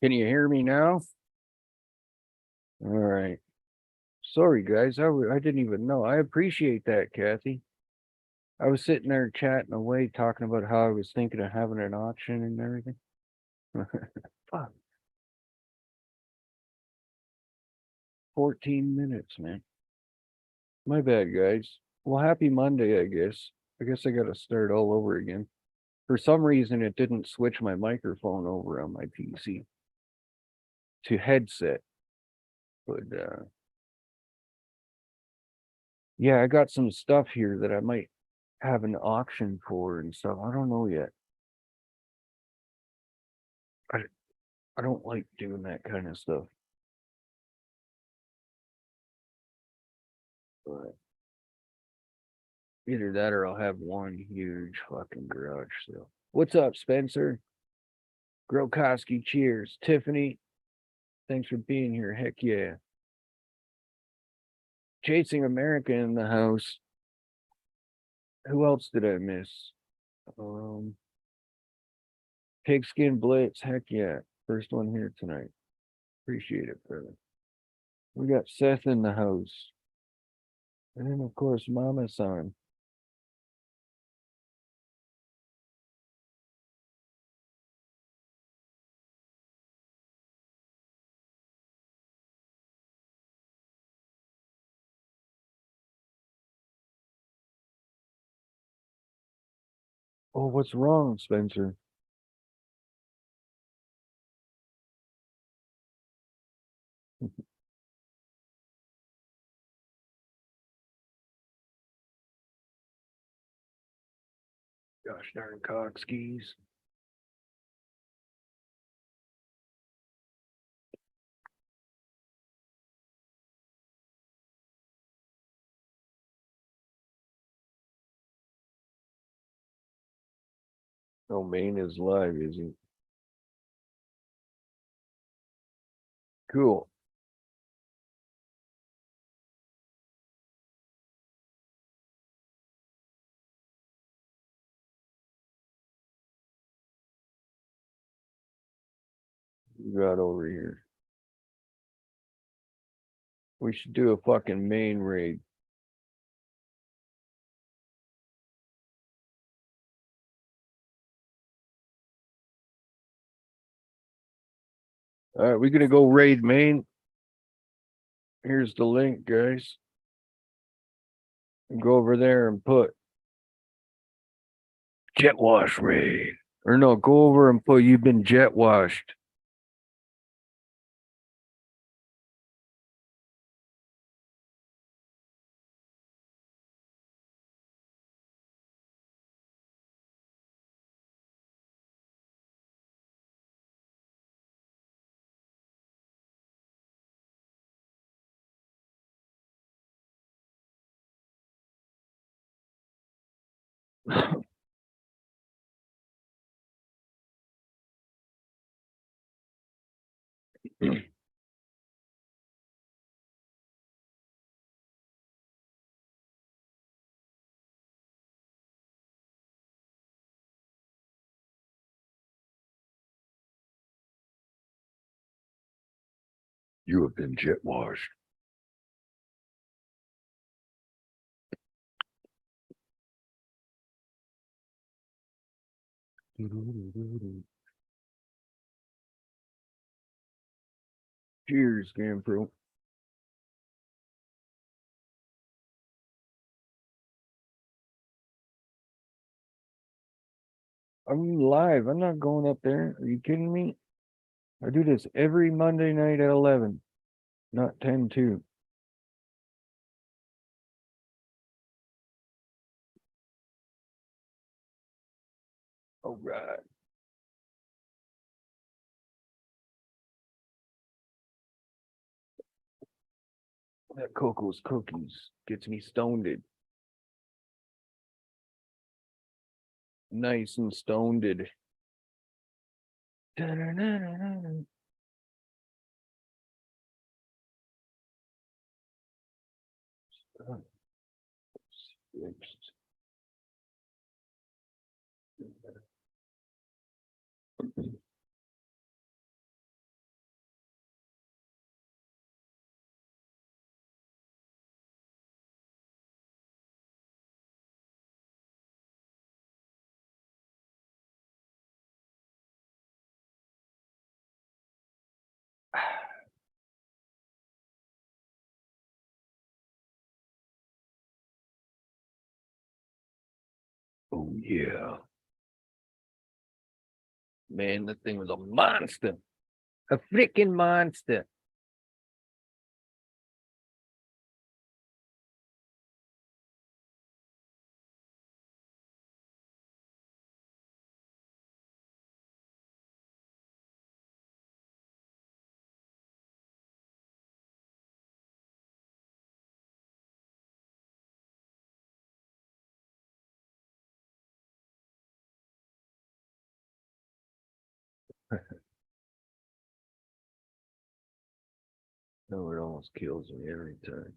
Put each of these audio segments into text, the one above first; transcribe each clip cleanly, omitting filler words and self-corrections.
Can you hear me now? All right. Sorry, guys. I didn't even know. I appreciate that, Kathy. I was sitting there chatting away, talking about how I was thinking of having an auction and everything. Fuck. 14 minutes, man. My bad, guys. Well, happy Monday, I guess. I guess I got to start all over again. For some reason, it didn't switch my microphone over on my PC to headset. But yeah, I got some stuff here that I might have an auction for and stuff. I don't know yet. I, I don't like doing that kind of stuff. But either that or I'll have one huge fucking garage sale. What's up, Spencer? Grokowski, cheers. Tiffany, thanks for being here. Heck yeah. Chasing America in the house. Who else did I miss? Um, Pigskin Blitz. Heck yeah. First one here tonight. Appreciate it, brother. We got Seth in the house. And then, of course, Mama San. Oh, what's wrong, Spencer? Gosh darn cock skis. Oh, Maine is live, is he? Cool. We got over here. We should do a fucking Maine raid. All right, we're gonna go raid Maine. Here's the link, guys. Go over there and put jet wash raid. Or no, go over and put you've been jet washed. You have been jet washed. Cheers, Gampro. I'm live. I'm not going up there. Are you kidding me? I do this every Monday night at 11, not 10 2. All right. That Coco's Cookies gets me stoned. Nice and stoned. Oh yeah. Man, that thing was a monster. A freaking monster. No, it almost kills me every time.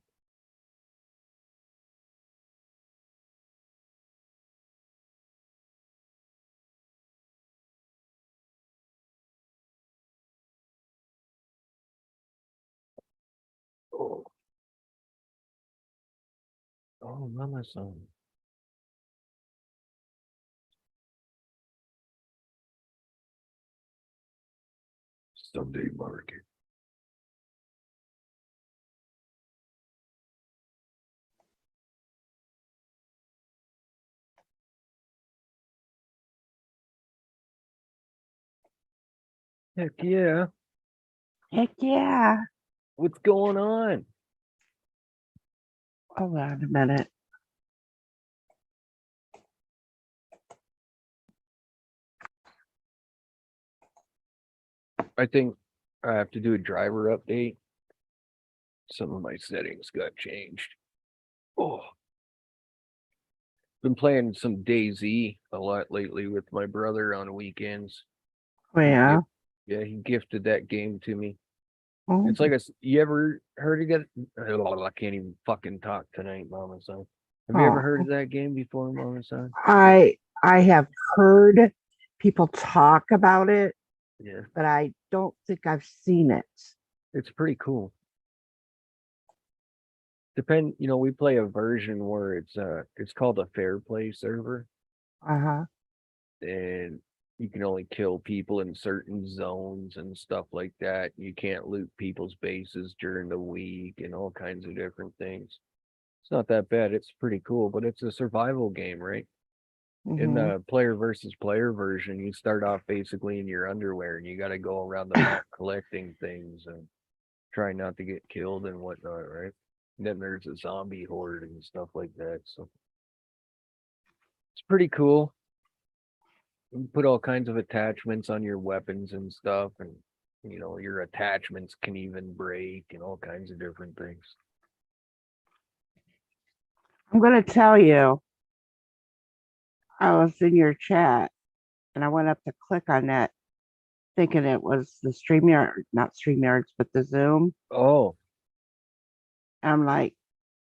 Oh, oh, mama son. Sunday market. Heck yeah. Heck yeah. What's going on? Hold on a minute. I think I have to do a driver update. Some of my settings got changed. Oh, been playing some DayZ a lot lately with my brother on weekends. Oh, yeah. Yeah, he gifted that game to me. Oh, It's like you ever heard of it? I can't even fucking talk tonight, Mama Son. Have you ever heard of that game before, Mama Son? I have heard people talk about it, Yeah, but I don't think I've seen it. it's pretty cool. We play a version where it's called a fair play server, Uh-huh. and you can only kill people in certain zones and stuff like that. You can't loot people's bases during the week and all kinds of different things. It's not that bad. It's pretty cool, but it's a survival game, right? In Hmm. the player versus player version, you start off basically in your underwear and you got to go around the map collecting things and try not to get killed and whatnot, right? And then there's a zombie horde and stuff like that. So it's pretty cool. You put all kinds of attachments on your weapons and stuff, and your attachments can even break and all kinds of different things. I'm going to tell you, I was in your chat and I went up to click on that thinking it was the StreamYard, not StreamYards, but the Zoom. Oh, I'm like,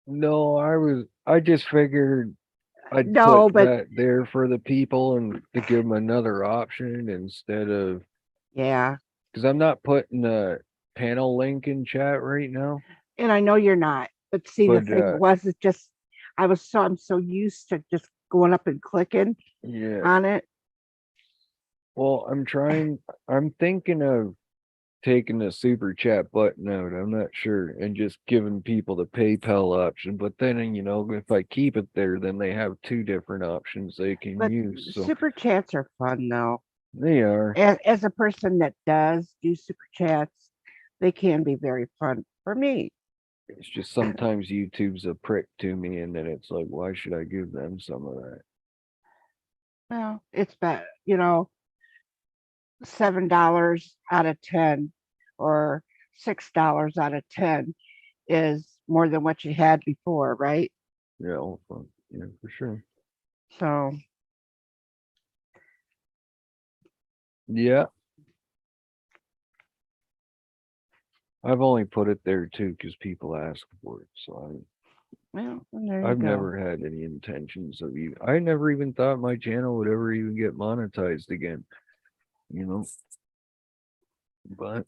no, I just figured I'd put no, but that there for the people and to give them another option instead of, yeah. because I'm not putting a panel link in chat right now. And I know you're not. But see, the But thing was, it just, I'm so used to just going up and clicking yeah, on it. well, I'm thinking of taking the super chat button out. I'm not sure, and just giving people the PayPal option. But then, if I keep it there, then they have two different options they can But use. So super chats are fun though. they are. As a person that does do super chats, they can be very fun for me. It's just sometimes YouTube's a prick to me, and then it's like, why should I give them some of that? Well, it's bad, $7 out of 10 or $6 out of 10 is more than what you had before, right? Yeah, yeah, for sure. So Yeah, I've only put it there too because people ask for it. So well, there you I've go. never had any intentions of even. I never even thought my channel would ever even get monetized again. You know, but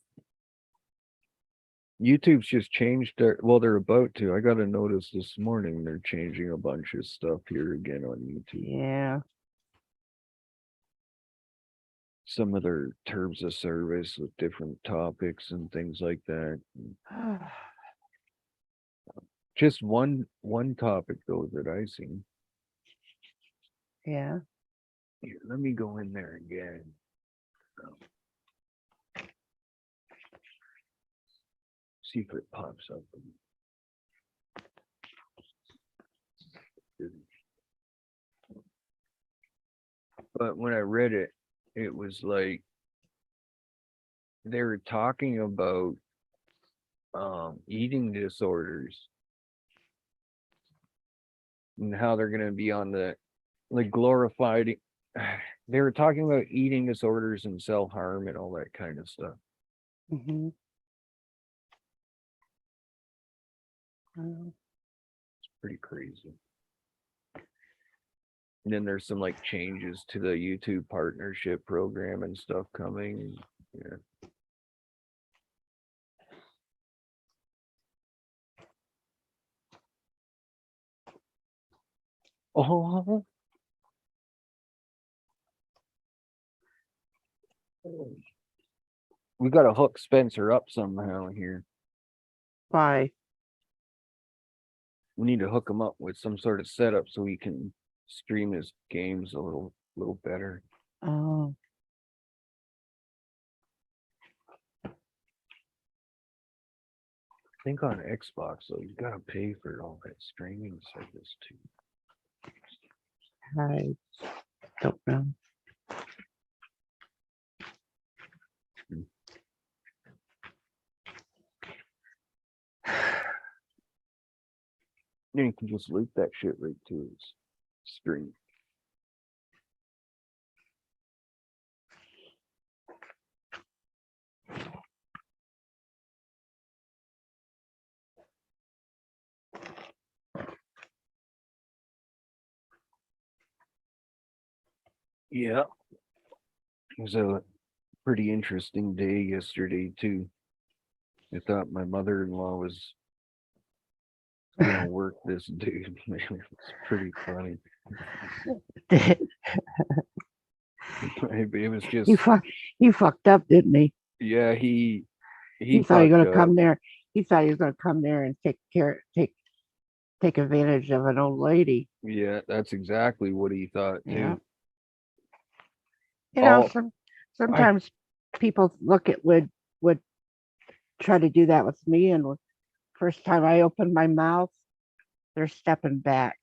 YouTube's just changed they're about to. I got a notice this morning they're changing a bunch of stuff here again on YouTube. Yeah. Some of their terms of service with different topics and things like that. Just one topic though that I seen. Yeah. Here, let me go in there again. See if it pops up. But when I read it, it was like they were talking about eating disorders and how they're going to be on the like glorified. They were talking about eating disorders and self-harm and all that kind of stuff. Mm-hmm. Oh, It's pretty crazy. And then there's some like changes to the YouTube partnership program and stuff coming. Yeah. Oh, we got to hook Spencer up somehow here. why? We need to hook him up with some sort of setup so he can stream his games a little better. Oh, I think on Xbox though, you gotta pay for all that streaming service too. I don't know. Then you can just loop that shit right to his stream. Yeah. It was a pretty interesting day yesterday too. I thought my mother-in-law was gonna work this dude. Man, it's pretty funny. It was just He fucked up, didn't he? yeah, he He thought he was fucked gonna up. come there. He thought he was gonna come there and take advantage of an old lady. Yeah, that's exactly what he thought Yeah. too. You know, Oh, sometimes people would try to do that with me, and first time I open my mouth, they're stepping back.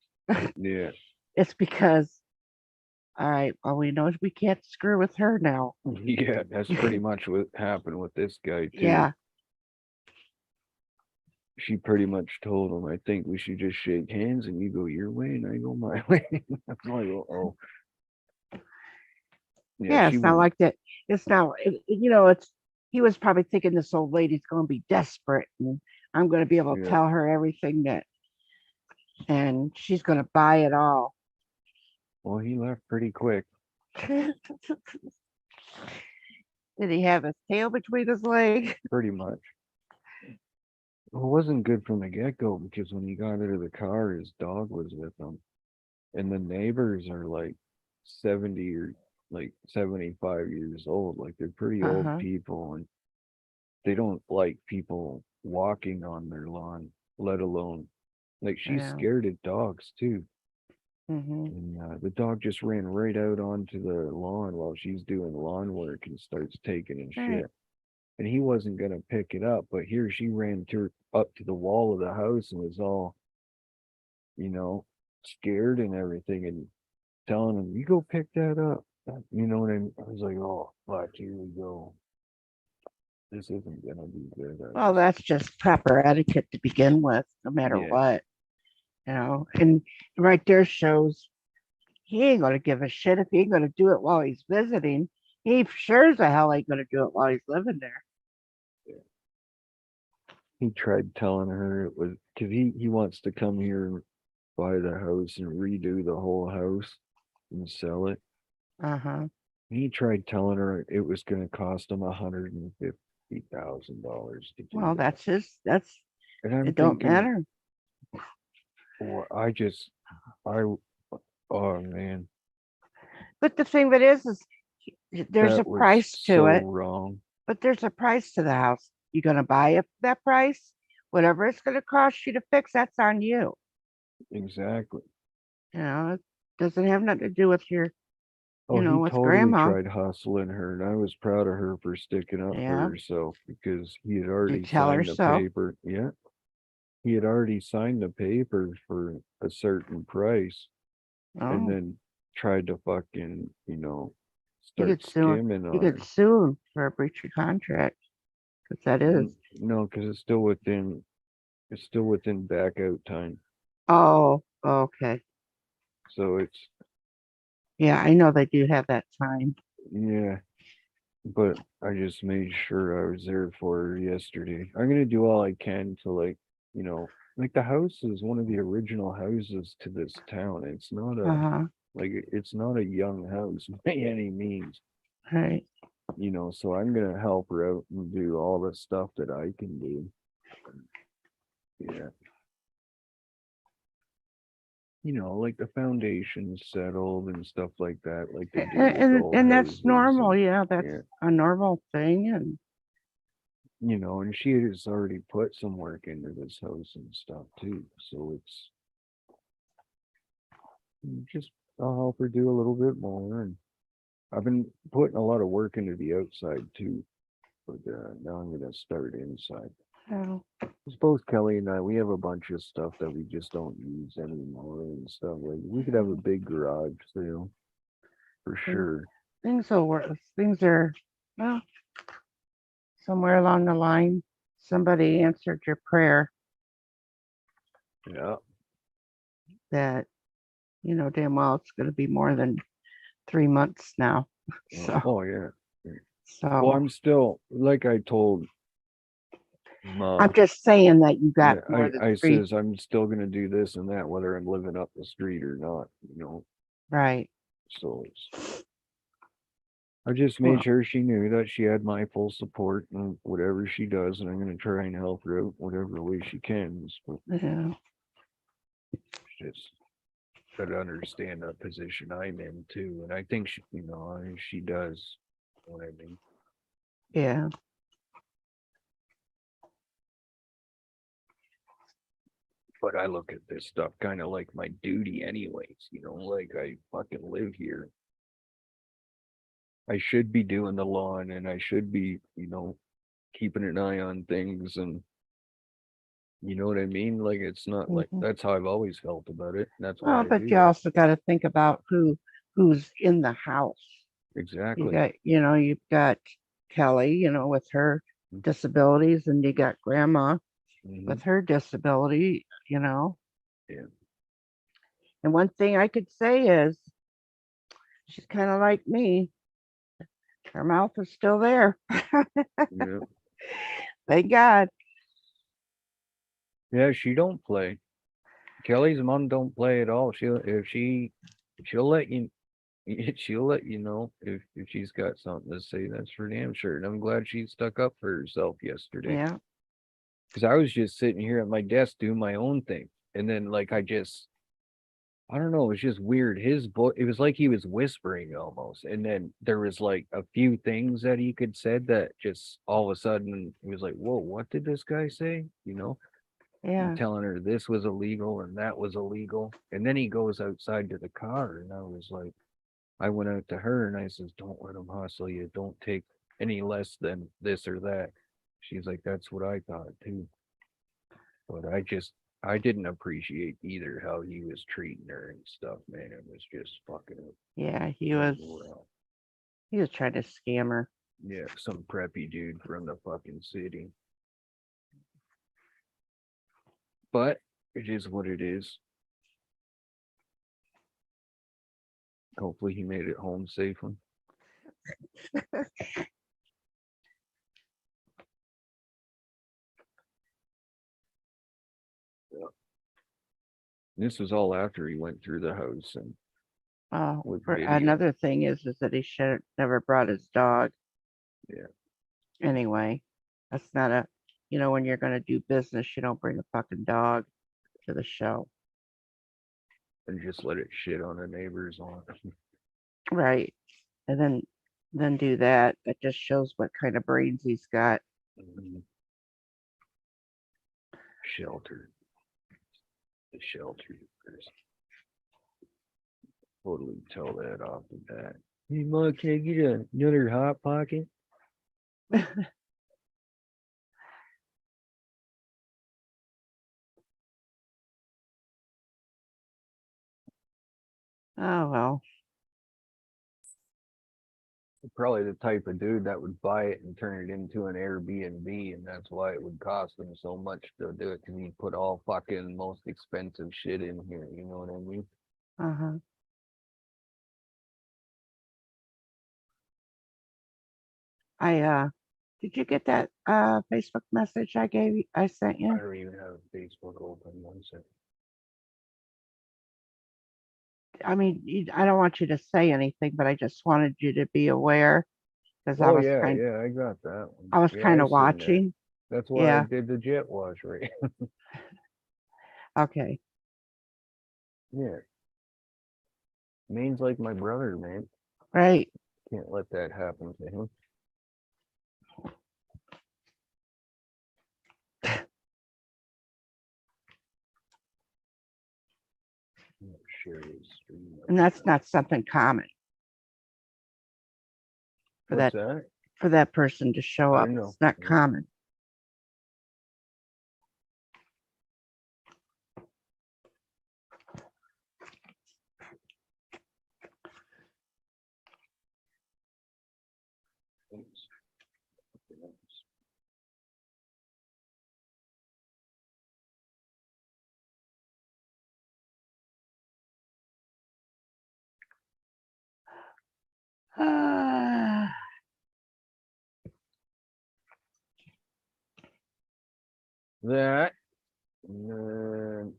yeah. It's because, all right, well, we know we can't screw with her now. Yeah, that's pretty much what happened with this guy too. Yeah. She pretty much told him, I think we should just shake hands and you go your way and I go my way. I'm like, oh. Yeah, she it's not was, like that. It's not, you know, it's, he was probably thinking this old lady's going to be desperate and I'm going to be able to yeah. tell her everything and she's going to buy it all. Well, he left pretty quick. Did he have his tail between his legs? Pretty much. Well, it wasn't good from the get-go because when he got into the car, his dog was with him. And the neighbors are like 70 or like 75 years old. Like they're pretty old Uh-huh. people and they don't like people walking on their lawn, let alone like she's Yeah. scared of dogs too. Mm-hmm. And the dog just ran right out onto the lawn while she's doing lawn work and starts taking and Right. shit. And he wasn't gonna pick it up, but here she ran up to the wall of the house and was all, scared and everything, and telling him, "You go pick that up." You know what I mean? I was like, "Oh, fuck, here we go. This isn't gonna be good." Well, that's just proper etiquette to begin with, no matter Yeah, what, and right there shows he ain't going to give a shit if he ain't going to do it while he's visiting. He sure as the hell ain't going to do it while he's living there. he tried telling her it was because he wants to come here and buy the house and redo the whole house and sell it. Uh-huh. He tried telling her it was going to cost him $150,000 to do Well, that. that's And I'm it don't thinking, matter. well, oh man, But the thing that is there's a that was price to so it, wrong. but there's a price to the house. You going to buy it that price? Whatever it's going to cost you to fix, that's on you. Exactly. You know, doesn't have nothing to do with your, Oh, he with totally grandma. tried hustling her, and I was proud of her for sticking up for Yeah. herself because he had You already tell her signed the so. paper. Yeah, he had already signed the paper for a certain price, and Oh, then tried to fucking, you start could sue. skimming You on could her. sue him for a breach of contract because that is. No, because it's still within back out time. Oh, okay. So it's Yeah, I know they do have that time. yeah, but I just made sure I was there for her yesterday. I'm gonna do all I can to like the house is one of the original houses to this town. It's not a Uh-huh. it's not a young house by any means, Right. so I'm gonna help her out and do all the stuff that I can do. Yeah. Like the foundation's settled and stuff like that, like they do with old And that's houses normal. and Yeah, that's yeah, a normal thing. And and she has already put some work into this house and stuff too. So it's just I'll help her do a little bit more, and I've been putting a lot of work into the outside too. But now I'm gonna start inside. oh, 'Cause both Kelly and I, we have a bunch of stuff that we just don't use anymore and stuff. Like we could have a big garage sale for things, sure. things will work. Things are, well, somewhere along the line, somebody answered your prayer Yeah. that, damn well it's going to be more than 3 months now. So, Oh yeah. Well, so I'm still like I told I'm mom. just saying that you got Yeah, more than I three. says I'm still gonna do this and that, whether I'm living up the street or not. Right. So I just made Well, sure she knew that she had my full support and whatever she does, and I'm gonna try and help her out whatever way she can. But yeah. just gotta understand the position I'm in too, and I think she does. You know what I mean? Yeah. But I look at this stuff kind of like my duty, anyways. Like I fucking live here. I should be doing the lawn, and I should be, keeping an eye on things, and you know what I mean? Like it's not like Mhm. that's how I've always felt about it. And that's Well, why I but you do it. also got to think about who's in the house. You Exactly. got, you've got Kelly, with her disabilities, and you got grandma Hmm. with her disability. Yeah. And one thing I could say is she's kind of like me. Her mouth is still there. Yeah. Thank God. Yeah. She don't play. Kelly's mom don't play at all. She'll let you she'll let you know if she's got something to say. That's for damn sure. And I'm glad she stuck up for herself yesterday. Yeah. Because I was just sitting here at my desk doing my own thing. And then like I don't know, it was just weird. His voice, it was like he was whispering almost. And then there was like a few things that he could said that just all of a sudden it was like, whoa, what did this guy say? And Yeah. telling her this was illegal and that was illegal. And then he goes outside to the car, and I was like, I went out to her and I says, don't let him hustle you. Don't take any less than this or that. She's like, that's what I thought too. But I didn't appreciate either how he was treating her and stuff, man. It was just fucking Yeah. He was unreal. he was trying to scam her. Yeah, some preppy dude from the fucking city. But it is what it is. Hopefully he made it home safely. Yeah. This was all after he went through the house and with video. Another thing is that he should have never brought his dog. Yeah. Anyway, that's not when you're going to do business, you don't bring a fucking dog to the show. And just let it shit on the neighbors on Right. And then do that. That just shows what kind of brains he's got. shelter. The shelter. totally tell that off the bat. Hey, Mom, can I get another Hot Pocket? Oh well. Probably the type of dude that would buy it and turn it into an Airbnb, and that's why it would cost him so much to do it, because he'd put all fucking most expensive shit in here. You know what I mean? Uh-huh. Did you get that Facebook message I sent I you? don't even have Facebook open. One second. I mean, I don't want you to say anything, but I just wanted you to be aware because Oh yeah, yeah, I got that one. I was Yeah, kind I of seen that. watching. That's why I Yeah. did the jet wash, right? Okay. Yeah, Maine's like my brother, man. Right. Can't let that happen to him. Share his stream. And that's not something common for What's that that? for that person to show I up. know. It's not Yeah. common. Oops. That. And then,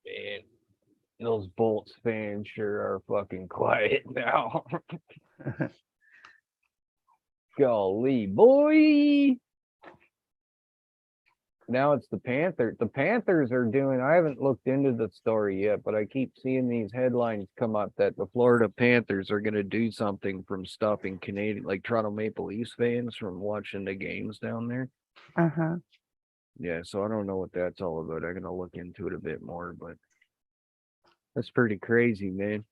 man, those Bolts fans sure are fucking quiet now. Golly, boy. Now it's the Panthers. The Panthers are doing, I haven't looked into the story yet, but I keep seeing these headlines come up that the Florida Panthers are going to do something from stopping Canadian, like Toronto Maple Leafs fans from watching the games down there. Uh-huh. Yeah, so I don't know what that's all about. I'm going to look into it a bit more, but that's pretty crazy, man.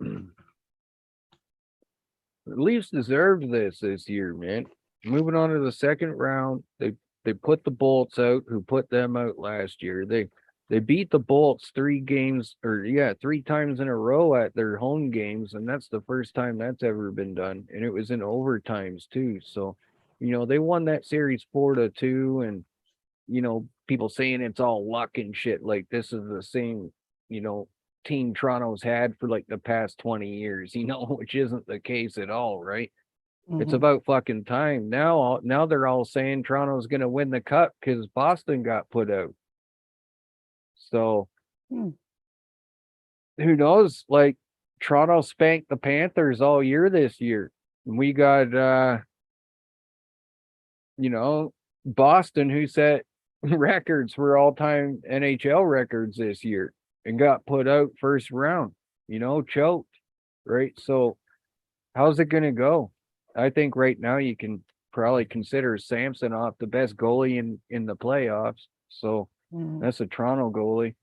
The Leafs deserved this year, man. Moving on to the second round, they put the Bolts out, who put them out last year. They beat the Bolts 3 times in a row at their home games, and that's the first time that's ever been done. And it was in overtimes too. So, they won that series 4-2, and people saying it's all luck and shit. Like this is the same, team Toronto's had for like the past 20 years, which isn't the case at all, right? It's Mhm. about fucking time. Now they're all saying Toronto's going to win the cup because Boston got put out. So Hmm. who knows? Like Toronto spanked the Panthers all year this year. We got Boston, who set records for all-time NHL records this year and got put out first round, choked, right? So how's it going to go? I think right now you can probably consider Samsonov the best goalie in the playoffs. So Mhm. that's a Toronto goalie.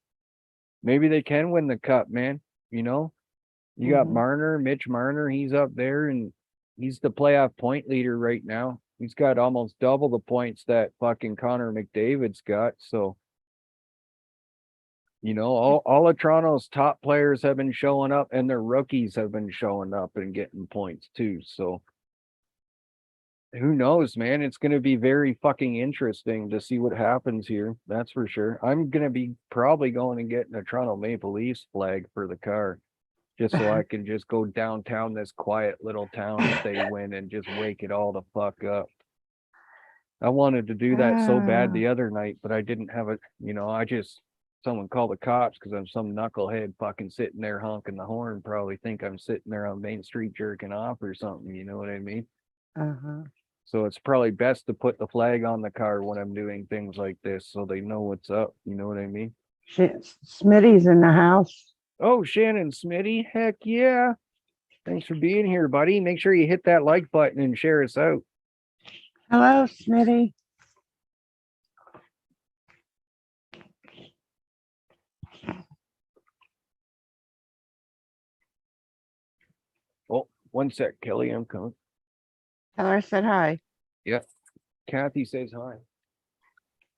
Maybe they can win the cup, man. You got Mhm. Marner, Mitch Marner. He's up there and he's the playoff point leader right now. He's got almost double the points that fucking Connor McDavid's got. So, all of Toronto's top players have been showing up and their rookies have been showing up and getting points too. So, who knows, man? It's going to be very fucking interesting to see what happens here. That's for sure. I'm going to be probably going and getting a Toronto Maple Leafs flag for the car just so I can just go downtown this quiet little town if they win and just wake it all the fuck up. I wanted to do that so bad Ah, the other night, but I didn't have it. I just someone call the cops because I'm some knucklehead fucking sitting there honking the horn. Probably think I'm sitting there on Main Street jerking off or something. You know what I mean? Uh-huh. So it's probably best to put the flag on the car when I'm doing things like this so they know what's up. You know what I mean? Smitty's in the house. Oh, Shannon Smitty, heck yeah. Thanks for being here, buddy. Make sure you hit that like button and share us out. Hello, Smitty. Oh, one sec, Kelly, I'm coming. Tell her I said hi. Yeah. Kathy says hi.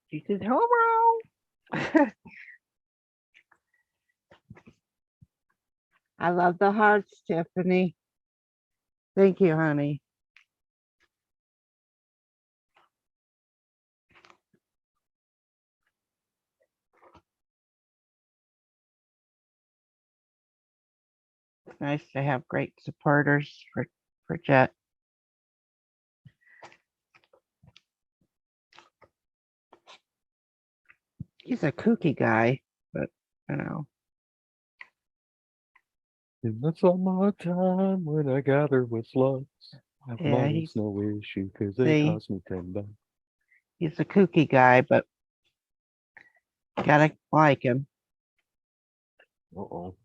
She says hello. I love the hearts, Tiffany. Thank you, honey. It's nice to have great supporters for Jet. He's a kooky guy, but you know. In the summertime when I gather with slugs, Yeah, he's no issue because they see, cost me $10. he's a kooky guy, but gotta like him. Uh-oh.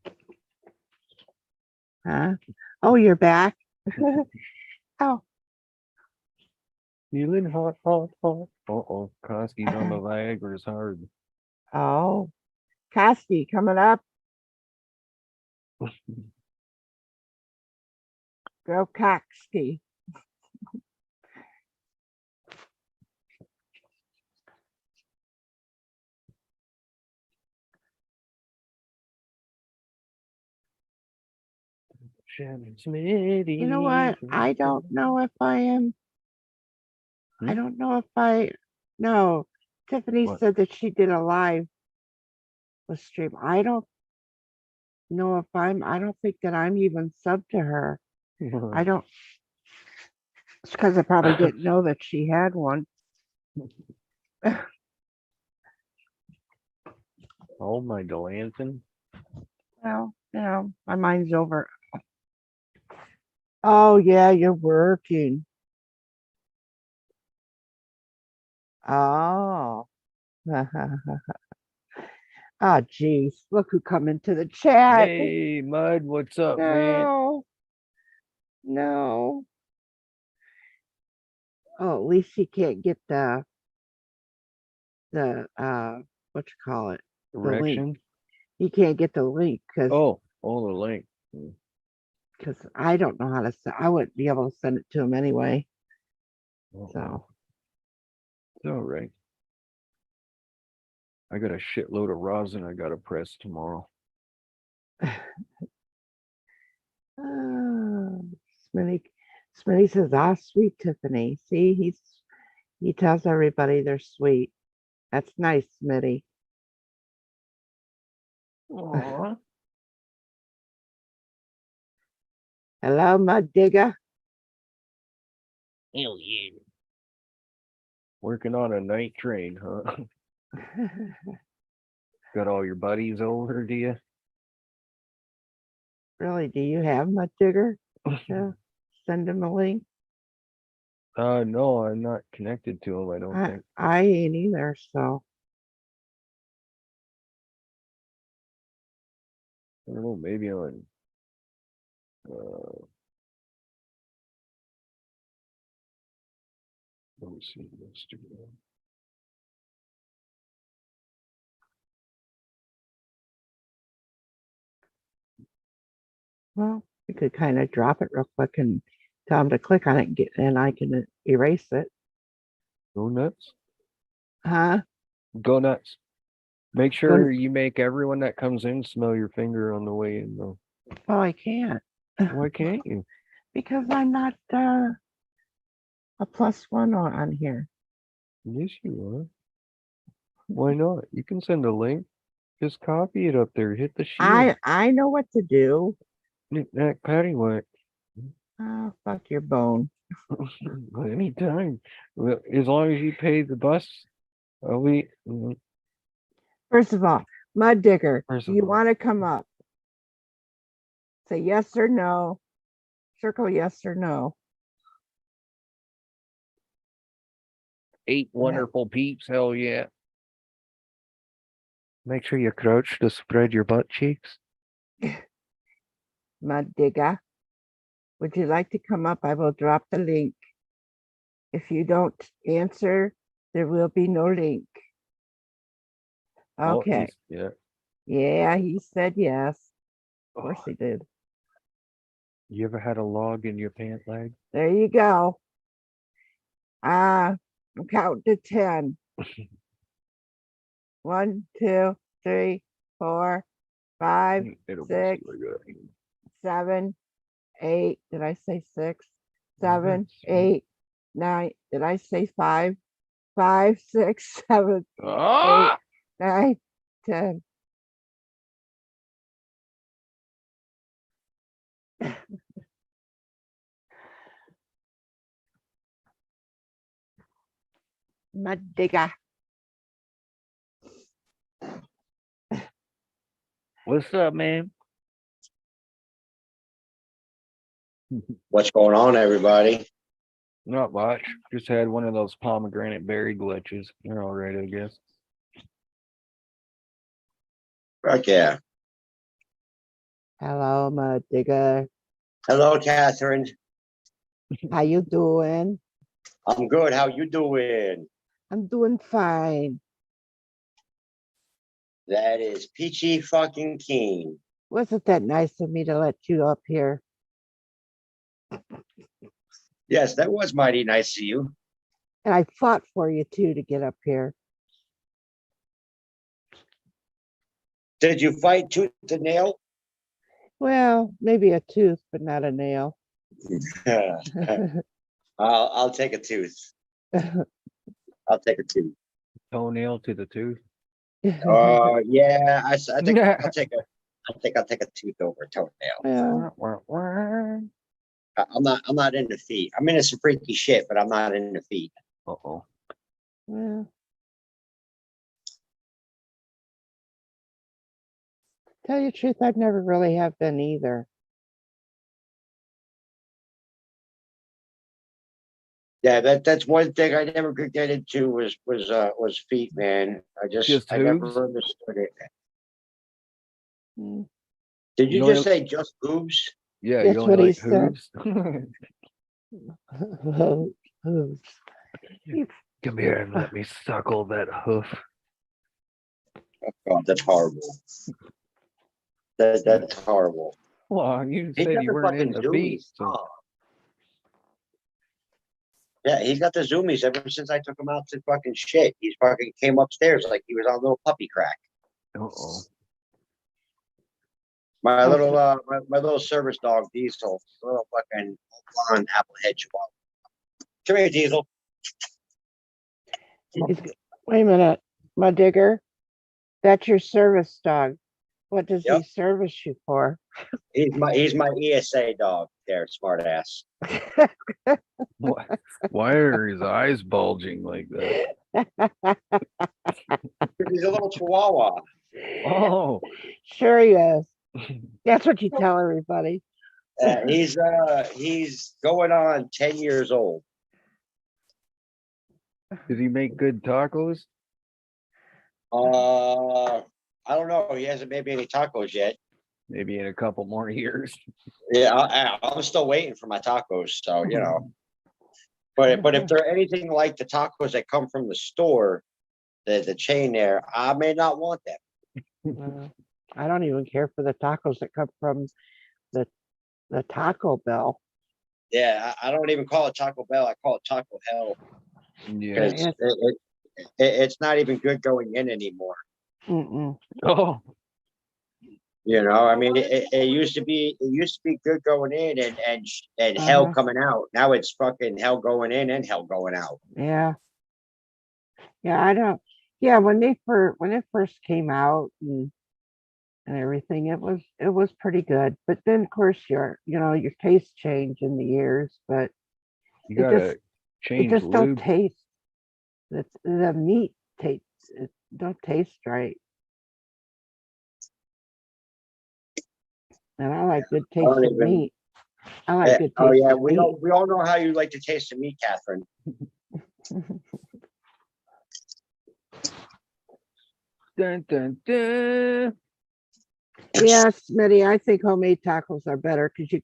Huh? Oh, you're back. Oh, Feeling hot, hot, hot. Uh-oh. Koski's on the Viagra's hard. oh, Koski coming up. Go Koski. Shannon Smitty. You know what? I don't know if I am. I don't know if I. No, Tiffany What? said that she did a live stream. I don't know if I'm. I don't think that I'm even subbed to her. I don't. It's because I probably didn't know that she had one. Oh, my Delanton. Well, you know, my mind's over. Oh yeah, you're working. Oh. Oh, geez. Look who come into the chat. Hey, Mud, what's up, man? No. No. Oh, at least he can't get the what you call it? The link. Direction? He can't get the link because Oh, the link. I don't know how to send. I wouldn't be able to send it to him anyway. So It's all right. I got a shitload of rosin I gotta press tomorrow. Smitty says, "Ah, sweet Tiffany." See, he tells everybody they're sweet. That's nice, Smitty. Aww. Hello, Mud Digger. Hell yeah. Working on a night train, huh? Got all your buddies over, do you? Really, do you have Mud Digger? Yeah. Send him a link. No, I'm not connected to him, I don't think. I ain't either, so. I don't know, maybe on let me see Instagram. Well, you could kind of drop it real quick and tell him to click on it and I can erase it. Go nuts. Huh? Go nuts. Make sure you make everyone that comes in smell your finger on the way in, though. Oh, I can't. Why can't you? Because I'm not a +1 on here. Yes, you are. Why not? You can send a link. Just copy it up there. Hit the shield. I know what to do. Knick-knack, paddywhack. Oh, fuck your bone. Anytime. Well, as long as you pay the bus, I'll be. First of all, Mud Digger, First do of you all- want to come up? Say yes or no. Circle yes or no. 8 wonderful peeps. Hell yeah. Make sure you crouch to spread your butt cheeks. Mud Digger, would you like to come up? I will drop the link. If you don't answer, there will be no link. Oh, Okay. yeah. Yeah, he said yes. Of course Oh, he did. you ever had a log in your pant leg? There you go. I'm counting to 10. 1, 2, 3, 4, 5, It'll 6, 7, 8. Did I say 6? 7, 8, 9. Did I say 5? 5, 6, 7, 8, Ah! 9, 10. Mud Digger. What's up, man? What's going on, everybody? Not much. Just had one of those pomegranate berry glitches. You're all right, I guess. Right, yeah. Hello, Mud Digger. Hello, Catherine. How you doing? I'm good. How you doing? I'm doing fine. That is peachy fucking keen. Wasn't that nice of me to let you up here? Yes, that was mighty nice of you. And I fought for you too to get up here. Did you fight tooth and nail? Well, maybe a tooth, but not a nail. I'll take a tooth. I'll take a tooth. Toenail to the tooth. Yeah, I think I'll take a tooth over a toenail. Well, I'm not into feet. I'm into some freaky shit, but I'm not into feet. Uh-oh. well. Tell you the truth, I've never really have been either. Yeah, that's one thing I never could get into was feet, man. Just I never hooves? understood it. Mm, Did You you know just what- say just boobs? Yeah, That's you only what he like said. hooves? hooves. Come here and let me suckle that hoof. Oh, that's horrible. That's horrible. Well, you He's said got you the weren't fucking into feet. zoomies. So. Oh. Yeah, he's got the zoomies ever since I took him out to fucking shit. He's fucking came upstairs like he was on a little puppy crack. Uh-oh. My Oh, little my little service dog Diesel, little fucking blonde applehead chihuahua. Come here, Diesel. Wait a minute, my digger. That's your service dog. What does Yep. he service you for? He's my ESA dog there, smart ass. Why are his eyes bulging like that? He's a little chihuahua. Oh. Sure he is. That's what you tell everybody. He's going on 10 years old. Does he make good tacos? I don't know. He hasn't made me any tacos yet. Maybe in a couple more years. Yeah, I'm still waiting for my tacos. So you know, but if they're anything like the tacos that come from the store, the chain there, I may not want them. Well, I don't even care for the tacos that come from the Taco Bell. Yeah, I don't even call it Taco Bell. I call it Taco Hell Yeah. because it's not even good going in anymore. Mm-mm. Oh. You know, I mean, it used to be good going in and hell coming out. Now it's fucking hell going in and hell going out. Yeah. Yeah, I don't. Yeah, when they first came out and everything, it was pretty good. But then, of course, your taste change in the years, but You it gotta just change don't lube. taste. The meat tastes. It don't taste right. And I like good I don't tasting even- meat. I like good Oh yeah, tasting we meat. all know how you like to taste the meat, Catherine. Dun, dun, dun. Yes, Smitty, I think homemade tacos are better because you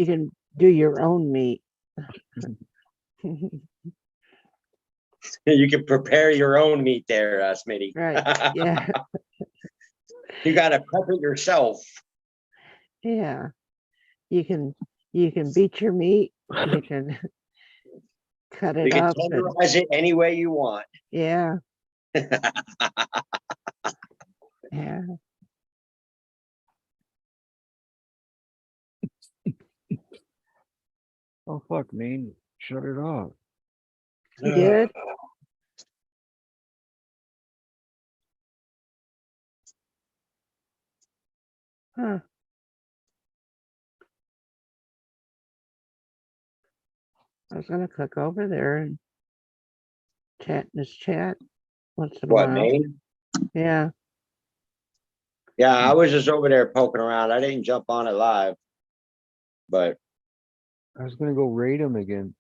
can do your own meat. You can prepare your own meat there, Smitty. Right. Yeah. You gotta prep it yourself. Yeah. You can beat your meat. You can cut You it can up and tenderize it any way you want. yeah. Yeah. Oh, fuck, man. Shut it off. You did? Huh. I was gonna click over there and chat in this chat once in a What, while. me? Yeah. Yeah, I was just over there poking around. I didn't jump on it live. But I was gonna go raid him again.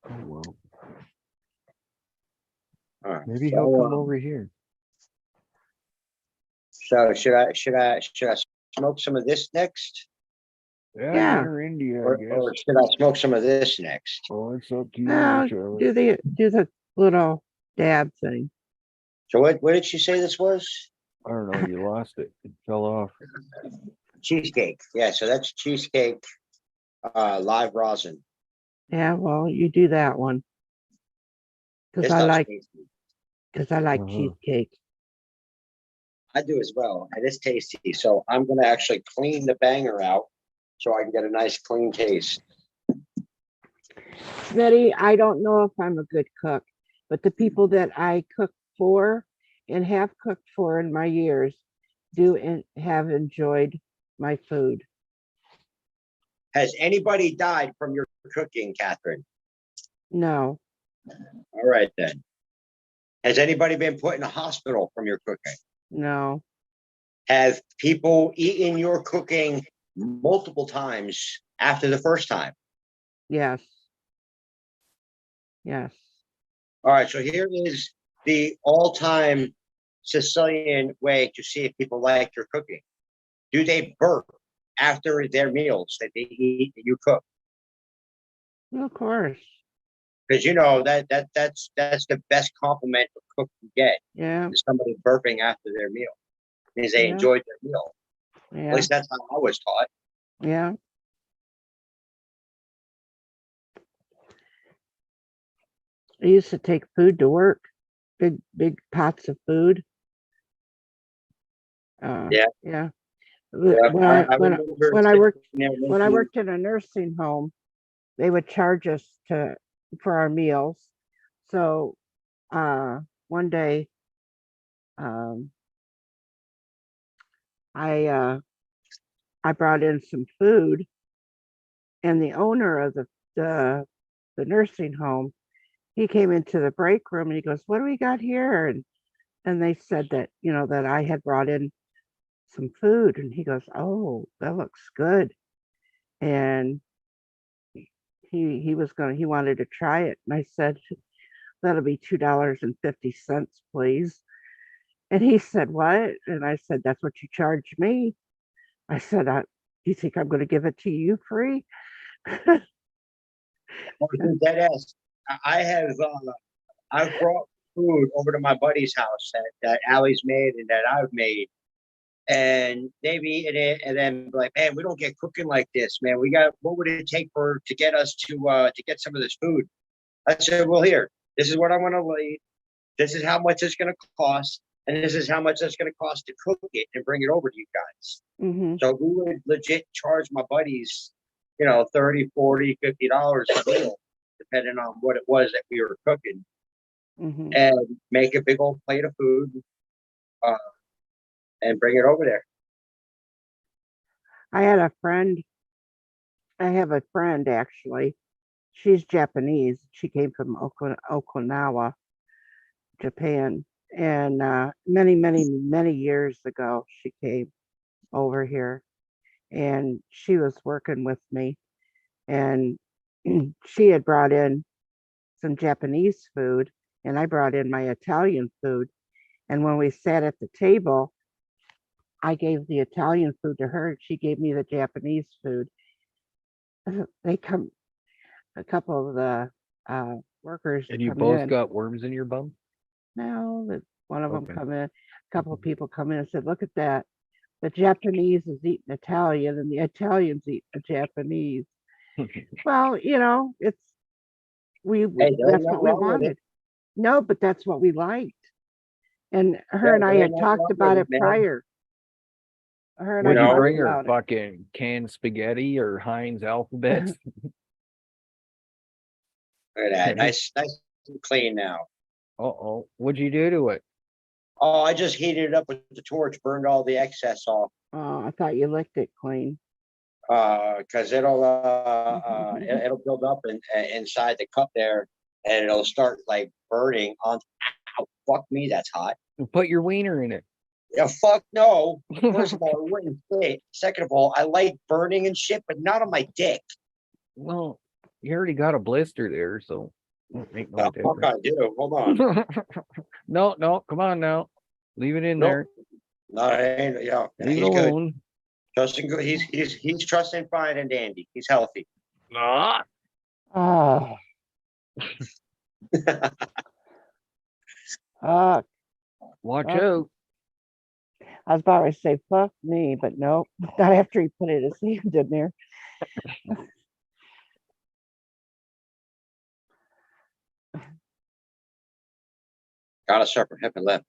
Oh, well. Maybe he'll come over here. So should I smoke some of this next? Yeah, Yeah. you're India, I Or guess. should I smoke some of this next? Oh, it's up to you, No, Charlie. do the little dab thing. So what did she say this was? I don't know, you lost it. It fell off. Cheesecake. Yeah, so that's cheesecake, live rosin. Yeah, well, you do that one. This Because I stuff's like tasty. Uh-huh. cheesecake. I do as well, and it's tasty. So I'm gonna actually clean the banger out so I can get a nice clean taste. Smitty, I don't know if I'm a good cook, but the people that I cook for and have cooked for in my years do and have enjoyed my food. Has anybody died from your cooking, Catherine? No, All right then. Has anybody been put in a hospital from your cooking? no, Have people eaten your cooking multiple times after the first time? yes, yes. All right, so here is the all-time Sicilian way to see if people like your cooking. Do they burp after their meals that they eat that you cook? Well, of course. Because you know that's the best compliment a cook can get Yeah, is somebody burping after their meal. Means they Yeah. enjoyed their meal. At yeah, least that's how I was taught. yeah. I used to take food to work, big pots of food. Yeah. Yeah. Yeah, When I when remember when I sitting worked there when I making- worked in a nursing home, they would charge us for our meals. So one day um I brought in some food and the owner of the nursing home, he came into the break room and he goes, "What do we got here?" And they said that, that I had brought in some food and he goes, "Oh, that looks good." And he wanted to try it. And I said, "That'll be $2.50, please." And he said, "What?" And I said, "That's what you charge me." I said, "Do you think I'm going to give it to you free?" Dead ass. I have I've brought food over to my buddy's house that Allie's made and that I've made, and they've eaten it, and then like, man, we don't get cooking like this, man. What would it take to get us to get some of this food? I said, well, here, this is what I'm gonna eat. This is how much it's gonna cost, and this is how much it's gonna cost to cook it and bring it over to you guys. Hmm. So we would legit charge my buddies, $30, $40, $50 a meal, depending on what it was that we were cooking, Hmm. and make a big old plate of food, and bring it over there. I had a friend. I have a friend actually. She's Japanese. She came from Okinawa, Japan. and many years ago, she came over here, and she was working with me, and she had brought in some Japanese food, and I brought in my Italian food. And when we sat at the table, I gave the Italian food to her, and she gave me the Japanese food. They come, a couple of the workers And you come both in. got worms in your bum? No, that one of them Okay. come in. A couple of people come in and said, "Look at that. The Japanese is eating Italian, and the Italians eat the Japanese." Well, it's Hey, there that's ain't what nothing we wrong with it. wanted. No, but that's what we liked. And her Yeah, and I there had ain't nothing talked wrong about with it it, man. prior. Her and I Would you know, talked bring her about it. fucking canned spaghetti or Heinz alphabets? Look at that. Nice and clean now. Uh-oh. What'd you do to it? Oh, I just heated it up with the torch, burned all the excess off. Oh, I thought you licked it clean. Because it'll build up inside the cup there, and it'll start like burning on. Ow, fuck me, that's hot. Put your wiener in it. Yeah, fuck no. First of all, it wouldn't fit. Second of all, I like burning and shit, but not on my dick. Well, you already got a blister there, so ain't no The fuck I do. Hold on. difference. No, come on now. Leave it in Nope. there. No, yeah, Leave it he's good. alone. Trusting good. He's trusting fine and dandy. He's healthy. Ah. Oh, fuck. Watch Fuck. out. I was about to say fuck me, but no, not after he put his hand in there. Got a separate hip and left.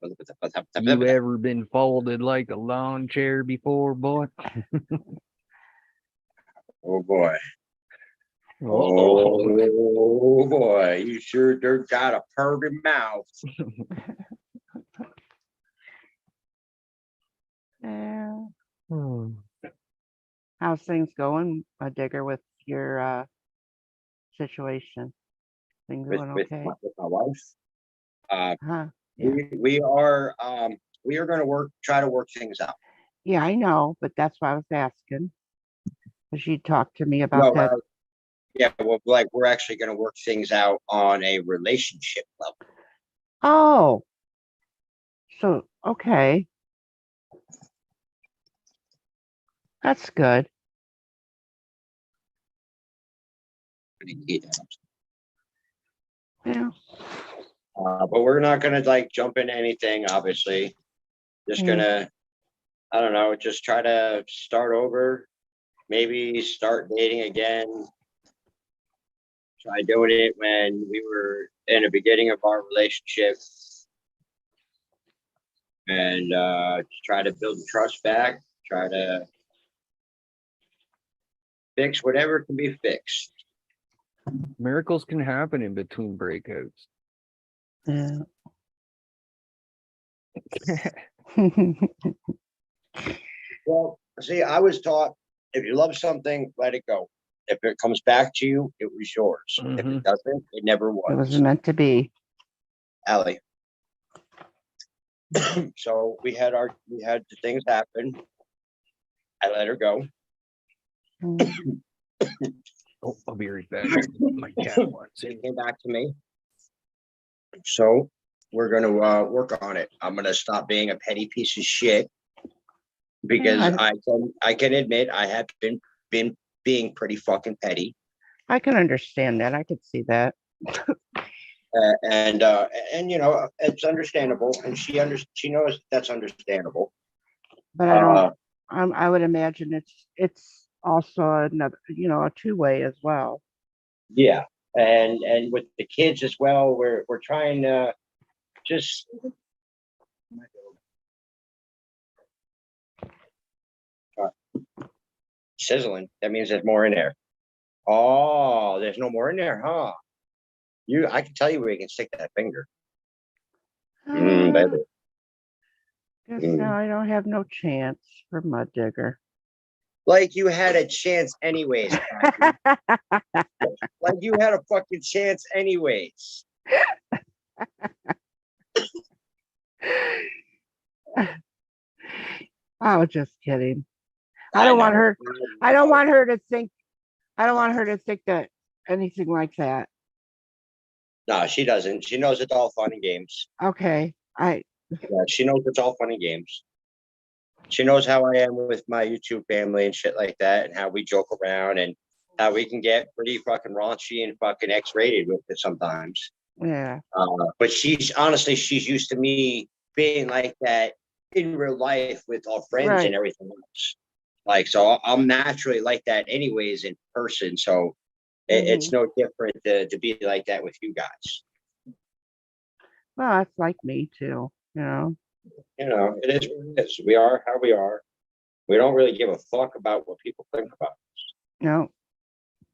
You ever been folded like a lawn chair before, boy? Oh boy. Oh, Oh boy. You sure got a pervy mouth. Yeah. How's things going, Digger, with your situation? Things With, going with, okay? my, with my wife. Huh? Yeah. We are going to try to work things out. Yeah, I know, but that's why I was asking. Because you talked to me No, about that. yeah, well, like we're actually going to work things out on a relationship level. Oh, so okay. That's good. Yeah. But we're not going to like jump into anything, obviously. Just going to, I don't know, just try to start over, maybe start dating again. Try doing it when we were in the beginning of our relationship. And try to build trust back, try to fix whatever can be fixed. miracles can happen in between breakouts. Yeah. Well, see, I was taught if you love something, let it go. If it comes back to you, it was yours. If it doesn't, it never was. It was meant to be. Allie. So we had the things happen. I let her go. Oh, I'll be right back. My cat wants She it. came back to me. So we're gonna work on it. I'm gonna stop being a petty piece of shit because I can admit I have been being pretty fucking petty. I can understand that. I could see that. And you know it's understandable, and she knows that's understandable. But I don't. I would imagine it's also another, a two-way as well. Yeah, and with the kids as well, we're trying to just sizzling. That means there's more in there. Oh, there's no more in there, huh? I can tell you where you can stick that finger. Baby. Guess now I don't have no chance for Mud Digger. Like you had a chance anyways. Like you had a fucking chance anyways. I was just kidding. I don't want know. her. I don't want her to think. I don't want her to think that anything like that. No, she doesn't. She knows it's all fun and games. Okay. Yeah, she knows it's all fun and games. She knows how I am with my YouTube family and shit like that, and how we joke around and how we can get pretty fucking raunchy and fucking X-rated with it sometimes. Yeah. But she's used to me being like that in real life with our friends Right. and everything else. Like, so I'm naturally like that anyways in person. So it's no different to be like that with you guys. Well, that's like me too. You know. You know, it is what it is. We are how we are. We don't really give a fuck about what people think about us. No.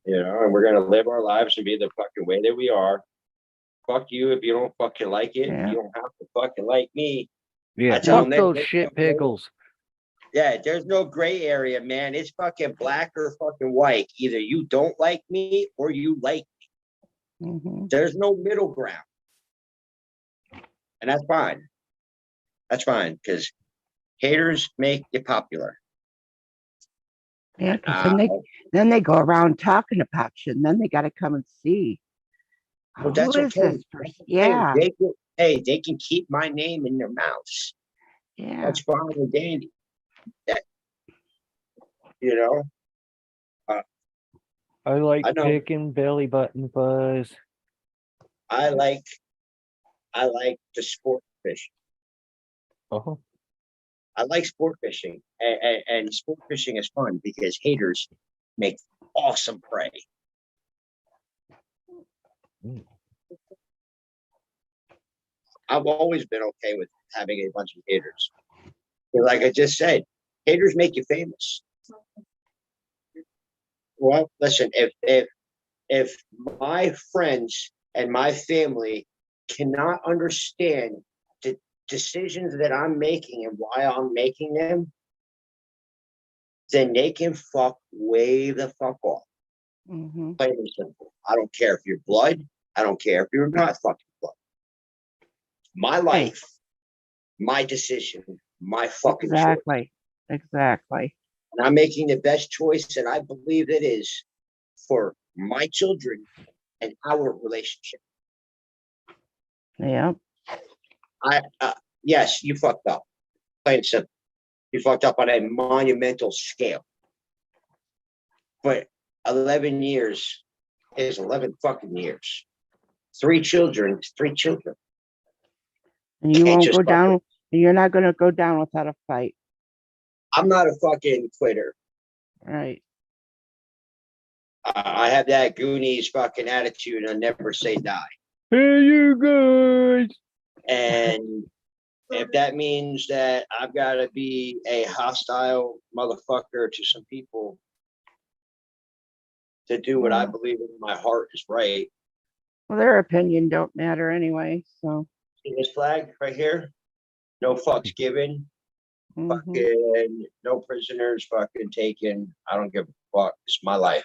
You know, and we're gonna live our lives and be the fucking way that we are. Fuck you if you don't fucking like it. Yeah. You don't have to fucking like me. Yeah, I tell fuck them there's those no shit fucking- pickles. Yeah, there's no gray area, man. It's fucking black or fucking white. Either you don't like me or you like me. Hmm. There's no middle ground. And that's fine. That's fine, because haters make you popular. Yeah, because then they go around talking about you, and then they got to come and see. Well, Who that's is okay. this person? Yeah. They can keep my name in their mouths. Yeah. That's fine and dandy. That, you know, I like I know. picking belly button fuzz. I like the sport fishing. Oh, I like sport fishing, and sport fishing is fun because haters make awesome prey. Mm. I've always been okay with having a bunch of haters. But like I just said, haters make you famous. Well, listen, if my friends and my family cannot understand the decisions that I'm making and why I'm making them, then they can fuck way the fuck off. Hmm. Plain and simple. I don't care if you're blood. I don't care if you're not fucking blood. My life, my decision, my fucking choice. Exactly. Exactly. And I'm making the best choice that I believe it is for my children and our relationship. Yeah. Yes, you fucked up. Plain and simple. You fucked up on a monumental scale. But 11 years is 11 fucking years. 3 children is 3 children. And you Can't won't just go fucking- down. You're not going to go down without a fight. I'm not a fucking quitter. Right. I have that Goonies fucking attitude and I never say die. hey, you guys. And if that means that I've got to be a hostile motherfucker to some people to do what I believe in my heart is right. Well, their opinion don't matter anyway. So. See this flag right here? No fucks given. Mhm. Fucking no prisoners fucking taken. I don't give a fuck. It's my life.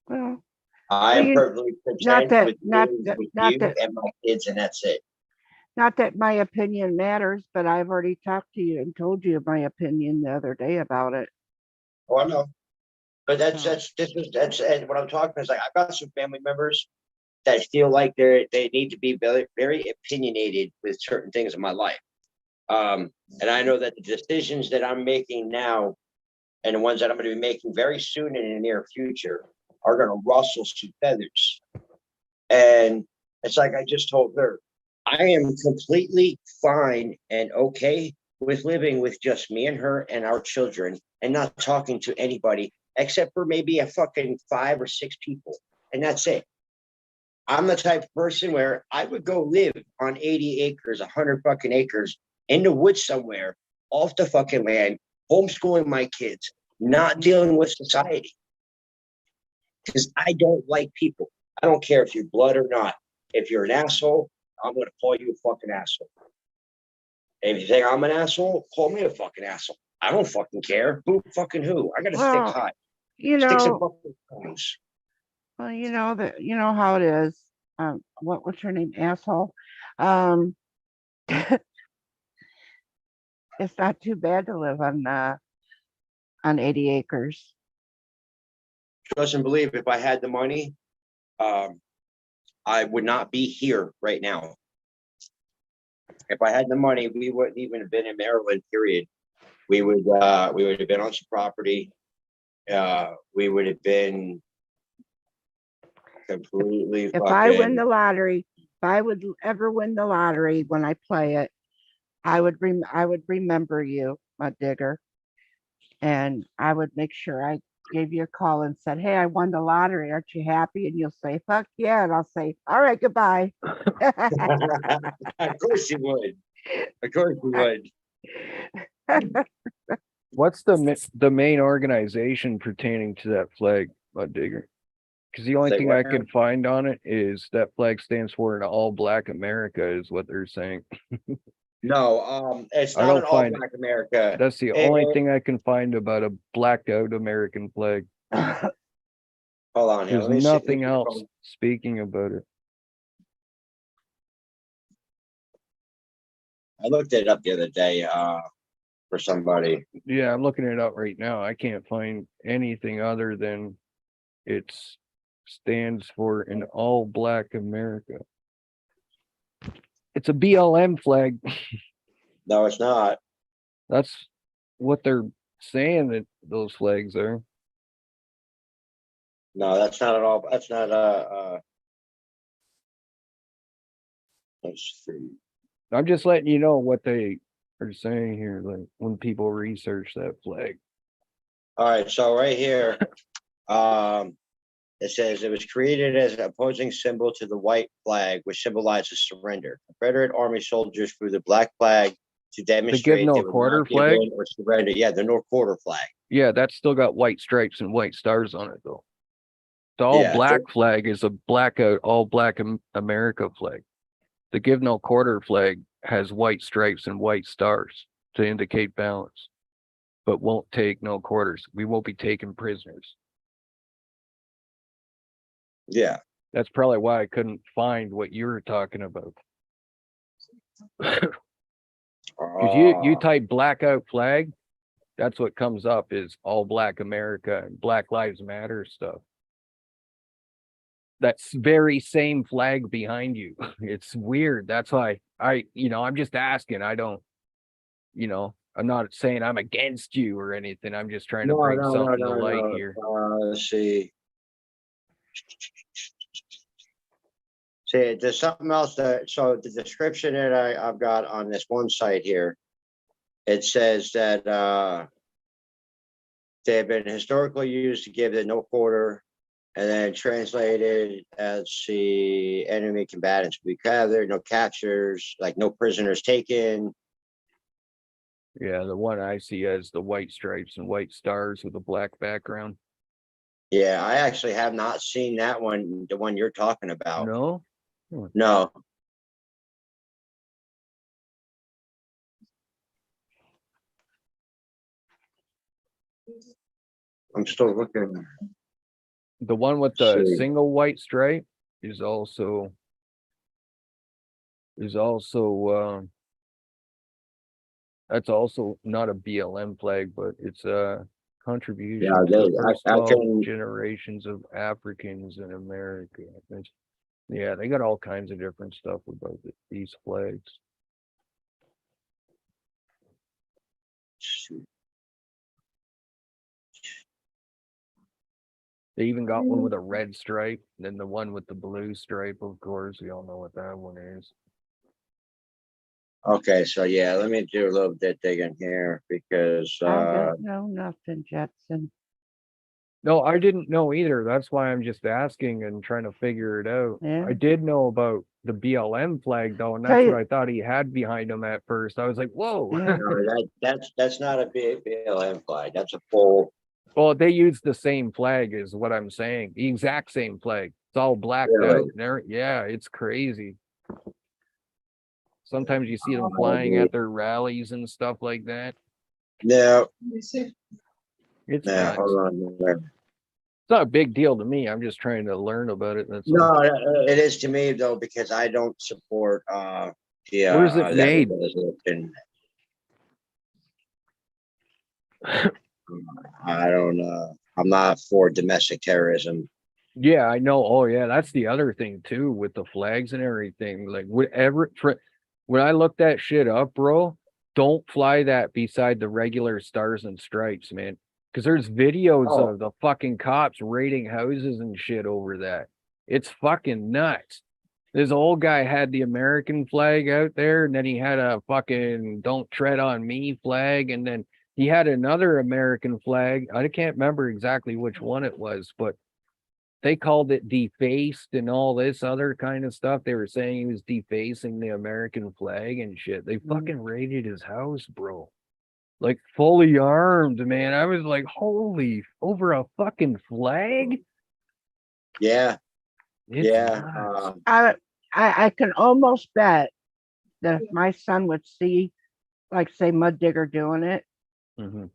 Well, I Well, am you- perfectly not content that- with not being that- with not you that- and my kids, and that's it. not that my opinion matters, but I've already talked to you and told you my opinion the other day about it. Oh, I know. But So- that's and what I'm talking is like I've got some family members that feel like they need to be very, very opinionated with certain things in my life. And I know that the decisions that I'm making now and the ones that I'm going to be making very soon in the near future are going to rustle some feathers. And it's like I just told her, I am completely fine and okay with living with just me and her and our children and not talking to anybody except for maybe a fucking 5 or 6 people. And that's it. I'm the type of person where I would go live on 80 acres, 100 fucking acres in the woods somewhere off the fucking land, homeschooling my kids, not dealing with society. Because I don't like people. I don't care if you're blood or not. If you're an asshole, I'm going to call you a fucking asshole. And if you think I'm an asshole, call me a fucking asshole. I don't fucking care. Who fucking who? I got to Well, stick high. You Stick some know, fucking phones. well, you know how it is. What's her name? Asshole. Um, it's not too bad to live on 80 acres. Trust and believe, if I had the money, I would not be here right now. If I had the money, we wouldn't even have been in Maryland, period. We would have been on some property. We would have been completely If I win fucking, the lottery, if I would ever win the lottery when I play it, I would remember you, my digger. And I would make sure I gave you a call and said, "Hey, I won the lottery. Aren't you happy?" And you'll say, "Fuck yeah." And I'll say, "All right, goodbye." of course you would. Of course you would. What's the main organization pertaining to that flag, Mud Digger? Because the only Say thing what I now? can find on it is that flag stands for an all black America, is what they're saying. No, it's I not don't an all find it. black America. That's the It- only it- thing I can find about a blacked out American flag. Hold on here. There's Let me see. nothing else speaking about it. I looked it up the other day, for somebody. Yeah, I'm looking it up right now. I can't find anything other than it stands for an all black America. It's a BLM flag. No, it's not. That's what they're saying that those flags are. No, that's not at all. That's not let's see. I'm just letting you know what they are saying here, like when people research that flag. All right, so right here, it says it was created as an opposing symbol to the white flag, which symbolizes surrender. Confederate Army soldiers flew the black flag to demonstrate no they would quarter not give flag? in or surrender. Yeah, the North Quarter flag. Yeah, that's still got white stripes and white stars on it though. The all Yeah, black flag is a blackout, all black America flag. The give no quarter flag has white stripes and white stars to indicate balance, but won't take no quarters. We won't be taking prisoners. Yeah. That's probably why I couldn't find what you were talking about. Because you type blackout flag, that's what comes up is all black America and Black Lives Matter stuff. That's very same flag behind you. It's weird. That's why I'm just asking. I don't, I'm not saying I'm against you or anything. I'm just trying to bring something to light here. Let's see. See, there's something else so the description that I've got on this one site here, it says that they have been historically used to give the no quarter and then translated as the enemy combatants we gathered, no captures, like no prisoners taken. Yeah, the one I see has the white stripes and white stars with a black background. Yeah, I actually have not seen that one, the one you're talking about. No? No. I'm still looking. The one with the See. single white stripe is also that's also not a BLM flag, but it's a contribution Yeah, to the first I 12 can. generations of Africans in America. Yeah, they got all kinds of different stuff about these flags. They even got one with a red stripe, and then the one with the blue stripe, of course. We all know what that one is. Okay, so yeah, let me do a little bit digging here because I don't know nothing, Jetson. No, I didn't know either. That's why I'm just asking and trying to figure it out. Yeah. I did know about the BLM flag though, and Tell that's you- what I thought he had behind him at first. I was like, whoa. Yeah. no, that's not a BLM flag. That's a full. Well, they use the same flag is what I'm saying. The exact same flag. It's all blacked Really? out. Yeah, it's crazy. Sometimes you see them Oh, flying dude. at their rallies and stuff like that. No, It's no, nuts. hold on. It's not a big deal to me. I'm just trying to learn about it. That's all. No, it is to me though because I don't support Where's it that made? organization. I don't I'm not for domestic terrorism. Yeah, I know. Oh, yeah, that's the other thing too with the flags and everything. Like, when I looked that shit up, bro, don't fly that beside the regular stars and stripes, man. Because there's videos Oh. of the fucking cops raiding houses and shit over that. It's fucking nuts. This old guy had the American flag out there, and then he had a fucking "Don't Tread on Me" flag, and then he had another American flag. I can't remember exactly which one it was, but they called it defaced and all this other kind of stuff. They were saying he was defacing the American flag and shit. They fucking raided his house, bro. Like fully armed, man. I was like, holy, over a fucking flag? Yeah, It's yeah. nuts. I can almost bet that if my son would see, like, say, Mud Digger doing it, Mhm.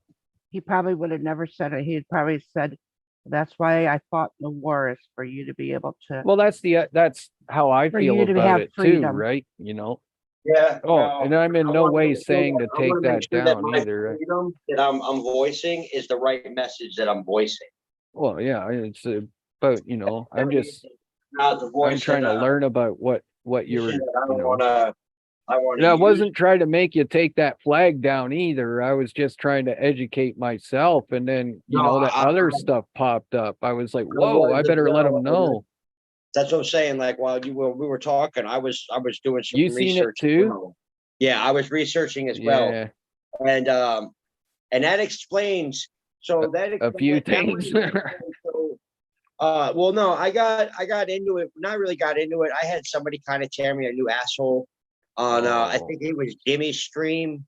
he probably would have never said it. He'd probably said, "That's why I fought in the war, is for you to be able to, Well, that's how I for feel you to about have it too, freedom." right? You know? Yeah. Oh, and I'm in I no wanna way make sure saying to I wanna take make that sure that down my either. Right? freedom that I'm voicing is the right message that I'm voicing. Well, yeah, it's but I'm just Not the voice I'm trying to that learn about what you're, I don't wanna and I use. wasn't trying to make you take that flag down either. I was just trying to educate myself. And then, No, that other stuff popped up. I was like, I whoa, I was as better let them well, and know. that's what I'm saying. Like while we were talking, I was doing some You seen it research as too? well. Yeah, I was researching as well, Yeah, and that explains. So that a few that might things. explain, so, well, no, I got into it. Not really got into it. I had somebody kind of tear me a new asshole on. I Oh, think it was Jimmy's stream.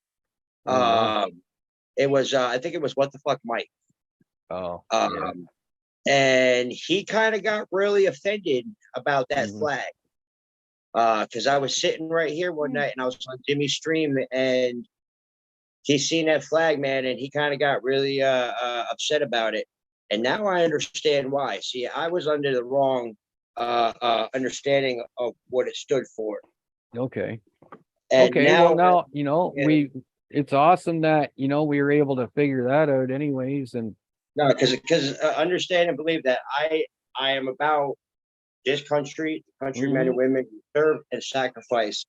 uh-huh. It was. I think it was What the Fuck Mike. Oh, yeah. Um, and he kind of got really offended about that Mhm. flag. Because I was sitting right here one night and I was on Jimmy's stream and he seen that flag, man, and he kind of got really upset about it. And now I understand why. See, I was under the wrong understanding of what it stood for. Okay. And Okay. Well, now, now, yeah, it's awesome that, we were able to figure that out anyways. And no, because understand and believe that I am about this country, the country men and mhm, women who serve and sacrifice.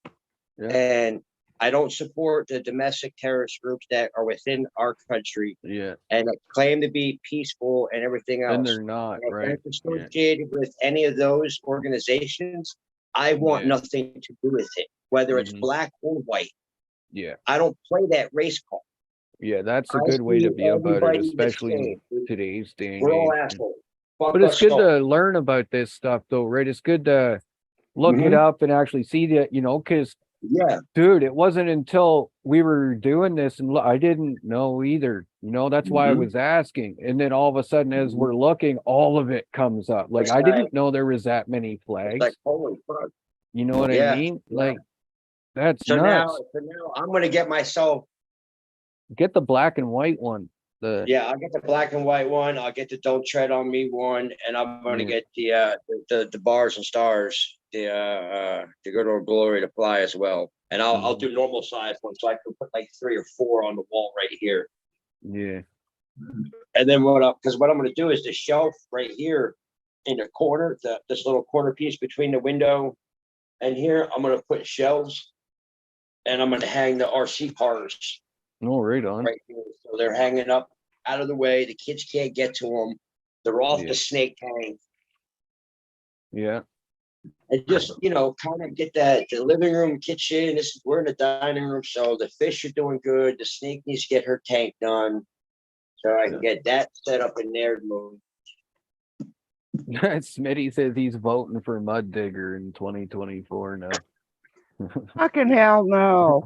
yeah, And I don't support the domestic terrorist groups that are within our country yeah. and that claim to be peaceful and everything And else. they're not, And if right? that's Yeah. associated with any of those organizations, I want Yeah. nothing to do with it, whether it's Mhm, black or white. yeah. I don't play that race card. Yeah, that's I a good way to see be about it, everybody the especially in same. today's day and We're all age. assholes. Fuck But it's us good all. to learn about this stuff though, right? It's good to look it Mhm. up and actually see that, because Yeah. dude, it wasn't until we were doing this and I didn't know either. That's why I Mhm. was asking. And then all of a sudden, as Mhm. we're looking, all of it comes up. Like It's I like, didn't know there was that many it's like, flags. holy fuck. You know what I Yeah. mean? Yeah. Like that's So now, nuts. I'm gonna get myself. Get the black and white one. The Yeah, I'll get the black and white one. I'll get the Don't Tread on Me one, and I'm gonna yeah, get the bars and stars, the good old glory to fly as well. And I'll mhm, do normal size ones, so I can put like 3 or 4 on the wall right here. yeah, And then what I'm gonna do is the shelf right here in the corner, this little corner piece between the window and here, I'm gonna put shelves, and I'm gonna hang the RC cars no, right on. right here. So they're hanging up out of the way. The kids can't get to them. They're off Yeah, the snake tank. yeah. And just, kind of get that the living room, kitchen. We're in the dining room. So the fish are doing good. The snake needs to get her tank done. So I can get that set up in there. Smitty says he's voting for Mud Digger in 2024 now. Fucking hell no.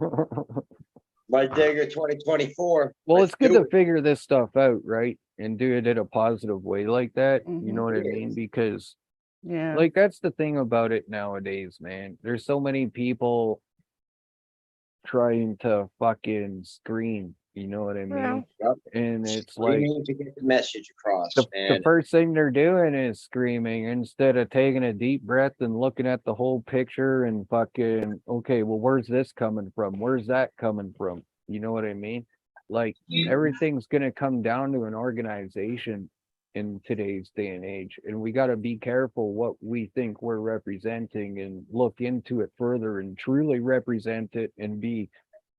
My Digger 2024. Well, Let's it's good do to it. figure this stuff out, right? And do it in a positive way like that. You know Mhm. what I mean? Because, Yeah. like, that's the thing about it nowadays, man. There's so many people trying to fucking scream. You know what I mean? Well, Yep. And it's We like need to get the message across, the man. first thing they're doing is screaming instead of taking a deep breath and looking at the whole picture and fucking, okay, well, where's this coming from? Where's that coming from? You know what I mean? Like everything's gonna come down to an organization in today's day and age, and we got to be careful what we think we're representing and look into it further and truly represent it and be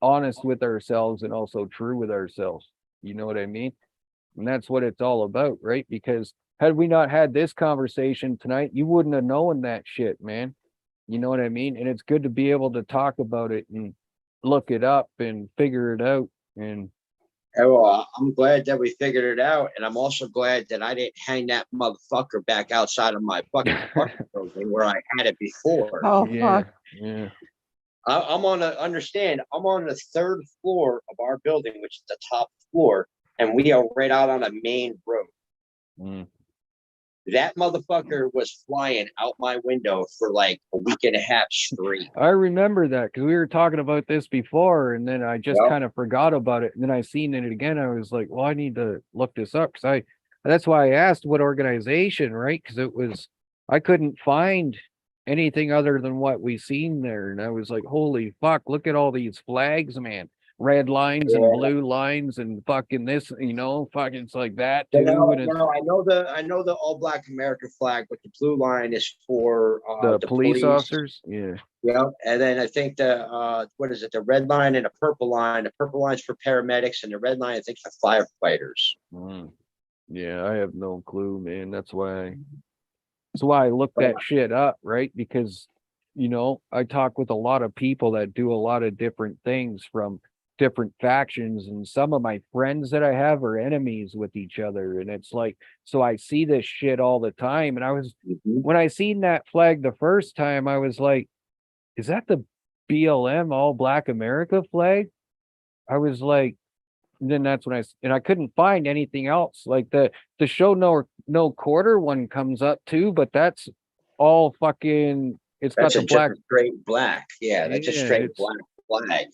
honest with ourselves and also true with ourselves. You know what I mean? And that's what it's all about, right? Because had we not had this conversation tonight, you wouldn't have known that shit, man. You know what I mean? And it's good to be able to talk about it and look it up and figure it out. And Well, I'm glad that we figured it out, and I'm also glad that I didn't hang that motherfucker back outside of my fucking apartment building where I had it before. Oh, yeah, fuck. yeah. I'm on a understand. I'm on the third floor of our building, which is the top floor, and we are right out on a main road. Mm. That motherfucker was flying out my window for like a week and a half straight. I remember that because we were talking about this before, and then I just Yep. kind of forgot about it. And then I seen it again. I was like, well, I need to look this up because that's why I asked what organization, right? Because I couldn't find anything other than what we seen there. And I was like, holy fuck, look at all these flags, man. Red lines and Yeah. blue lines and fucking this, fucking it's like that You too. know, And it's I know the all black American flag, but the blue line is for the the police police. officers. Yeah. Yep. And then I think the what is it? The red line and a purple line. The purple line's for paramedics, and the red line I think for firefighters. Mm. Yeah, I have no clue, man. That's why I look that shit up, right? Because, I talk with a lot of people that do a lot of different things from different factions, and some of my friends that I have are enemies with each other. And it's like, so I see this shit all the time. And Mhm. when I seen that flag the first time, I was like, is that the BLM All Black America flag? I was like, and then that's when I couldn't find anything else. Like the show no quarter one comes up too, but that's all fucking. It's got That's the black. just straight black. Yeah, that's just Yeah, straight black flag.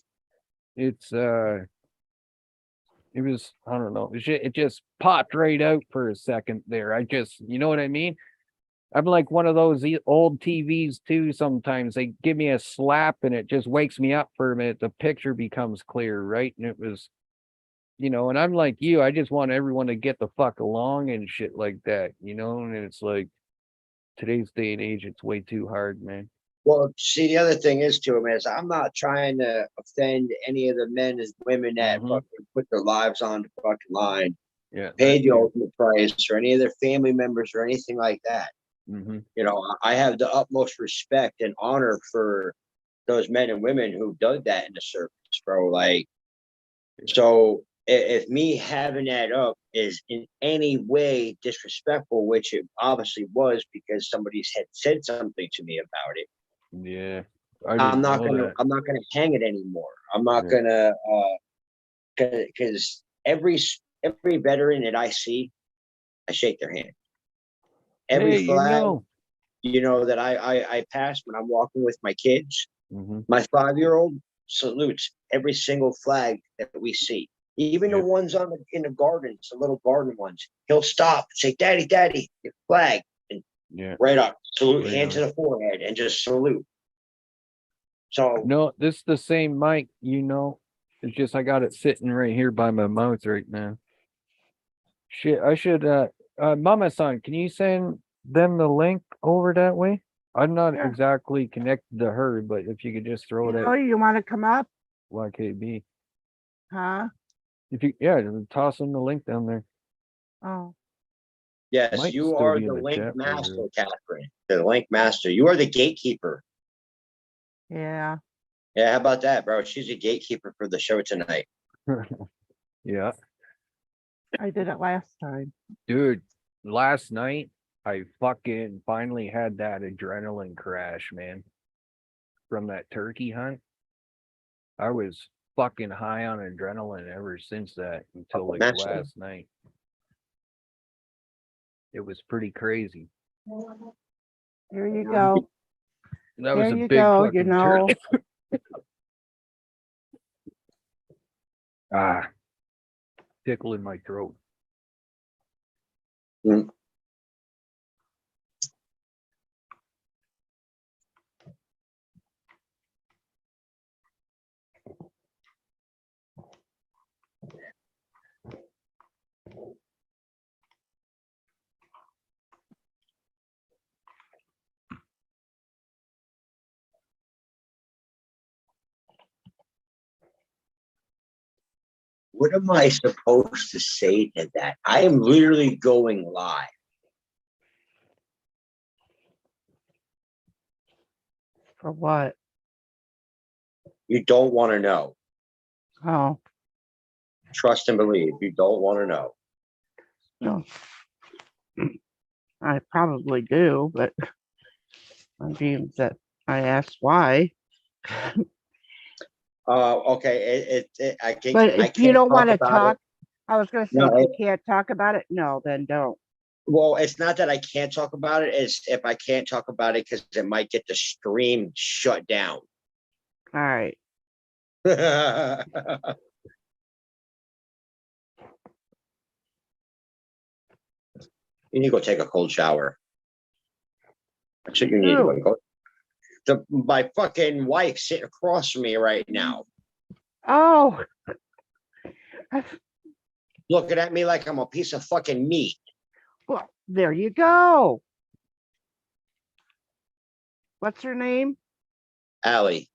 it's it was, I don't know. It just popped right out for a second there. You know what I mean? I'm like one of those old TVs too. Sometimes they give me a slap and it just wakes me up for a minute. The picture becomes clear, right? And it was, and I'm like you. I just want everyone to get the fuck along and shit like that, And it's like today's day and age, it's way too hard, man. Well, see, the other thing is too, man, is I'm not trying to offend any of the men and women that Mhm. fucking put their lives on the fucking line, Yeah, paid the ultimate price, or any of their family members or anything like that. Mm-hmm. You know, I have the utmost respect and honor for those men and women who did that in the service, bro. Like, so if me having that up is in any way disrespectful, which it obviously was because somebody had said something to me about it, Yeah, I didn't know that. I'm not gonna hang it anymore. I'm not Yeah. gonna because every veteran that I see, I shake their hand. Every Hey, flag, that I pass when I'm walking with my kids, Mm-hmm. my 5-year-old salutes every single flag that we see. Even Yeah. the ones in the gardens, the little garden ones, he'll stop and say, "Daddy, Daddy, your flag," and Yeah. right up, salute, Right hand on. to the forehead, and just salute. So No, this is the same mic, It's just I got it sitting right here by my mouth right now. Shit, I should Mama-san, can you send them the link over that way? I'm not Sure. exactly connected to her, but if you could just throw it at You want to come up? YKB. Huh? If you toss them the link down there. Oh, yes, Might you still are be in the the link chat right master, here. Catherine. The link master. You are the gatekeeper. yeah. Yeah, how about that, bro? She's a gatekeeper for the show tonight. Yeah. I did it last time. Dude, last night I fucking finally had that adrenaline crash, man. From that turkey hunt. I was fucking high on adrenaline ever since that until like That's last night. It was pretty crazy. There you go. That There was a you big go, fucking turkey. Tickle in my throat. Mm. What am I supposed to say to that? I am literally going live. For what? You don't want to know. Oh, Trust and believe. You don't want to know. no. I probably do, but I'm being that I asked why. Okay. I can't. But I if you can't don't want to about talk, it. I was going to say, No, if you can't talk about it, no, then don't. Well, it's not that I can't talk about it. It's if I can't talk about it because it might get the stream shut down. All right. You need to go take a cold shower. That's what you need to Who? go. My fucking wife sitting across from me right now, Oh, looking at me like I'm a piece of fucking meat. well, there you go. What's her name? Allie,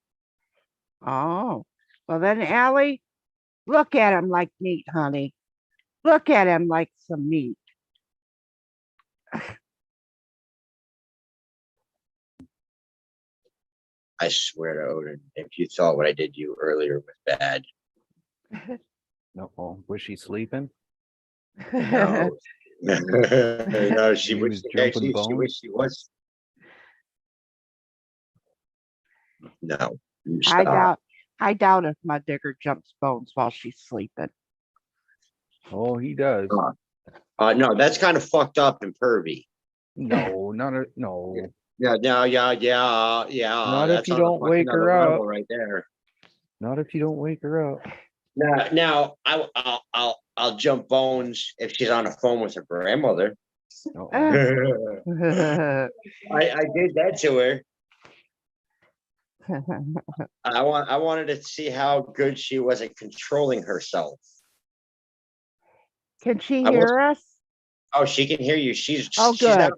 Oh, well then, Allie, look at him like meat, honey. Look at him like some meat. I swear to Odin, if you thought what I did to you earlier was bad, No, was she sleeping? no. No, she He was wished jumping she bones? wished she was. No, you I stop. doubt. I doubt if my digger jumps bones while she's sleeping. Oh, he does. No, that's kind of fucked up and pervy. No, not a no. Yeah. Not if That's you on a don't fucking wake other her up. level right there. Not if you don't wake her up. Now, I'll jump bones if she's on the phone with her grandmother. Uh-oh. I did that to her. I wanted to see how good she was at controlling herself. Can she I was- hear us? Oh, she can hear you. She's Oh, she's good.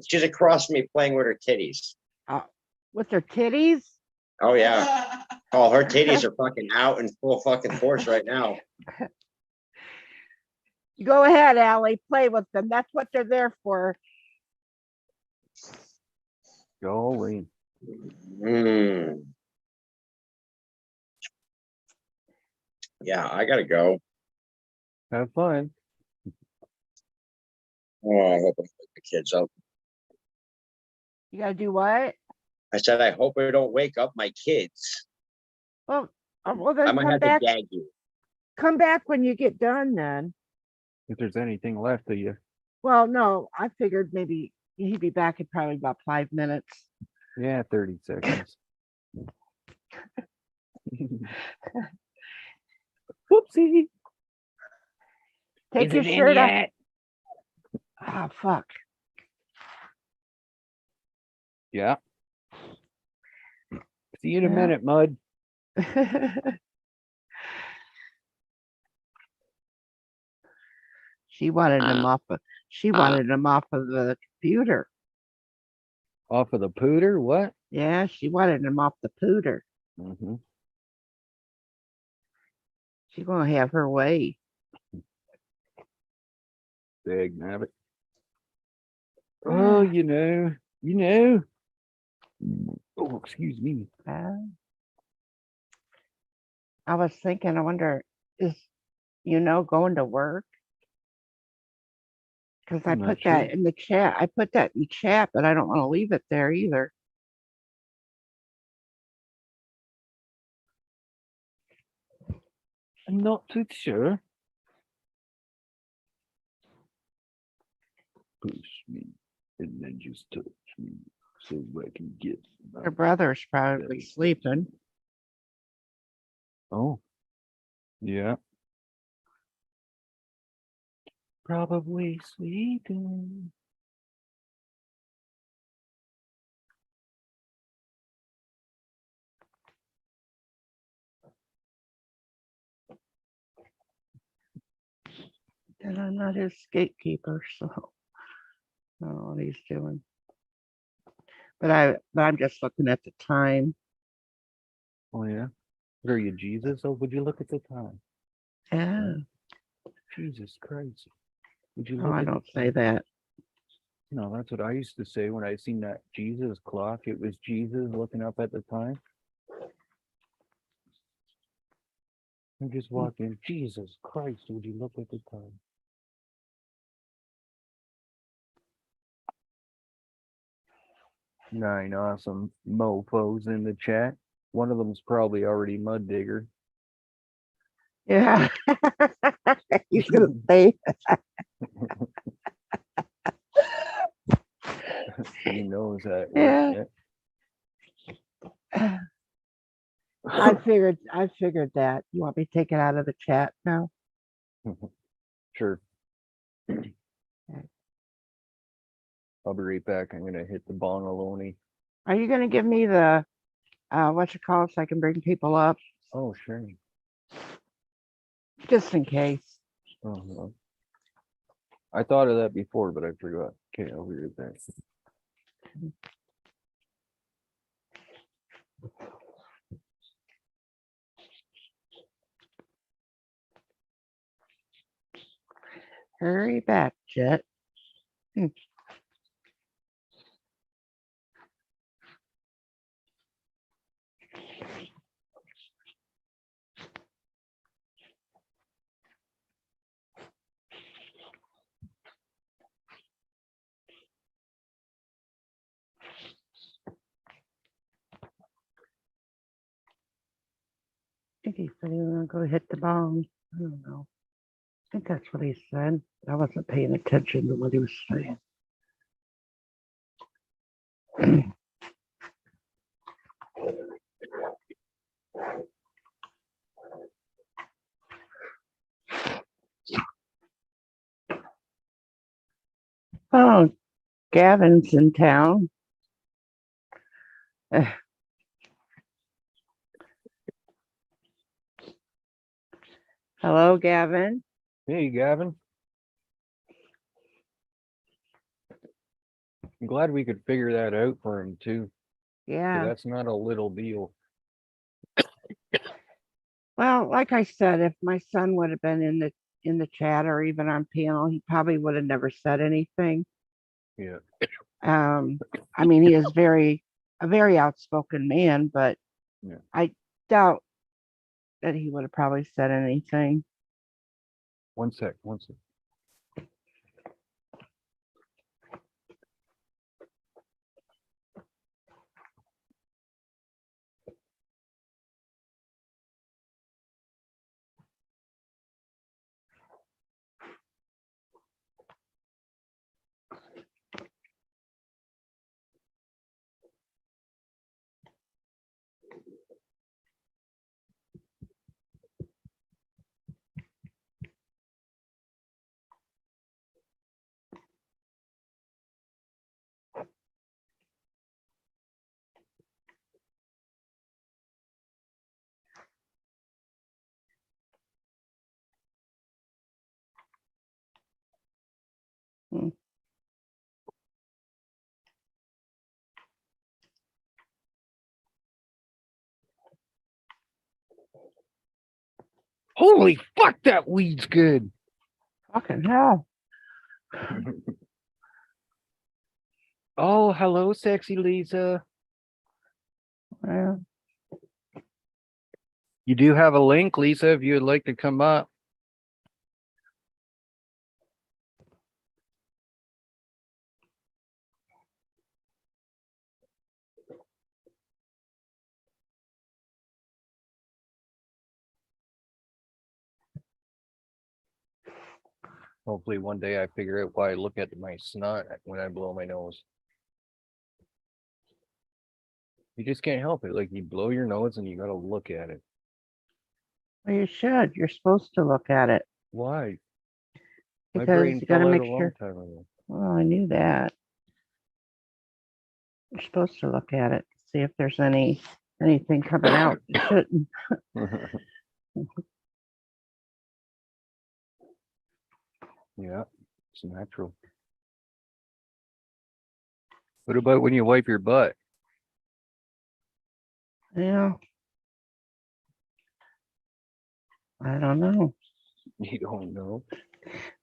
she's across me playing with her titties. With her titties? Oh yeah. Oh, her titties are fucking out in full fucking force right now. Go ahead, Allie. Play with them. That's what they're there for. Golly. Mm. Yeah, I gotta go. Have fun. Oh, I hope I wake the kids up. You gotta do what? I said I hope I don't wake up my kids. Well, well I then might come have back. to gag you. Come back when you get done. Then. If there's anything left of you. Well, no, I figured maybe he'd be back in probably about 5 minutes. Yeah, 30 seconds. Whoopsie. Take Is your it in shirt off. yet? Ah, fuck. Yeah. See you in a Yeah. minute, Mud. She wanted him off of. She wanted him off of the computer. Off of the pooter? What? Yeah, she wanted him off the pooter. Mm-hmm. She's gonna have her way. Big nabbit. Oh, you know. Oh, excuse me. I was thinking, I wonder, is going to work? Because I I'm not put that sure. in the chat. I put that in the chat, but I don't want to leave it there either. I'm not too sure. Push me and then just touch me so I can get Her brother's probably sleeping. Oh. Yeah. Probably sleeping. And I'm not his gatekeeper, so I don't know what he's doing. But I'm just looking at the time. Oh yeah. What are you, Jesus? Oh, would you look at the time? Yeah. Jesus Christ. Would you Oh, look I at the don't say that. No, that's what I used to say when I seen that Jesus clock. It was Jesus looking up at the time. I just walked in. Jesus Christ, would you look at the time? Nine awesome mofos in the chat. One of them's probably already mud digger. Yeah. He's gonna say He knows that. Yeah. I figured that. You want me to take it out of the chat now? Sure. I'll be right back. I'm gonna hit the Bonaloni. Are you gonna give me the what you call it so I can bring people up? Oh, sure. Just in case. Oh, no. I thought of that before, but I forgot. Okay, I'll be right back. Hurry back, Jet. I think he said he was gonna go hit the bong. I don't know. I think that's what he said. I wasn't paying attention to what he was saying. Oh, Gavin's in town. Hello, Gavin. Hey, Gavin. I'm glad we could figure that out for him too. 'Cause Yeah. that's not a little deal. Well, like I said, if my son would have been in the chat or even on panel, he probably would have never said anything. Yeah. I mean, he is a very outspoken man, but Yeah. I doubt that he would have probably said anything. One sec. One sec. Hmm. Holy fuck, that weed's good. Fucking hell. Oh, hello, sexy Lisa. Well, You do have a link, Lisa, if you would like to come up. Hopefully one day I figure out why I look at my snot when I blow my nose. You just can't help it. Like you blow your nose and you gotta look at it. well, you should. You're supposed to look at it Why? My because brain you got to fell out make a long sure. time ago. Well, I knew that. You're supposed to look at it, see if there's anything coming out. You shouldn't. Yeah, it's natural. What about when you wipe your butt? Yeah. I don't know. You don't know.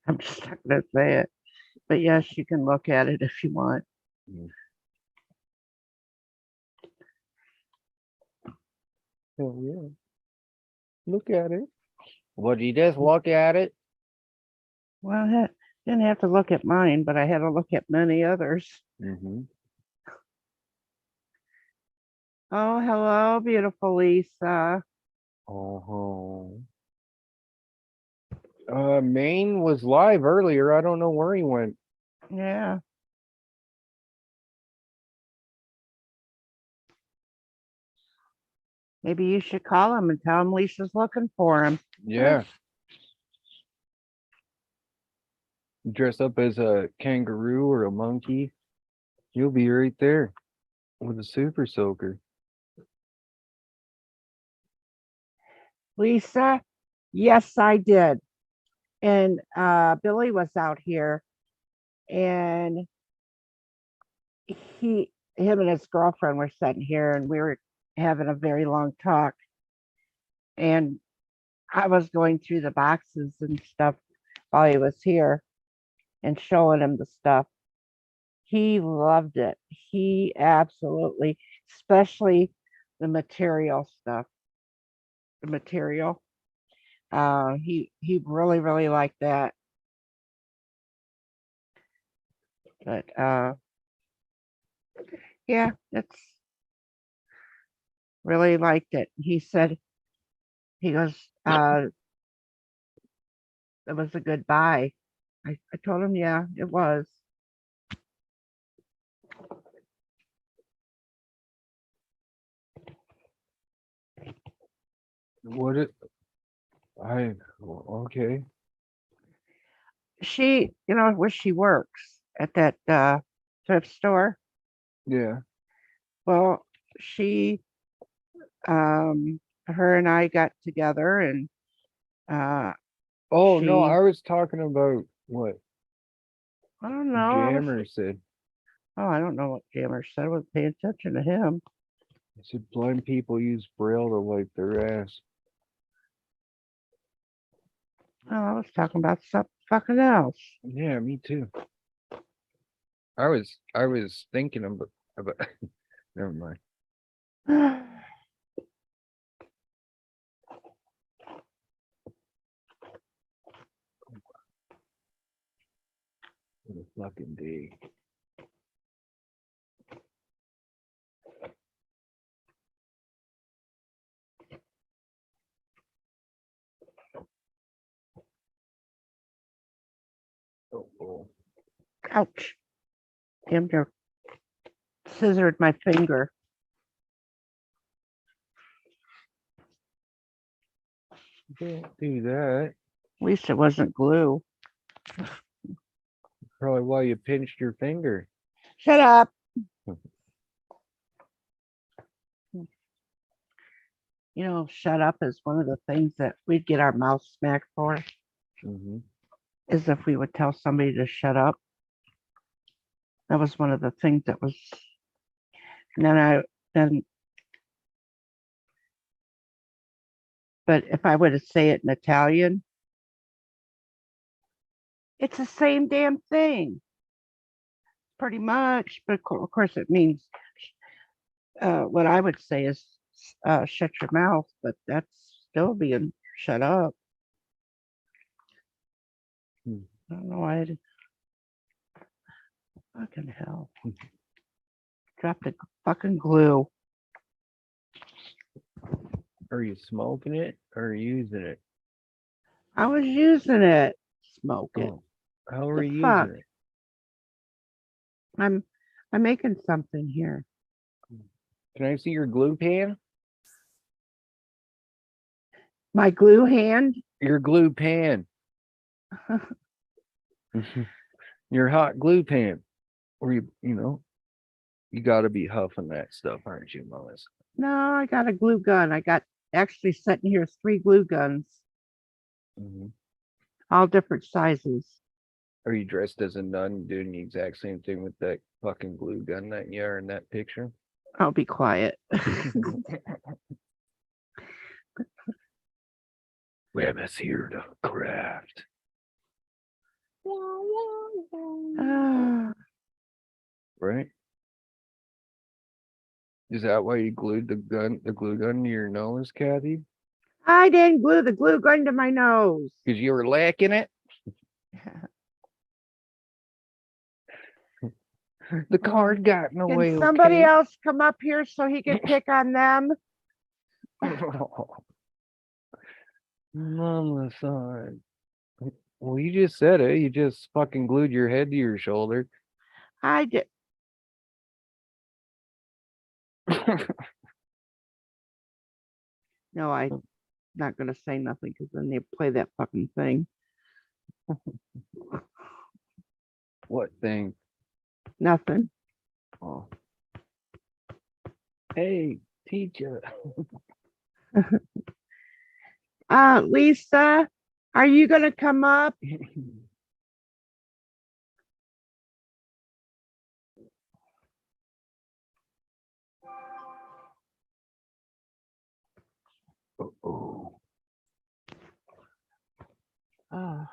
I'm just not gonna say it. But yes, you can look at it if you want. Oh yeah. Look at it. Would you just look at it? Well, I didn't have to look at mine, but I had to look at many others. Mm-hmm. Oh, hello, beautiful Lisa. Oh. Maine was live earlier. I don't know where he went. Yeah. Maybe you should call him and tell him Lisa's looking for him. Yeah. Dress up as a kangaroo or a monkey. You'll be right there with a super soaker. Lisa, yes, I did. And Billy was out here and him and his girlfriend were sitting here and we were having a very long talk. And I was going through the boxes and stuff while he was here and showing him the stuff. He loved it. He absolutely, especially the material stuff. The material. He really, really liked that. But yeah, it's really liked it. He said he goes, it was a good buy. I told him, yeah, it was. What it? Okay. She, where she works at that thrift store. Yeah. Well, she, her and I got together and Oh no, she, I was talking about what I don't know. I Jammer said. I don't know what Jammer said. I wasn't paying attention to him. He said blind people use Braille to wipe their ass. Oh, I was talking about something fucking else. Yeah, me too. I was thinking about never mind. What a fucking day. Oh. Ouch. Damn near scissored my finger. Don't do that. At least it wasn't glue. Probably why you pinched your finger. Shut up. Shut up is one of the things that we'd get our mouth smacked for, Mm-hmm. is if we would tell somebody to shut up. That was one of the things that was, and then, but if I were to say it in Italian, it's the same damn thing, pretty much. But of course, it means what I would say is shut your mouth, but that's still being shut up. Hmm. I don't know why. Fucking hell. Drop the fucking glue. Are you smoking it or using it? I was using it. Smoke it. Oh, how are The you fuck? using it? I'm making something here. Can I see your glue pan? My glue hand. Your glue pan. Your hot glue pan. Or you gotta be huffing that stuff, aren't you, Melissa? No, I got a glue gun. I got actually sitting here 3 glue guns, Mm-hmm. all different sizes. Are you dressed as a nun doing the exact same thing with that fucking glue gun that you are in that picture? I'll be quiet. Rabbit's here to craft. Ah, Right? Is that why you glued the glue gun to your nose, Kathy? I didn't glue the glue gun to my nose. Because you were lacking it? The card got in the way, Can somebody okay? else come up here so he can pick on them? Mama son. Well, you just said it. You just fucking glued your head to your shoulder. I did. No, I'm not gonna say nothing because then they play that fucking thing. What thing? Nothing. Oh. Hey, teacher. Lisa, are you gonna come up? Oh. Oh.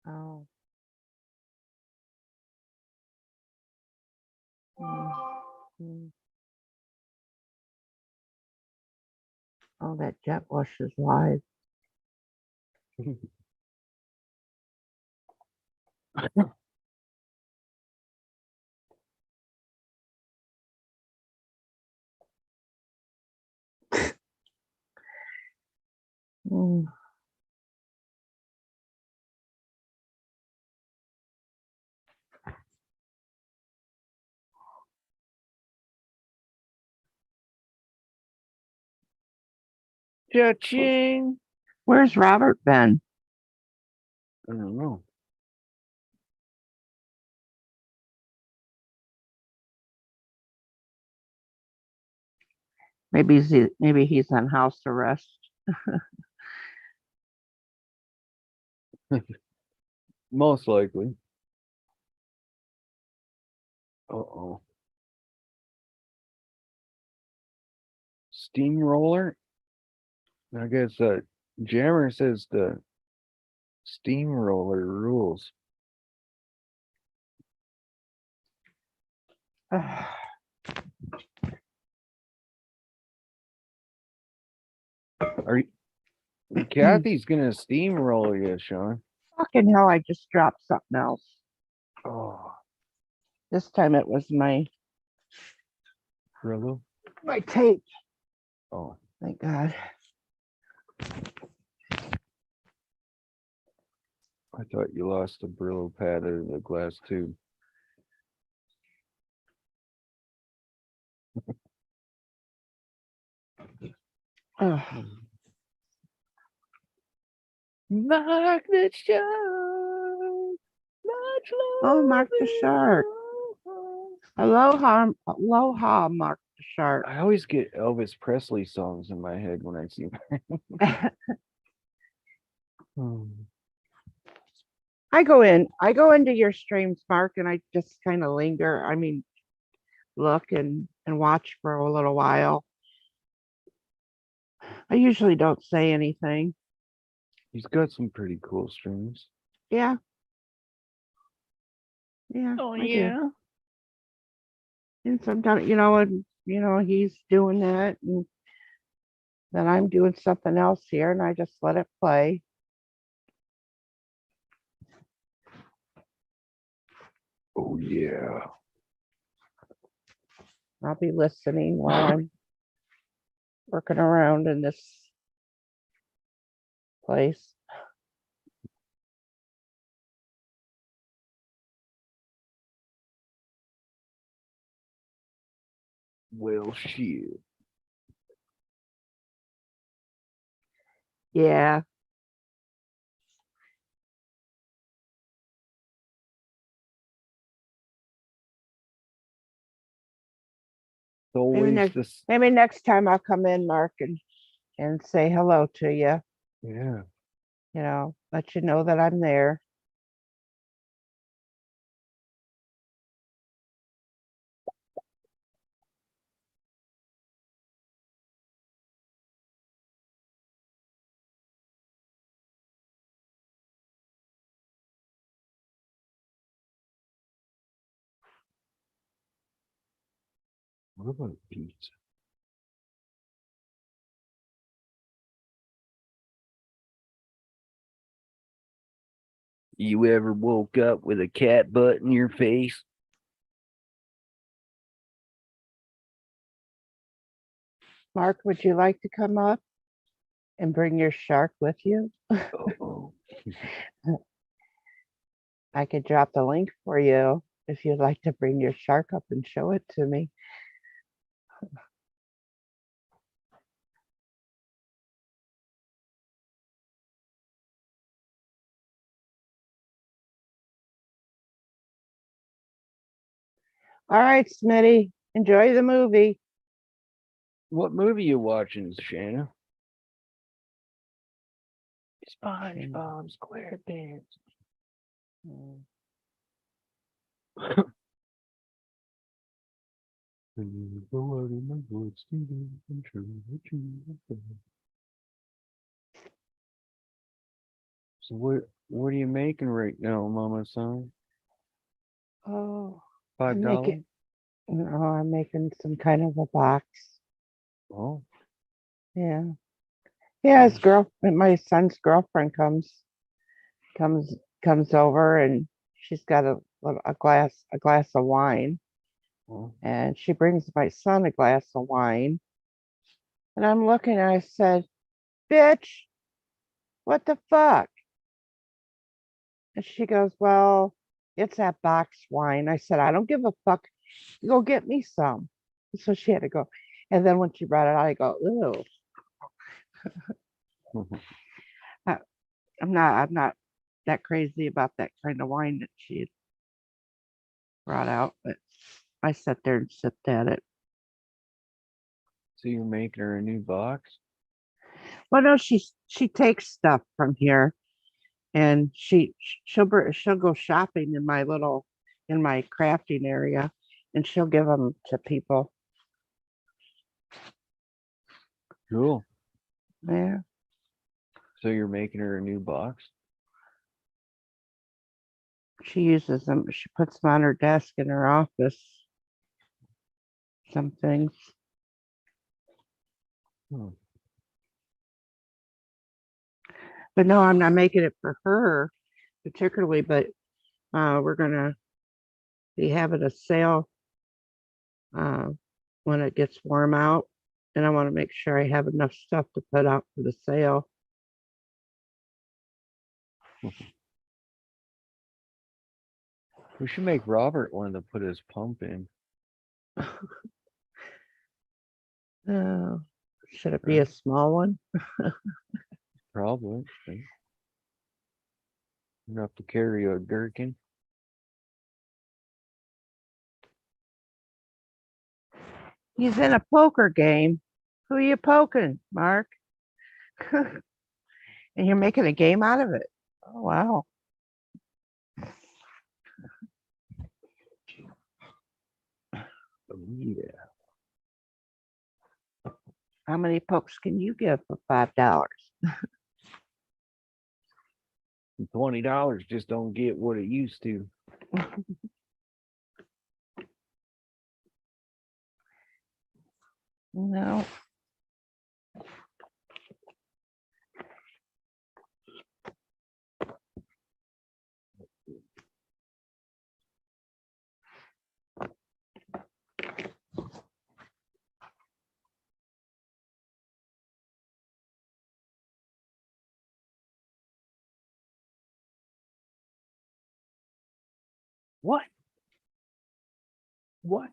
Oh. Mm. Oh, that Jetwash is live. Mm. Cha-ching. Where's Robert been? I don't know. Maybe he's on house arrest. Most likely. Uh-oh. Steamroller? I guess Jammer says the steamroller rules. Are you, Kathy's gonna steamroll you, Sean. Fucking hell, I just dropped something else. Oh, This time it was my Brillo? tape. Oh, Thank God. I thought you lost the Brillo pad out of the glass tube. Ugh. Mark the shark. Much Oh, Mark the Shark. Aloha, aloha, Mark the Shark. I always get Elvis Presley songs in my head when I see him. I go into your streams, Mark, and I just kind of linger. I mean, look and watch for a little while. I usually don't say anything. He's got some pretty cool streams. Yeah. Yeah. Oh I do. yeah. And sometimes, he's doing that, and then I'm doing something else here, and I just let it play. Oh yeah. I'll be listening while I'm working around in this place. Well, shit. Yeah. It's always next- this. Maybe next time I'll come in, Mark, and say hello to you. Yeah. Let you know that I'm there. What about pizza? You ever woke up with a cat butt in your face? Mark, would you like to come up and bring your shark with you? Oh, I could drop the link for you if you'd like to bring your shark up and show it to me. All right, Smitty, enjoy the movie. what movie you watching, Shanna? SpongeBob SquarePants. So what are you making right now, Mama Son? Oh, $5? I'm making, no, I'm making some kind of a box. Oh, Yeah. Yeah, his my son's girlfriend comes comes over and she's got a glass of wine oh. and she brings my son a glass of wine and I'm looking and I said, "Bitch, what the fuck?" And she goes, "Well, it's that box wine." I said, "I don't give a fuck. You go get me some." So she had to go. And then when she brought it out, I go, "Ew." I- I'm not that crazy about that kind of wine that she had brought out, but I sat there and sipped at it. So you're making her a new box? Well, no, she takes stuff from here, and she'll go shopping in my crafting area, and she'll give them to people. Cool. Yeah, So you're making her a new box? she uses them. She puts them on her desk in her office. Some things. Hmm. But no, I'm not making it for her particularly, but we're gonna be having a sale uh, when it gets warm out, and I want to make sure I have enough stuff to put out for the sale. We should make Robert one to put his pump in. Uh, should it be a small one? Probably. Enough to carry a gherkin. He's in a poker game. Who are you poking, Mark? And you're making a game out of it. Oh, wow. Oh, yeah. How many pokes can you give for $5? $20 just don't get what it used to. No. What? What?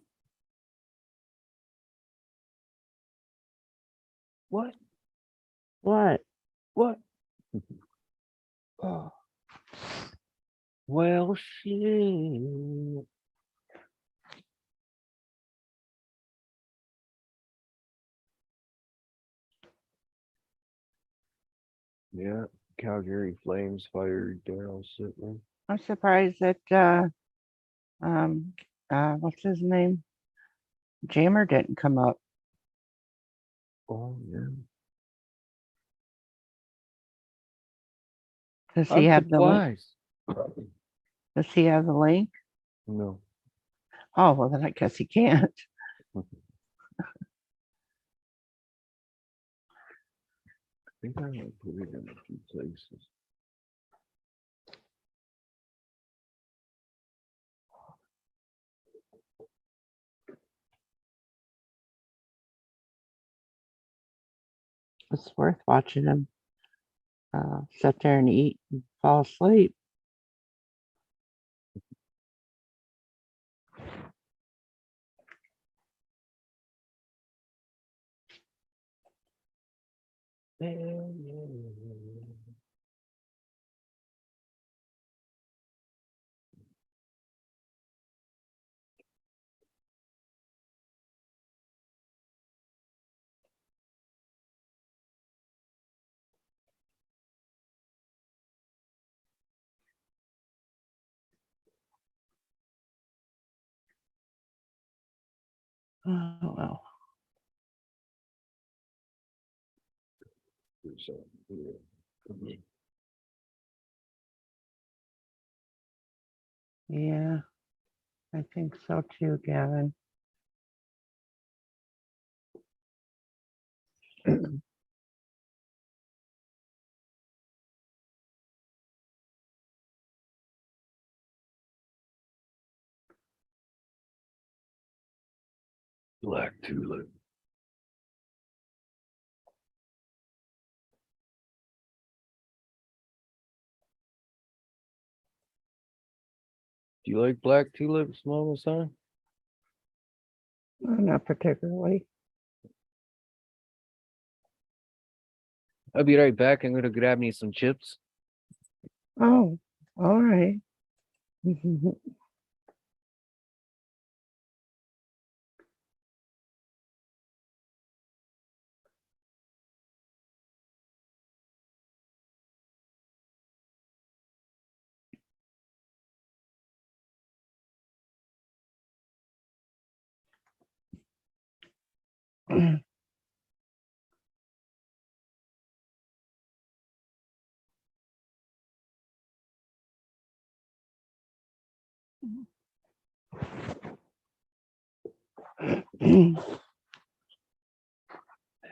What? What? What? Oh. Well, shit. Yeah, Calgary Flames fired Daryl Sittler. I'm surprised that what's his name? Jammer didn't come up. Oh, yeah. Does he I'm have the link? surprised. Does he have the link? No. Oh, well, then I guess he can't. think I might put it in a few places. It's worth watching him sit there and eat and fall asleep. Oh well. So, yeah. Yeah, I think so too, Gavin. Black tulip. Do you like black tulips, Mama Son? Not particularly. I'll be right back. I'm gonna grab me some chips. Oh, all right.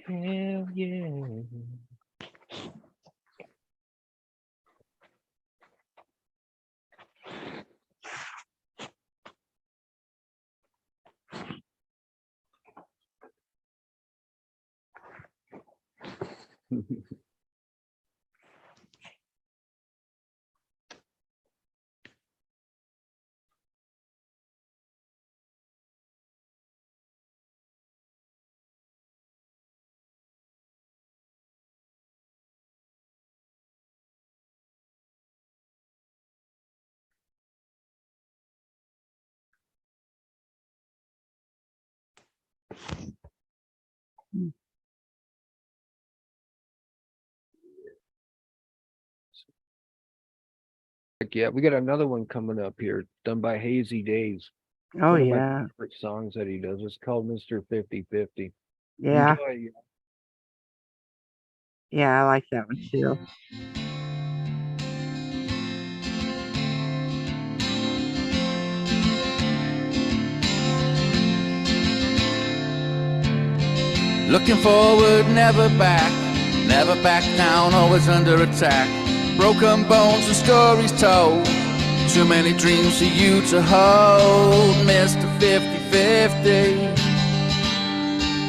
Hell yeah. Yeah, we got another one coming up here, done by Hazy Days. Oh One of my yeah, favorite songs that he does. It's called Mr. 50/50. yeah, Enjoy. yeah. I like that one too. Looking forward, never back down, always under attack. Broken bones and stories told, too many dreams for you to hold. Mr. 50/50,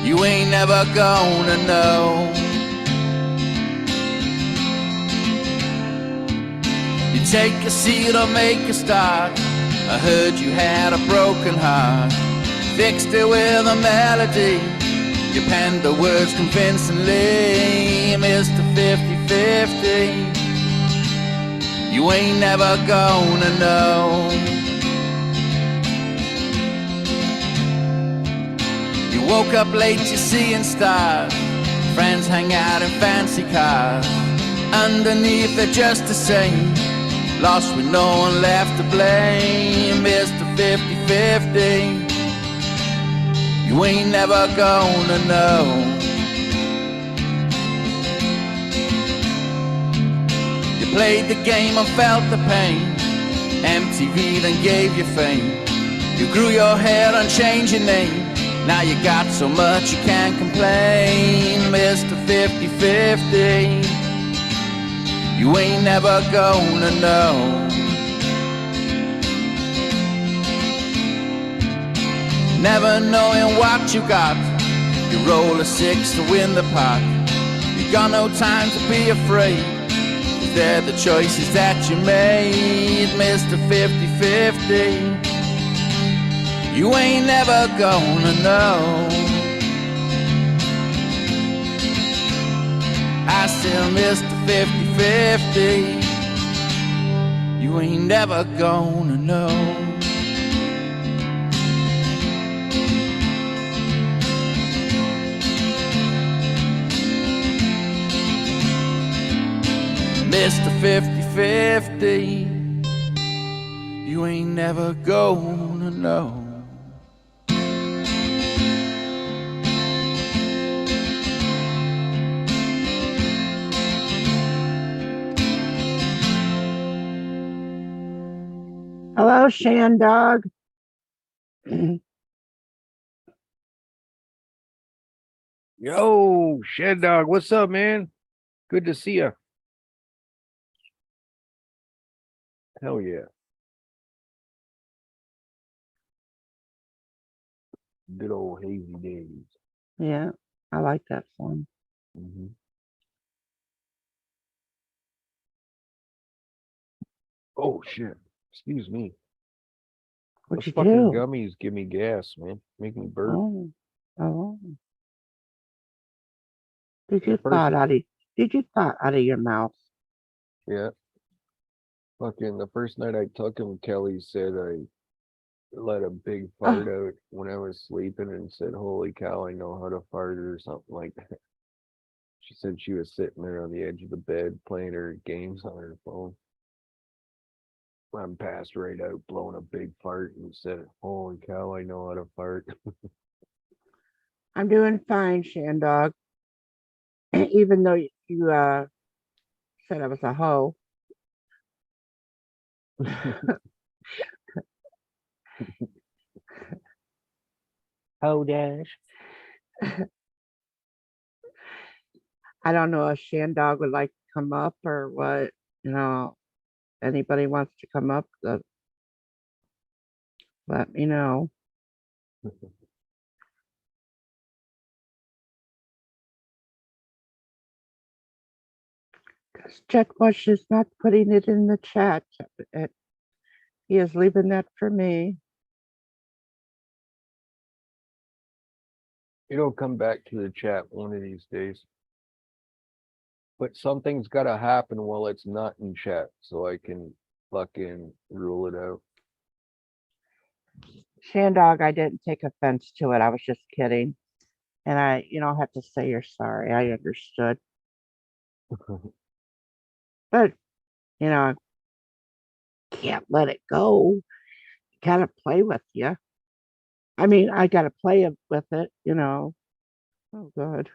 you ain't never gonna know. You take a seat or make a start. I heard you had a broken heart, fixed it with a melody. You penned the words convincingly, Mr. 50/50. You ain't never gonna know. You woke up late, you're seeing stars. Friends hang out in fancy cars. Underneath they're just the same, lost with no one left to blame, Mr. 50/50. You ain't never gonna know. You played the game and felt the pain. MTV then gave you fame. You grew your hair and changed your name. Now you got so much you can't complain, Mr. 50-50. You ain't never gonna know. Never knowing what you got, you roll a 6 to win the pot. You got no time to be afraid, 'cause they're the choices that you made, Mr. 50-50. You ain't never gonna know. I still Mr. 50-50. You ain't never gonna know. Mr. 50-50, you ain't never gonna know. Hello, Shandog. Yo, Shed Dog, what's up, man? Good to see you. Hell yeah. Good old hazy days. Yeah, I like that song. Mhm. Oh shit. Excuse me. What'd Those you fucking do? gummies give me gas, man. Make me burp. Oh, oh. Did you First- thought out of Did you thought out of your mouth? Yeah. Fucking the first night I took him, Kelly said I let a big fart out when I was sleeping and said, "Holy cow, I know how to fart," or something like that. She said she was sitting there on the edge of the bed playing her games on her phone. I'm passed right out, blowing a big fart, and said, "Holy cow, I know how to fart." I'm doing fine, Shandog. Even though you said I was a hoe. How dash? I don't know if Shandog would like to come up or what. You know, anybody wants to come up, let me know. Because Jetwash is not putting it in the chat. He is leaving that for me. It'll come back to the chat one of these days. But something's got to happen while it's not in chat so I can fucking rule it out. Shandog, I didn't take offense to it. I was just kidding. And you don't have to say you're sorry. I understood. But, can't let it go. Gotta play with you. I mean, I gotta play with it. Oh, God.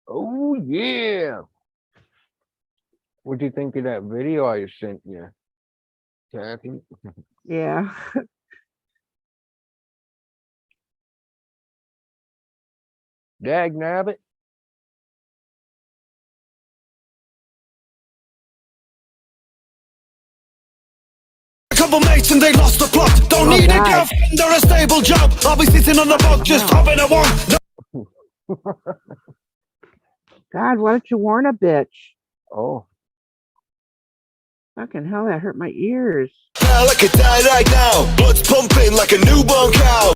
Oh yeah. What do you think of that video I sent you, Kathy? Yeah. Dag nabbit. Couple mates and they lost the plot. Don't need a God. girlfriend or a stable job. I'll be sitting on the boat just having a one. God, why don't you warn a bitch? Oh. Fucking hell, that hurt my ears. Now I could die right now. Blood's pumping like a newborn cow.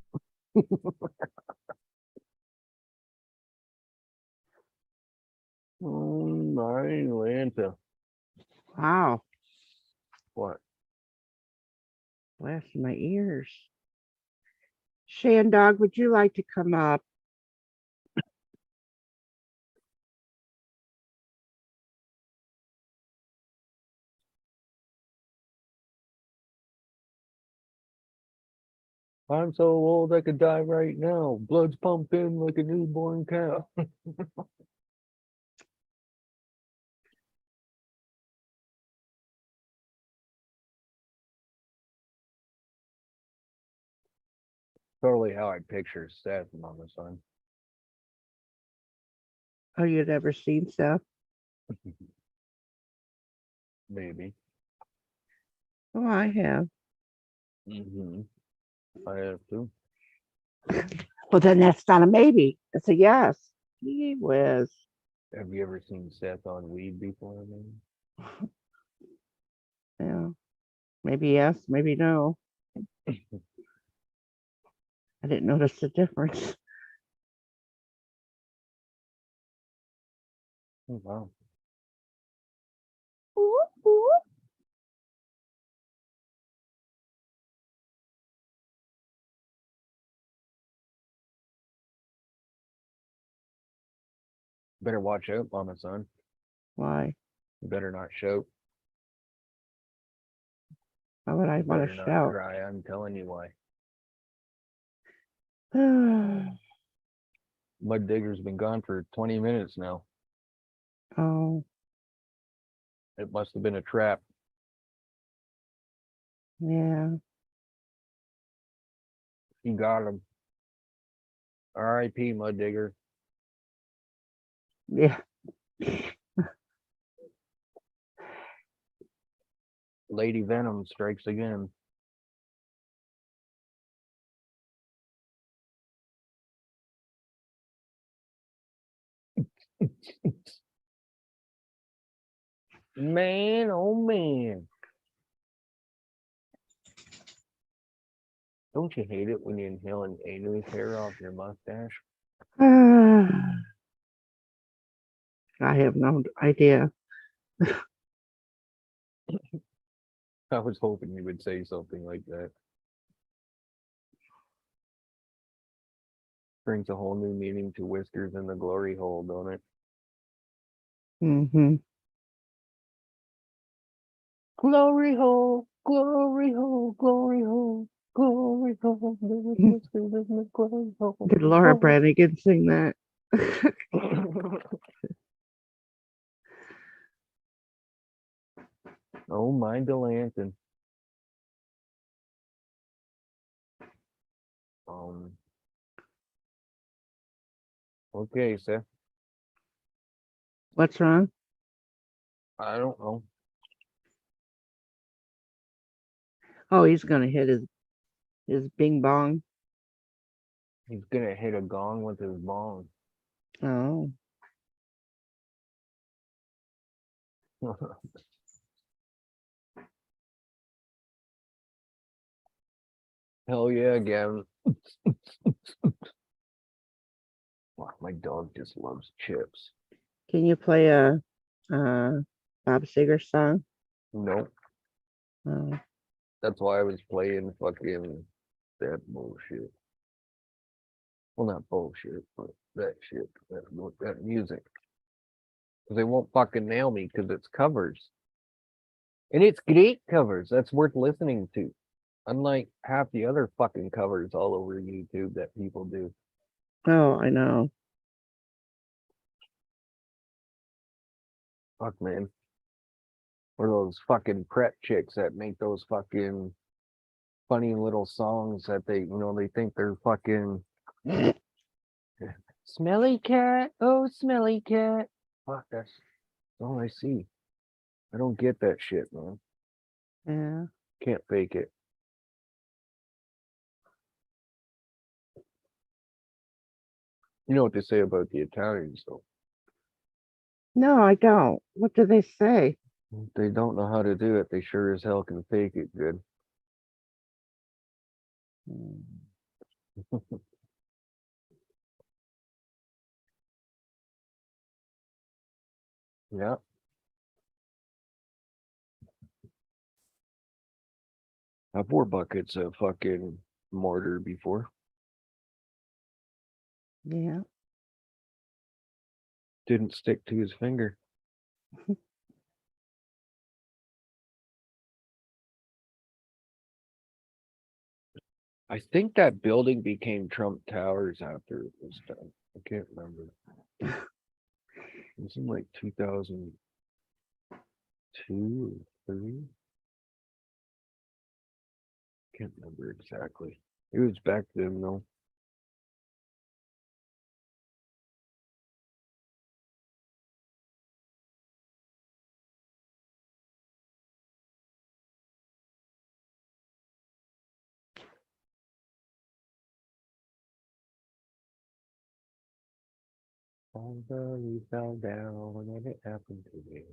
My Atlanta. Wow. What? Blasting my ears. Shandog, would you like to come up? I'm so old I could die right now. Blood's pumping like a newborn cow. Totally how I picture Seth, Mama Son. Oh, you'd ever seen Seth? Maybe. Oh, I have. Mm-hmm. I have to. Well, then that's not a maybe. It's a yes. Gee whiz. Have you ever seen Seth on weed before? Maybe? Yeah. Maybe yes, maybe no. I didn't notice the difference. Oh, wow. Better watch out, Mama Son. Why? You better not shout. Why would I You want better to not shout? cry. I'm telling you why. Mud Digger's been gone for 20 minutes now. Oh, It must have been a trap. yeah. You got him. R.I.P. Mud Digger. Yeah. Lady Venom strikes again. Man, oh man. Don't you hate it when you inhale an anus hair off your mustache? I have no idea. I was hoping you would say something like that. Brings a whole new meaning to whiskers in the glory hole, don't it? Mm-hmm. Glory hole, glory hole, glory hole, glory hole. There was whiskers in the glory hole. Did Laura Branigan sing that? Oh, my Delanton. Okay, Seth. What's wrong? I don't know. Oh, he's gonna hit his bing bong. He's gonna hit a gong with his bong. Oh, Hell yeah, Gavin. Wow, my dog just loves chips. can you play a Bob Seger song? Nope. Oh, That's why I was playing fucking that bullshit. Well, not bullshit, but that shit, that music. Because they won't fucking nail me because it's covers. And it's great covers. That's worth listening to. Unlike half the other fucking covers all over YouTube that people do. oh, I know. Fuck, man. Or those fucking prep chicks that make those fucking funny little songs that they think they're fucking smelly cat, oh smelly cat. Fuck, that's all I see. I don't get that shit, man. Yeah. Can't fake it. You know what they say about the Italians, though. No, I don't. What do they say? If they don't know how to do it, they sure as hell can fake it good. Yeah. I've wore buckets of fucking mortar before. Yeah. Didn't stick to his finger. I think that building became Trump Towers after it was done. I can't remember. It was in like 2002 or 3. Can't remember exactly. It was back then though. Although we fell down and it happened to me.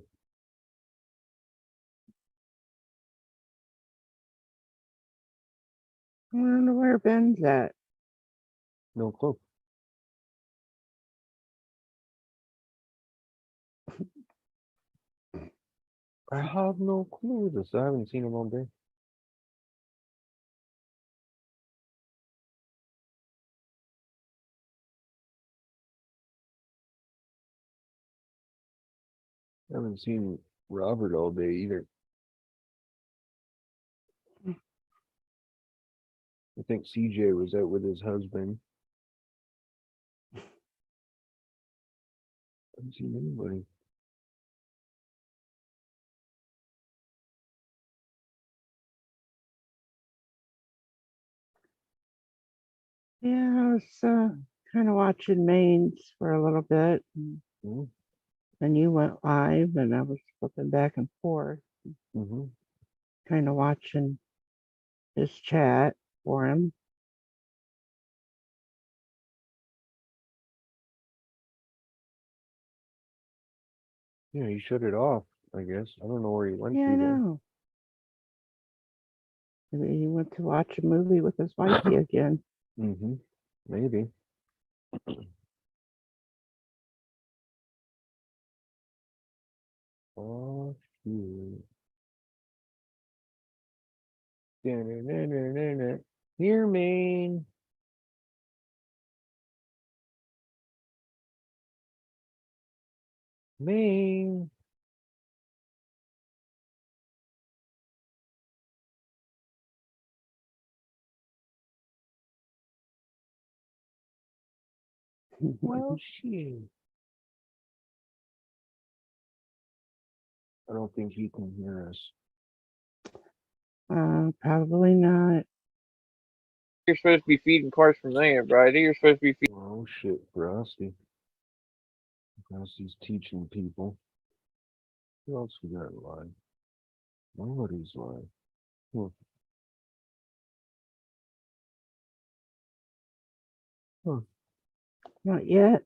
I wonder where Ben's at. No clue. I have no clue. This I haven't seen him all day. I haven't seen Robert all day either. I think CJ was out with his husband. I haven't seen anybody. Yeah, I was kind of watching Maine's for a little bit. Mm-hmm. And you went live, and I was flipping back and forth, Mm-hmm. kind of watching his chat for him. Yeah, he shut it off, I guess. I don't know where he went Yeah, I to though. know. Maybe he went to watch a movie with his wifey again. Mm-hmm. Maybe. Oh shoot. Da-na-na-na-na-na. Here, Maine. Maine. Well, shit. I don't think he can hear us. Probably not. You're supposed to be feeding cars from there, bro. I think you're supposed to be feeding. Oh shit, Frosty. Frosty's teaching people. Who else we got live? Nobody's live. Hmm. Huh. Not yet.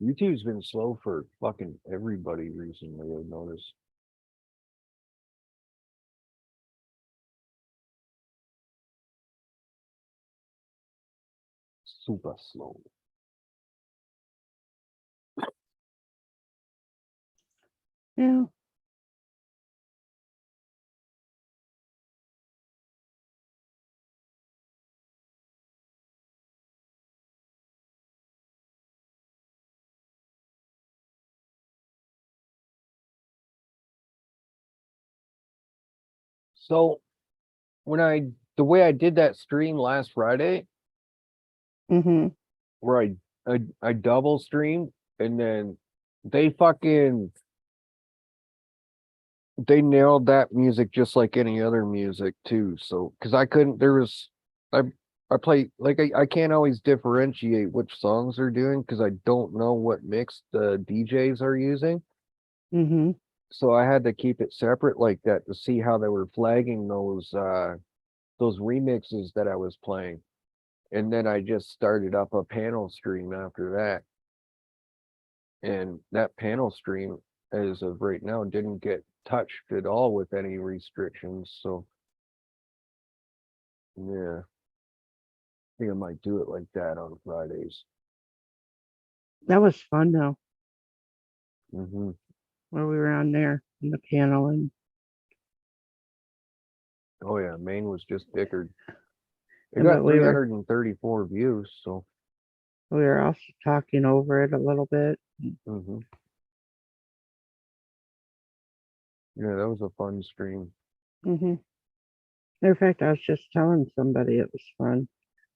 YouTube's been slow for fucking everybody recently, I've noticed. Super slow. Yeah. So the way I did that stream last Friday, Mm-hmm. where I double streamed and then they fucking they nailed that music just like any other music too. So because I couldn't there was I play like I can't always differentiate which songs they're doing because I don't know what mix the DJs are using. Mm-hmm. So I had to keep it separate like that to see how they were flagging those remixes that I was playing. And then I just started up a panel stream after that. And that panel stream, as of right now, didn't get touched at all with any restrictions. So, yeah, I think I might do it like that on Fridays. That was fun though, Hmm. where we were on there in the panel, and Oh, yeah, Maine was just bickered. It but got we were 334 views. So, also talking over it a little bit. hmm yeah, that was a fun stream. Mm-hmm. Matter of fact, I was just telling somebody it was fun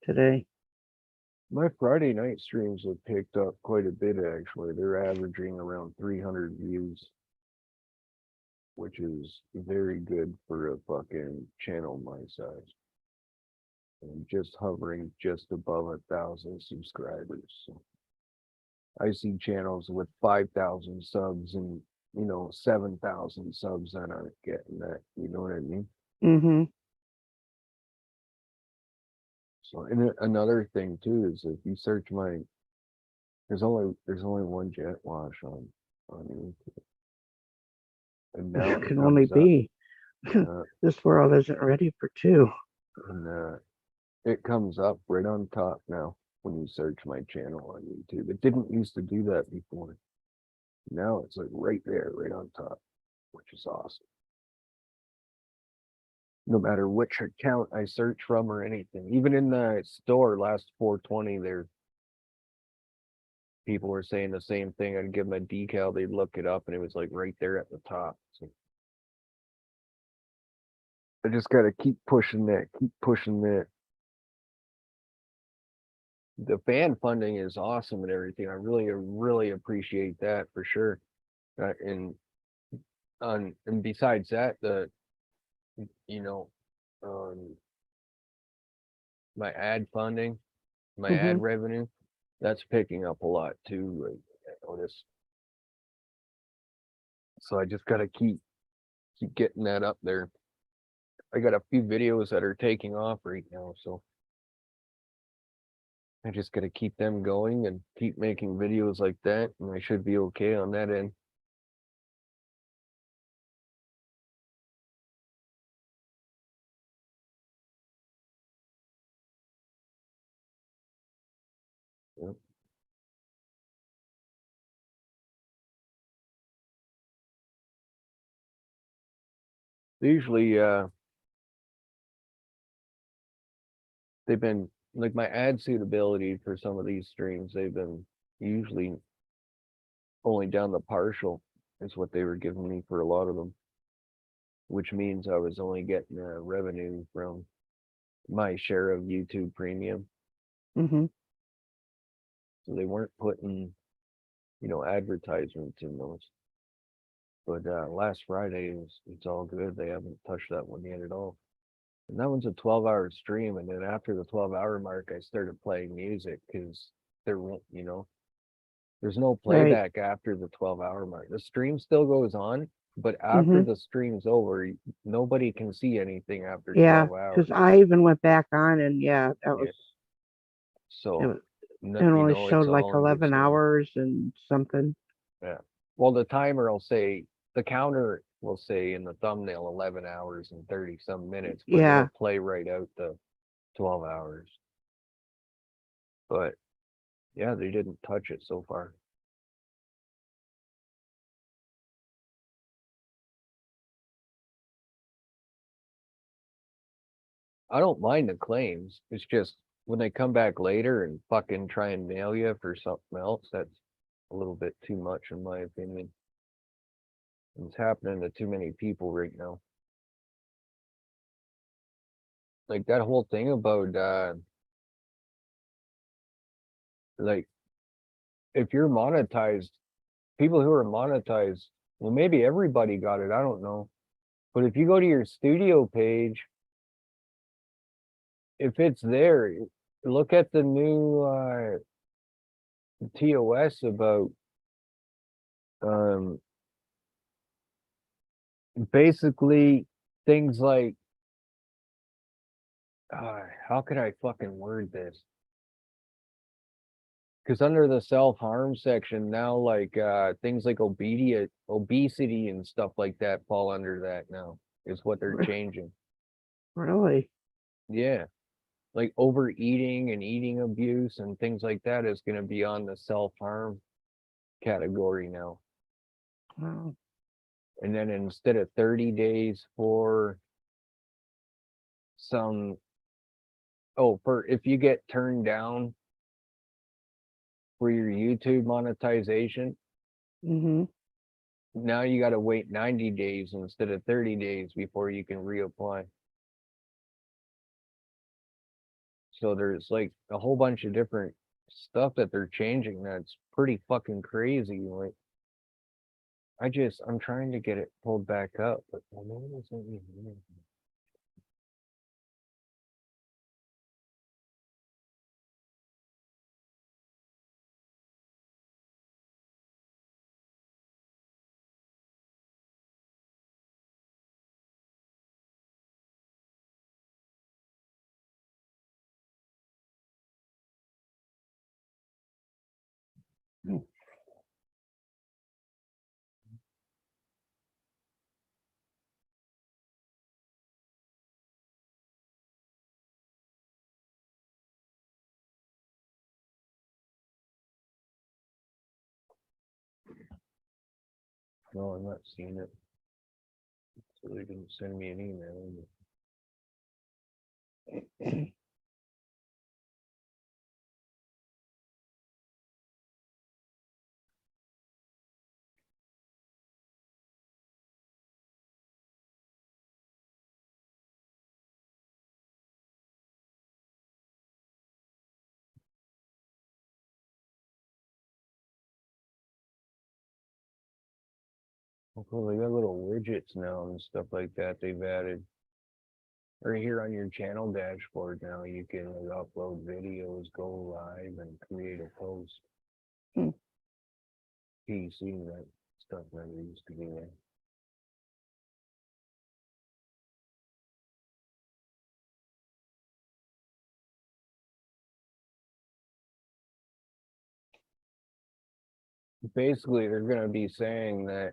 today. My Friday night streams have picked up quite a bit, actually. They're averaging around 300 views, which is very good for a fucking channel my size. And just hovering just above 1,000 subscribers. So I see channels with 5,000 subs and 7,000 subs that aren't getting that. You know what I mean? Mm-hmm. So, and another thing too is if you search my, there's only one Jetwash on YouTube, and now There it can only comes up, be. uh, This world isn't ready for two. and it comes up right on top now when you search my channel on YouTube. It didn't used to do that before. Now it's like right there, right on top, which is awesome. No matter which account I search from or anything, even in the store last 420, there people were saying the same thing. I'd give them a decal, they'd look it up, and it was like right there at the top. So I just gotta keep pushing that, keep pushing that. The fan funding is awesome and everything. I really appreciate that for sure. And besides that, you know, um, my ad funding, my ad revenue, that's picking up a lot too. Like, I noticed. So I just gotta keep getting that up there. I got a few videos that are taking off right now, so I just gotta keep them going and keep making videos like that, and I should be okay on that end. Yep. Usually, they've been like my ad suitability for some of these streams. They've been usually only down the partial is what they were giving me for a lot of them, which means I was only getting revenue from my share of YouTube Premium. Mm-hmm. So they weren't putting, advertisements in those. But last Friday it's all good. They haven't touched that one yet at all. And that one's a 12-hour stream, and then after the 12-hour mark, I started playing music because there won't, there's no playback after the 12-hour mark. The stream still goes on, but after the stream's over, nobody can see anything after Yeah, 12 hours. because I even went back on and that was So, it, it only showed it's like all in good 11 standing. hours and something. Yeah. Well, the timer will say, the counter will say in the thumbnail 11 hours and 30 some minutes, but Yeah. it'll play right out the 12 hours. But yeah, they didn't touch it so far. I don't mind the claims. It's just when they come back later and fucking try and nail you for something else, that's a little bit too much in my opinion. It's happening to too many people right now. Like that whole thing about like if you're monetized, people who are monetized, well, maybe everybody got it, I don't know. But if you go to your studio page, if it's there, look at the new TOS about basically things like how could I fucking word this? Because under the self-harm section now, like things like obesity and stuff like that fall under that now, is what they're changing. Really? Yeah. Like overeating and eating abuse and things like that is going to be on the self-harm category now. Wow. And then instead of 30 days for for if you get turned down for your YouTube monetization, now you got to wait 90 days instead of 30 days before you can reapply. so there's like a whole bunch of different stuff that they're changing that's pretty fucking crazy. Like, I'm trying to get it pulled back up, but my name isn't even in. No, I'm not seeing it. So they didn't send me an email. Well, they got little widgets now and stuff like that they've added. Right here on your channel dashboard now, you can like, upload videos, go live, and create a post. Hmm. PC, that stuff never used to be there. Basically, they're going to be saying that,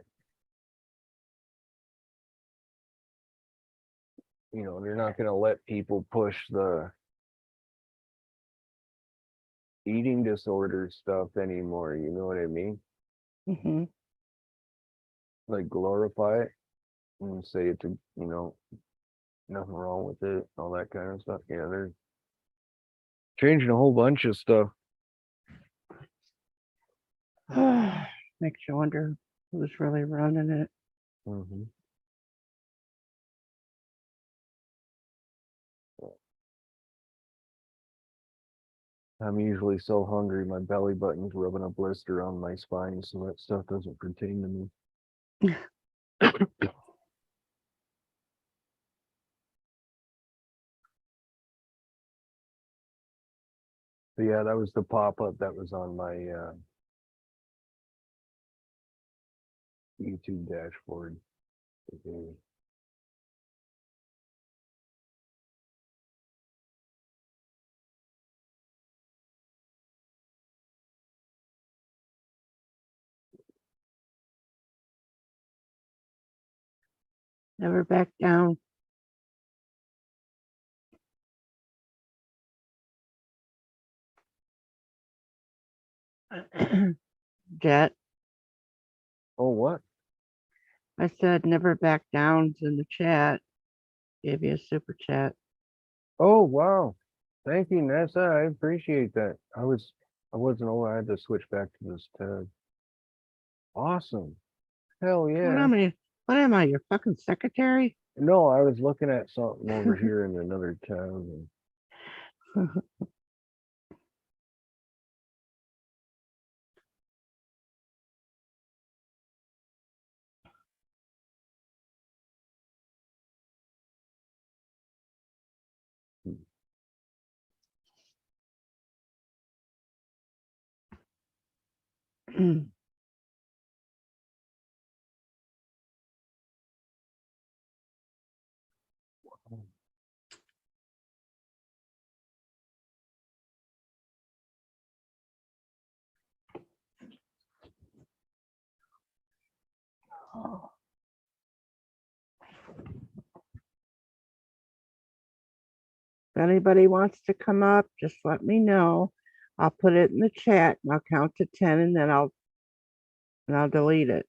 you know, they're not going to let people push the eating disorder stuff anymore. You know what I mean? Hmm. Like glorify it and say it's a, you know, nothing wrong with it, all that kind of stuff. Yeah, they're changing a whole bunch of stuff. Makes you wonder who's really running it. Mm-hmm. I'm usually so hungry, my belly button's rubbing a blister on my spine, so that stuff doesn't pertain to me. But yeah, that was the pop-up that was on my YouTube dashboard. Okay. Never back down. Jet, Oh, what? I said never back down's in the chat. Gave you a super chat. Oh, wow. Thank you, Nessa. I appreciate that. I wasn't aware I had to switch back to this tab. Awesome. Hell yeah. What am I, your fucking secretary? No, I was looking at something over here in another tab. And If anybody wants to come up, just let me know. I'll put it in the chat and I'll count to 10 and then I'll delete it.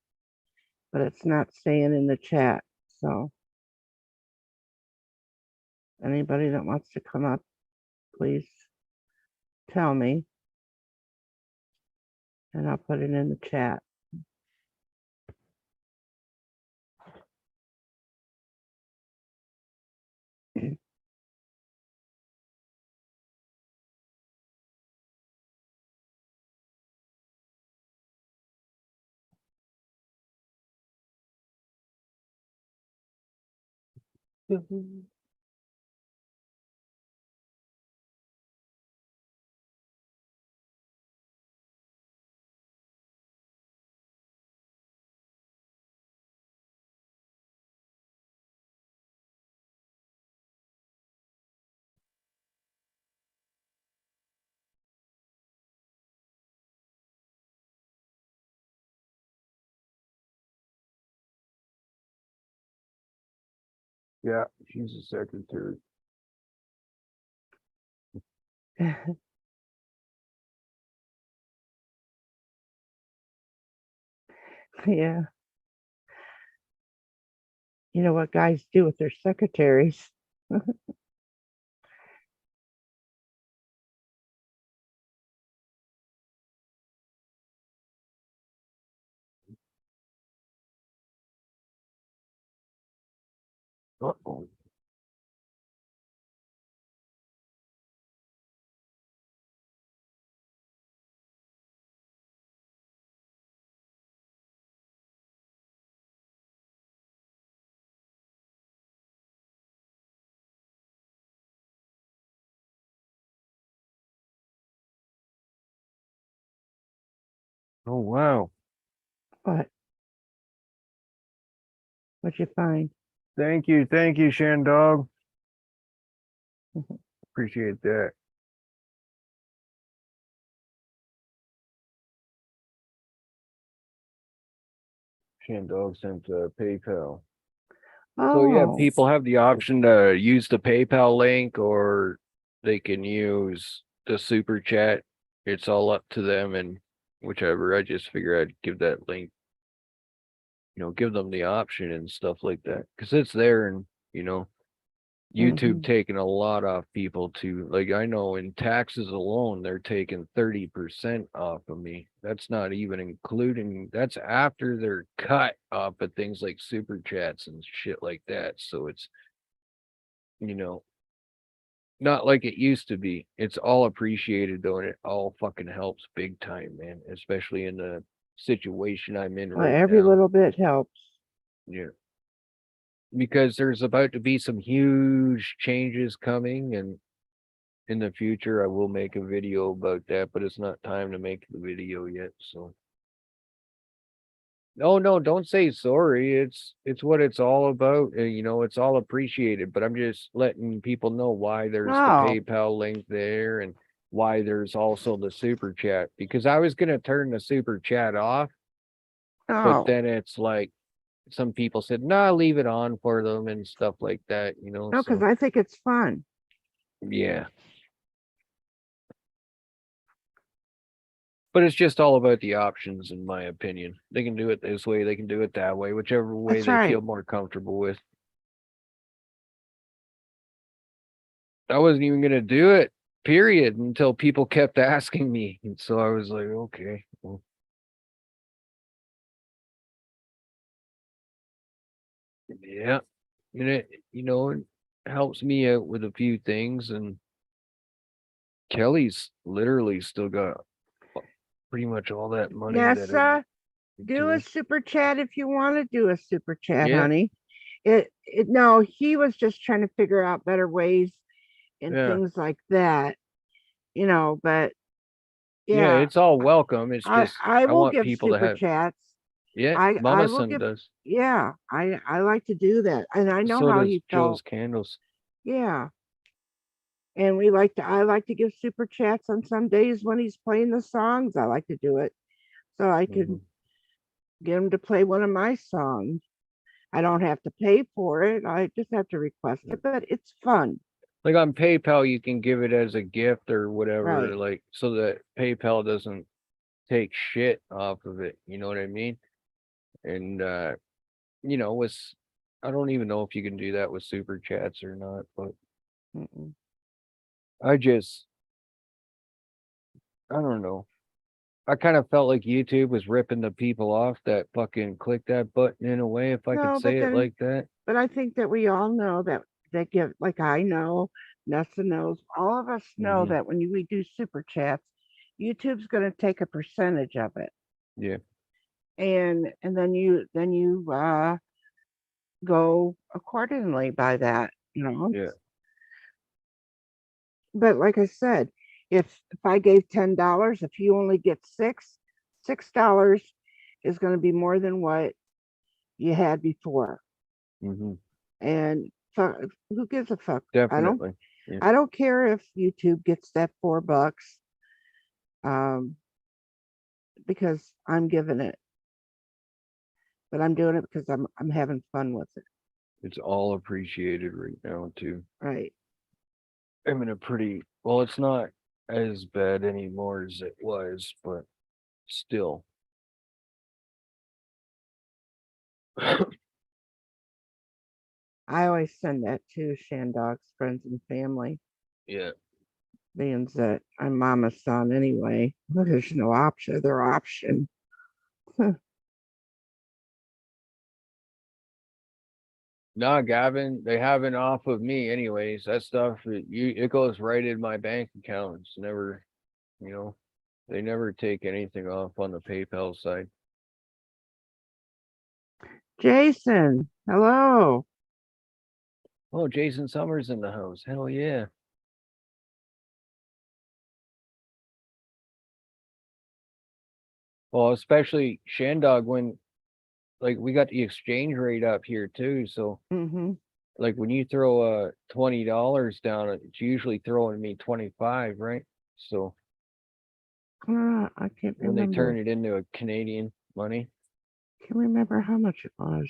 But it's not staying in the chat. So anybody that wants to come up, please tell me and I'll put it in the chat. Yeah, she's a secretary. Yeah. You know what guys do with their secretaries? Uh-oh. Oh, wow. What? What'd you find? Thank you, Shandog. Appreciate that. Shandog sent PayPal. So yeah, Oh, people have the option to use the PayPal link or they can use the super chat. It's all up to them and whichever. I just figure I'd give that link, give them the option and stuff like that. Cause it's there and YouTube mhm. taking a lot off people too. Like I know in taxes alone, they're taking 30% off of me. That's not even including, that's after they're cut off of things like super chats and shit like that. So it's, you know, not like it used to be. It's all appreciated though, and it all fucking helps big time, man. Especially in the situation I'm in Well, right every now. little bit helps. Yeah. Because there's about to be some huge changes coming and in the future I will make a video about that, but it's not time to make the video yet, so. Oh no, don't say sorry. It's what it's all about. It's all appreciated, but I'm just letting people know why there's the Oh, PayPal link there and why there's also the super chat because I was gonna turn the super chat off, but oh, then it's like some people said, nah, leave it on for them and stuff like that, no, because so I think it's fun. yeah. But it's just all about the options, in my opinion. They can do it this way, they can do it that way, whichever way That's they right. feel more comfortable with. I wasn't even gonna do it, period, until people kept asking me. And so I was like, okay. Well. Yeah. And it helps me out with a few things. And Kelly's literally still got pretty much all that money Yes, that I do a do. super chat if you want to do a super chat, Yeah. honey. No, he was just trying to figure out better ways and Yeah. things like that, but Yeah, yeah, it's all welcome. It's I just I I will want give people to super have chats. yeah, I Mama will Son give, does. yeah, I like to do that. And I know So how does he Joe's felt. Candles. Yeah. And I like to give super chats on some days when he's playing the songs. I like to do it so I can Mhm. get him to play one of my songs. I don't have to pay for it. I just have to request it, but it's fun. Like on PayPal, you can give it as a gift or whatever, Right. like so that PayPal doesn't take shit off of it. You know what I mean? And with I don't even know if you can do that with super chats or not, but Mm-mm. I just I don't know. I kind of felt like YouTube was ripping the people off that fucking click that button in a way, if I could No, say it like that. but I think that we all know that they give, like I know, Nessa knows, all of us know Hmm. that when we do super chats, YouTube's going to take a percentage of it. Yeah. And then you go accordingly by that, you know. Yeah. But like I said, if I gave $10, if you only get $6 is going to be more than what you had before. Hmm. And who gives a fuck? Definitely. Yeah. I don't care if YouTube gets that $4, because I'm giving it. But I'm doing it because I'm having fun with it. It's all appreciated right now too. Right. I'm in a pretty well, it's not as bad anymore as it was, but still. I always send that to Shandog's friends and family, Yeah. being that I'm mama's son anyway. There's no other option. Nah, Gavin, they haven't off of me anyways. That stuff it goes right in my bank account. It's never, they never take anything off on the PayPal side. Jason, hello. Oh, Jason Summers in the house. Hell yeah. Well, especially Shandog when like we got the exchange rate up here too. So Mm-hmm. like when you throw $20 down, it's usually throwing me 25, right? So I can't when they turn remember. it into a Canadian money, Can't remember how much it was.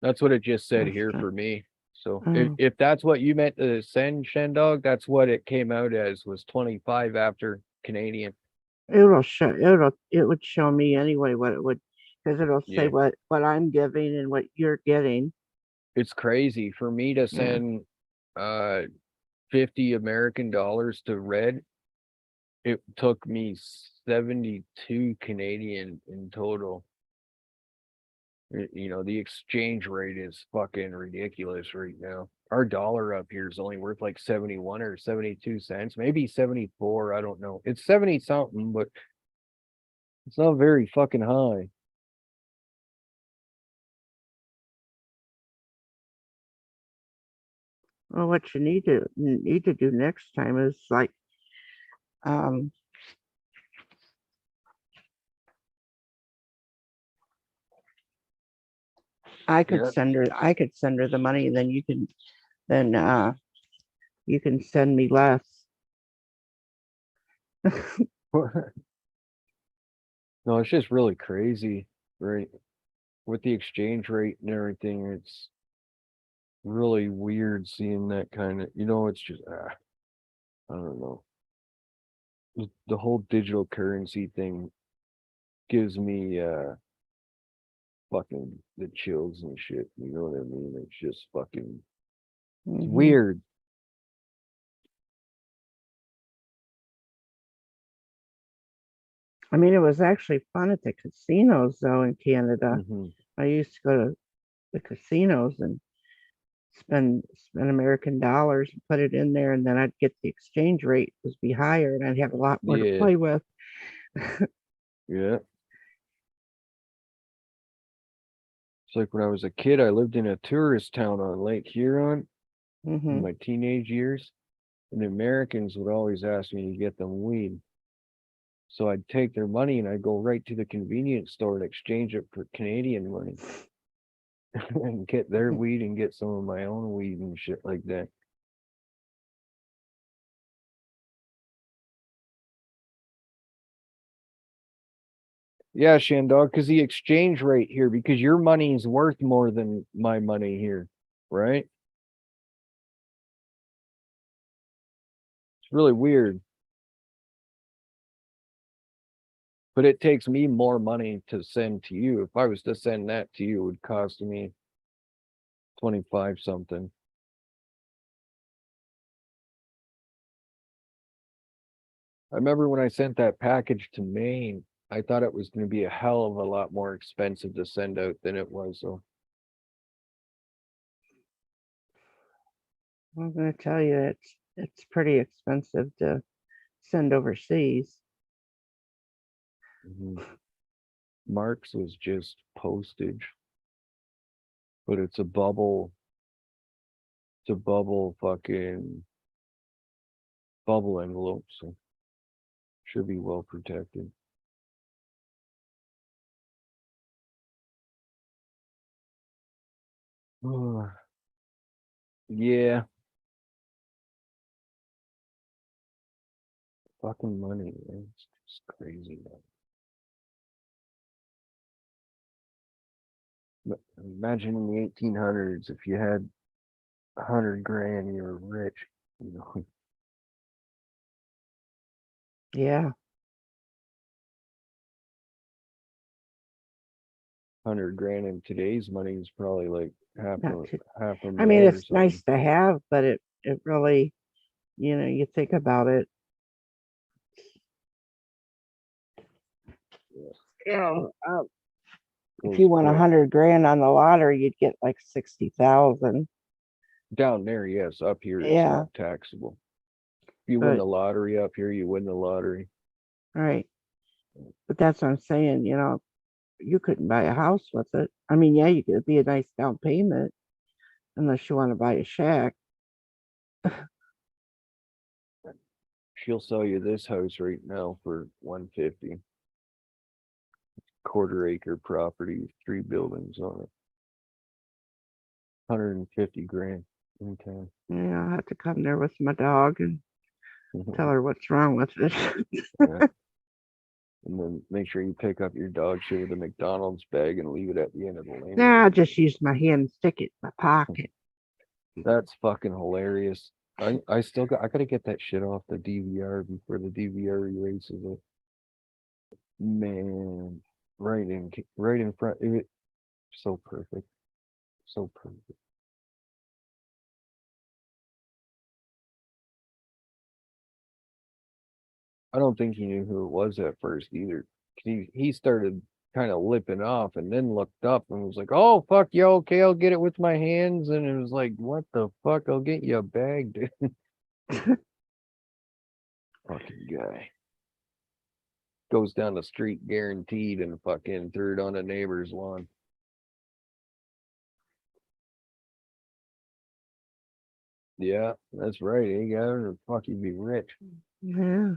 that's what it just said Last here time. for me. So Oh. if that's what you meant to send, Shandog, that's what it came out as, was 25 after Canadian. It would show me anyway what it would, because it'll say Yeah. what I'm giving and what you're getting. It's crazy for me to Yeah. send 50 American dollars to Red. It took me 72 Canadian in total. The exchange rate is fucking ridiculous right now. Our dollar up here is only worth like 71 or 72 cents, maybe 74. I don't know. It's 70 something, but it's not very fucking high. Well, what you need to do next time is like, um, I could Yeah. send her the money, and then you can send me less. No, it's just really crazy, right? With the exchange rate and everything, it's really weird seeing that kind of, it's just, I don't know. The whole digital currency thing gives me fucking the chills and shit. You know what I mean? It's just fucking it's Mhm. weird. I mean, it was actually fun at the casinos though in Canada. Hmm. I used to go to the casinos and spend American dollars and put it in there, and then I'd get the exchange rate was be higher, and I'd have a lot more to Yeah, play with. yeah. It's like when I was a kid, I lived in a tourist town on Lake Huron in Hmm. my teenage years, and the Americans would always ask me to get them weed. So I'd take their money and I'd go right to the convenience store and exchange it for Canadian money and get their weed and get some of my own weed and shit like that. Yeah, Shandog, because the exchange rate here, because your money is worth more than my money here, right? It's really weird. But it takes me more money to send to you. If I was to send that to you, it would cost me 25 something. I remember when I sent that package to Maine, I thought it was going to be a hell of a lot more expensive to send out than it was. So I'm going to tell you, it's pretty expensive to send overseas. Mark's was just postage. but it's a bubble. It's a bubble fucking bubble envelope, so should be well protected. Yeah. Fucking money, man. It's just crazy, man. But imagine in the 1800s, if you had 100 grand, you were rich. You know, Yeah. 100 grand in today's money is probably like Not too, half a I mean, mil or it's nice something. to have, but it really, you think about it. You know, if Goes you won quick. 100 grand on the lottery, you'd get like 60,000. Down there, yes. Up here, it's Yeah. not taxable. If you win But the lottery up here, you win the lottery. right. But that's what I'm saying, you couldn't buy a house with it. I mean, yeah, you could be a nice down payment unless you want to buy a shack. She'll sell you this house right now for 150. Quarter acre property with 3 buildings on it. 150 grand in town. Yeah, I'll have to come there with my dog and tell her what's wrong with it. Yeah. And then make sure you pick up your dog shit with a McDonald's bag and leave it at the end of the lane. Nah, I'll just use my hand and stick it in my pocket. That's fucking hilarious. I gotta get that shit off the DVR before the DVR erases it. Man, right in front. So perfect. So perfect. I don't think he knew who it was at first either. He started kind of lipping off and then looked up and was like, "Oh fuck, yeah, okay, I'll get it with my hands." And it was like, "What the fuck? I'll get you a bag, dude." Fucking guy goes down the street guaranteed and fucking threw it on a neighbor's lawn. Yeah, that's right. He got to fuck, he'd be rich. Yeah.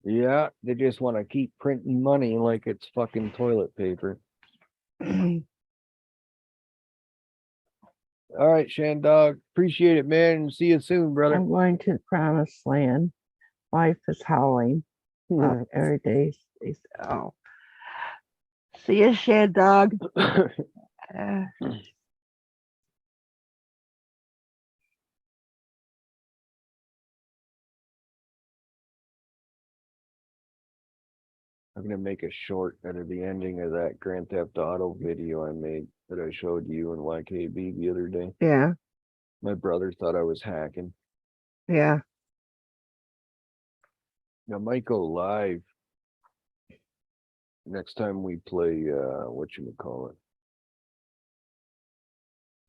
Yeah, they just want to keep printing money like it's fucking toilet paper. I'm All right, Shandog. Appreciate it, man. See you soon, brother. going to the promised land. Life is howling every day. Oh, see you, shed dog. Uh, I'm gonna make a short out of the ending of that Grand Theft Auto video I made that I showed you and YKB the other day. yeah, My brother thought I was hacking. yeah. I might go live next time we play whatchamacallit.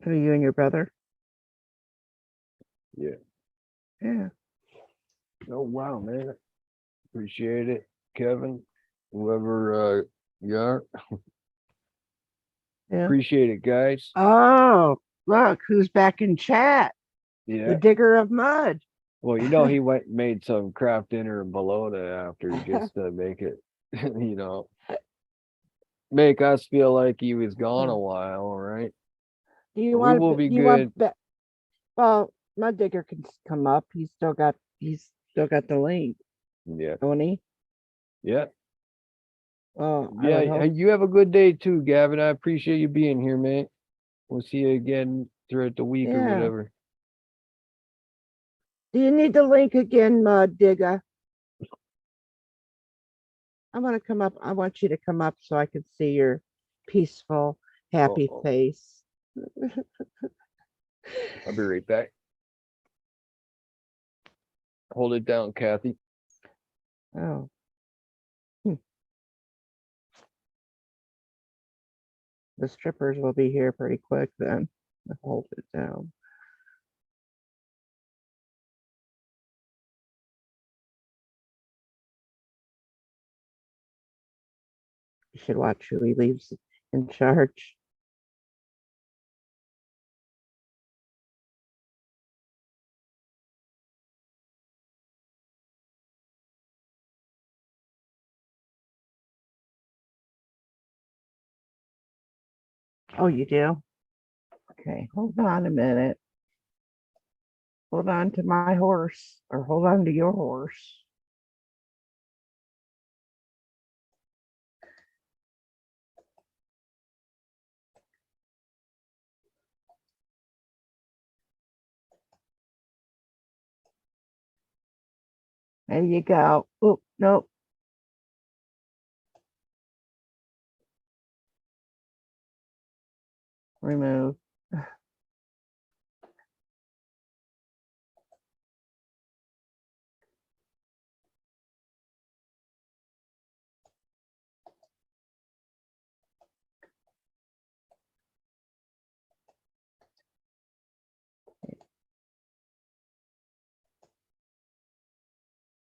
Who, you and your brother? Yeah. Yeah. Oh wow, man. Appreciate it, Kevin. Whoever you are. Yeah. Appreciate it, guys. Oh, look, who's back in chat? Yeah. The digger of mud. Well, he went and made some craft dinner in Bologna after just to make it, make us feel like he was gone a while, right? Do you We want will to? be You good. want? Well, my digger can come up. He's still got the link, Yeah. don't he? Yeah. Oh, I Yeah. would hope. You have a good day too, Gavin. I appreciate you being here, man. We'll see you again throughout the week or Yeah. whatever. Do you need the link again, mud digger? I want to come up. I want you to come up so I can see your peaceful, happy Uh-oh. face. I'll be right back. Hold it down, Kathy. Oh. The strippers will be here pretty quick then. Hold it down. You should watch who he leaves in charge. Oh, you do? Okay, hold on a minute. Hold on to my horse, or hold on to your horse. There you go. Oh, nope. Remove.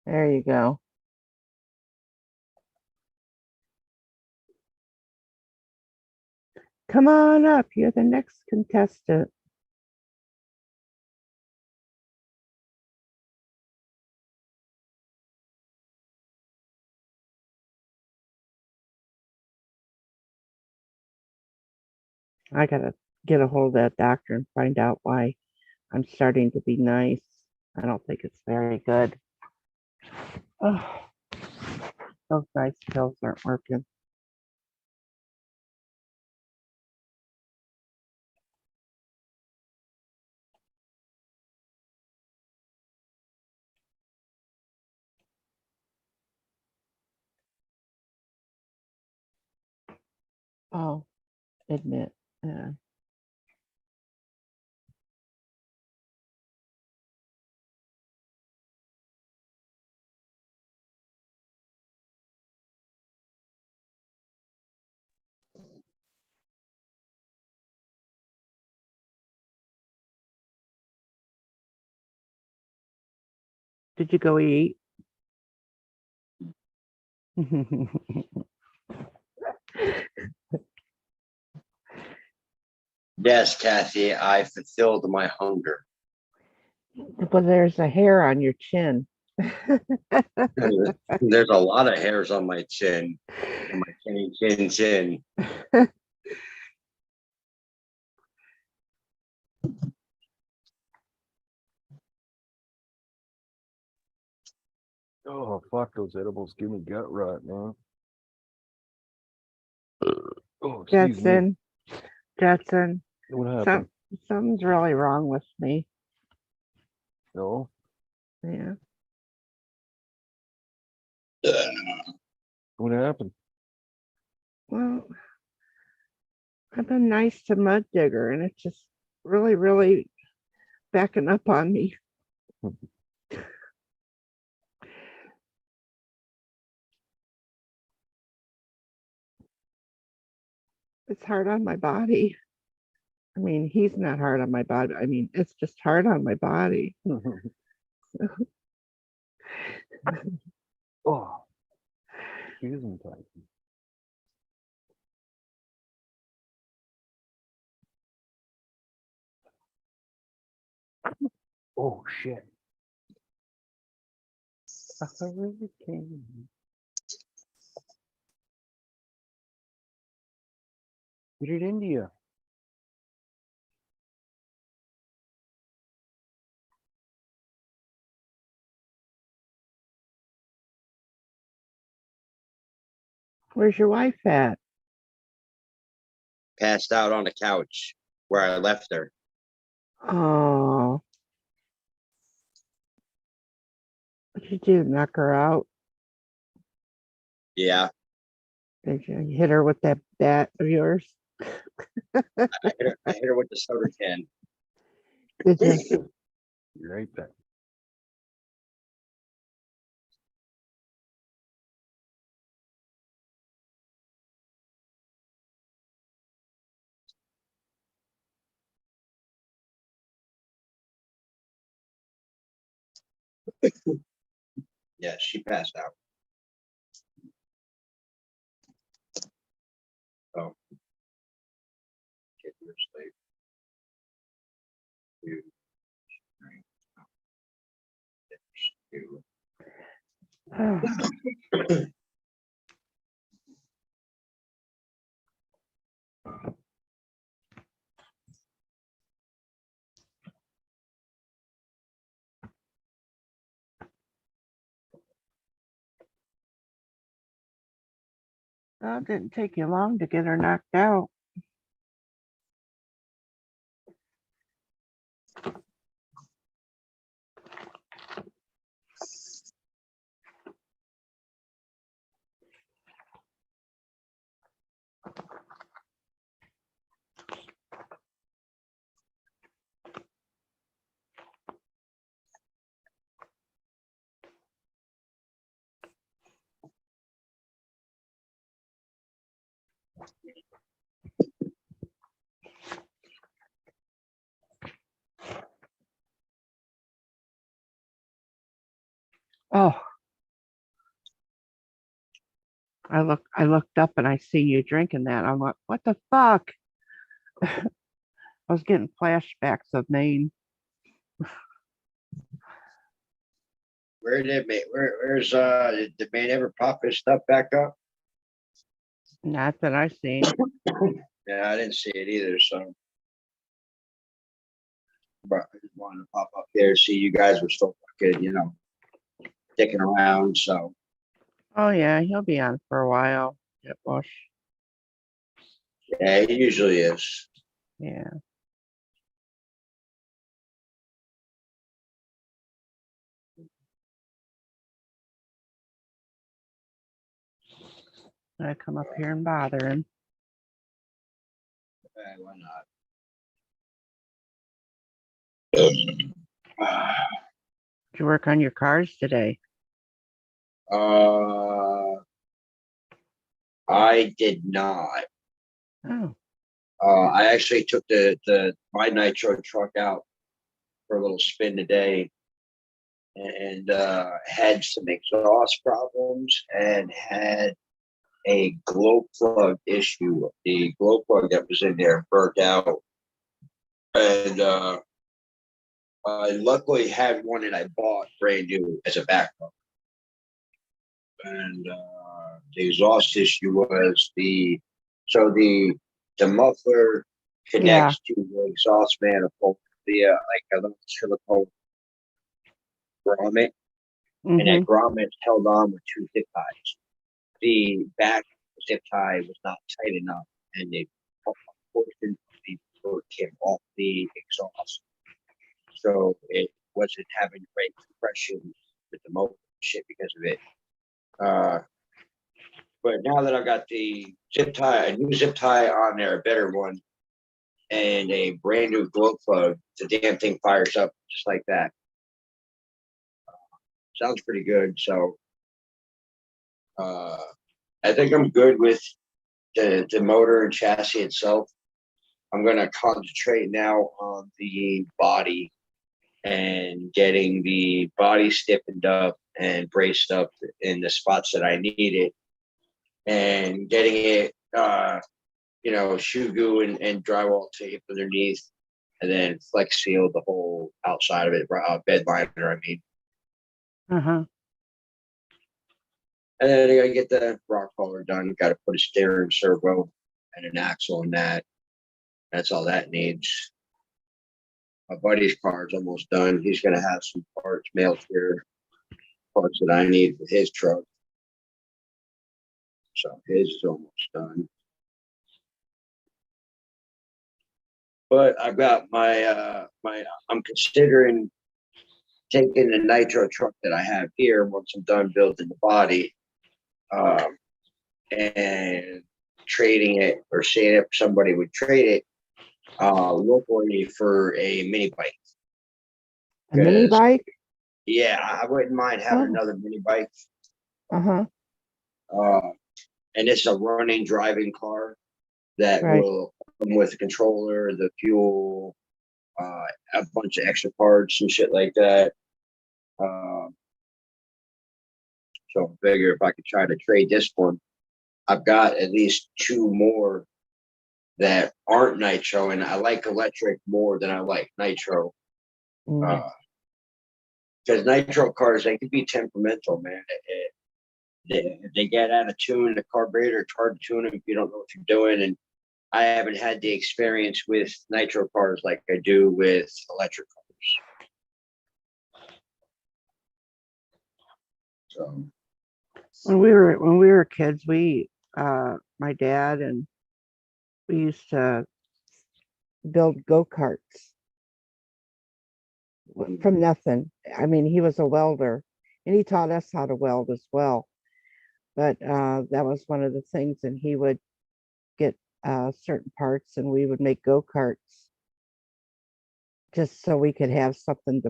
There you go. Come on up. You're the next contestant. I gotta get a hold of that doctor and find out why I'm starting to be nice. I don't think it's very good. Oh, those nice pills aren't working. Oh, admit. Did you go eat? Yes, Kathy, I fulfilled my hunger. But there's a hair on your chin. There's a lot of hairs on my chin. On my chin. Oh, fuck, those edibles give me gut rot, man. Oh, excuse me. Jetson, What happened? something's really wrong with me. No? Yeah. What happened? Well, I've been nice to Mud Digger, and it's just really, really backing up on me. It's hard on my body. I mean, he's not hard on my body. I mean, it's just hard on my body. Oh, she isn't typing. Oh, shit. A hurricane. Get it India. Where's your wife at? Passed out on the couch where I left her. Oh, what'd you do? Knock her out? Yeah, Did you hit her with that bat of yours? I hit her with the soda can. Did you? You're right there. Yeah, she passed out. Well, it didn't take you long to get her knocked out. Oh, I looked up and I see you drinking that. I'm like, what the fuck? I was getting flashbacks of Maine. Where's did the man ever pop his stuff back up? Not that I've seen. Yeah, I didn't see it either, so. But I just wanted to pop up there, see you guys were still fucking, sticking around, so. Oh yeah, he'll be on for a while. Jetwash. Yeah, he usually is. Yeah. I come up here and bother him. Why not? Did you work on your cars today? I did not. Oh, I actually took my nitro truck out for a little spin today, and had some exhaust problems and had a glow plug issue. The glow plug that was in there burnt out, and I luckily had one that I bought brand new as a backup. And the exhaust issue was the muffler connects to the exhaust manifold via like a little silicone grommet, and that grommet held on with two zip ties. The back zip tie was not tight enough, and the portion of the board came off the exhaust, so it wasn't having great compression with the motor shit because of it. But now that I've got the a new zip tie on there, a better one, and a brand new glow plug, the damn thing fires up just like that. Sounds pretty good. So I think I'm good with the motor and chassis itself. I'm going to concentrate now on the body and getting the body stiffened up and braced up in the spots that I need it, and getting it, shoe goo and drywall tape underneath, and then flex seal the whole outside of it, bed liner, I mean. And then I gotta get the rock collar done. Got to put a steering servo and an axle in that. That's all that needs. My buddy's car is almost done. He's gonna have some parts mailed here, parts that I need for his truck. So his is almost done. But I've got I'm considering taking the nitro truck that I have here once I'm done building the body, and trading it, or seeing if somebody would trade it locally for a mini bike. A mini bike? Yeah, I wouldn't mind having another mini bike. Uh-huh. And it's a running driving car that Right. will come with a controller, the fuel, a bunch of extra parts and shit like that. So I figure if I could try to trade this one, I've got at least two more that aren't nitro, and I like electric more than I like nitro. Because nitro cars, they can be temperamental, man. If they get out of tune, the carburetor, it's hard to tune them if you don't know what you're doing. And I haven't had the experience with nitro cars like I do with electric cars. So When we were kids, my dad and we used to build go-karts from nothing. I mean, he was a welder and he taught us how to weld as well. But that was one of the things, and he would get certain parts and we would make go-karts just so we could have something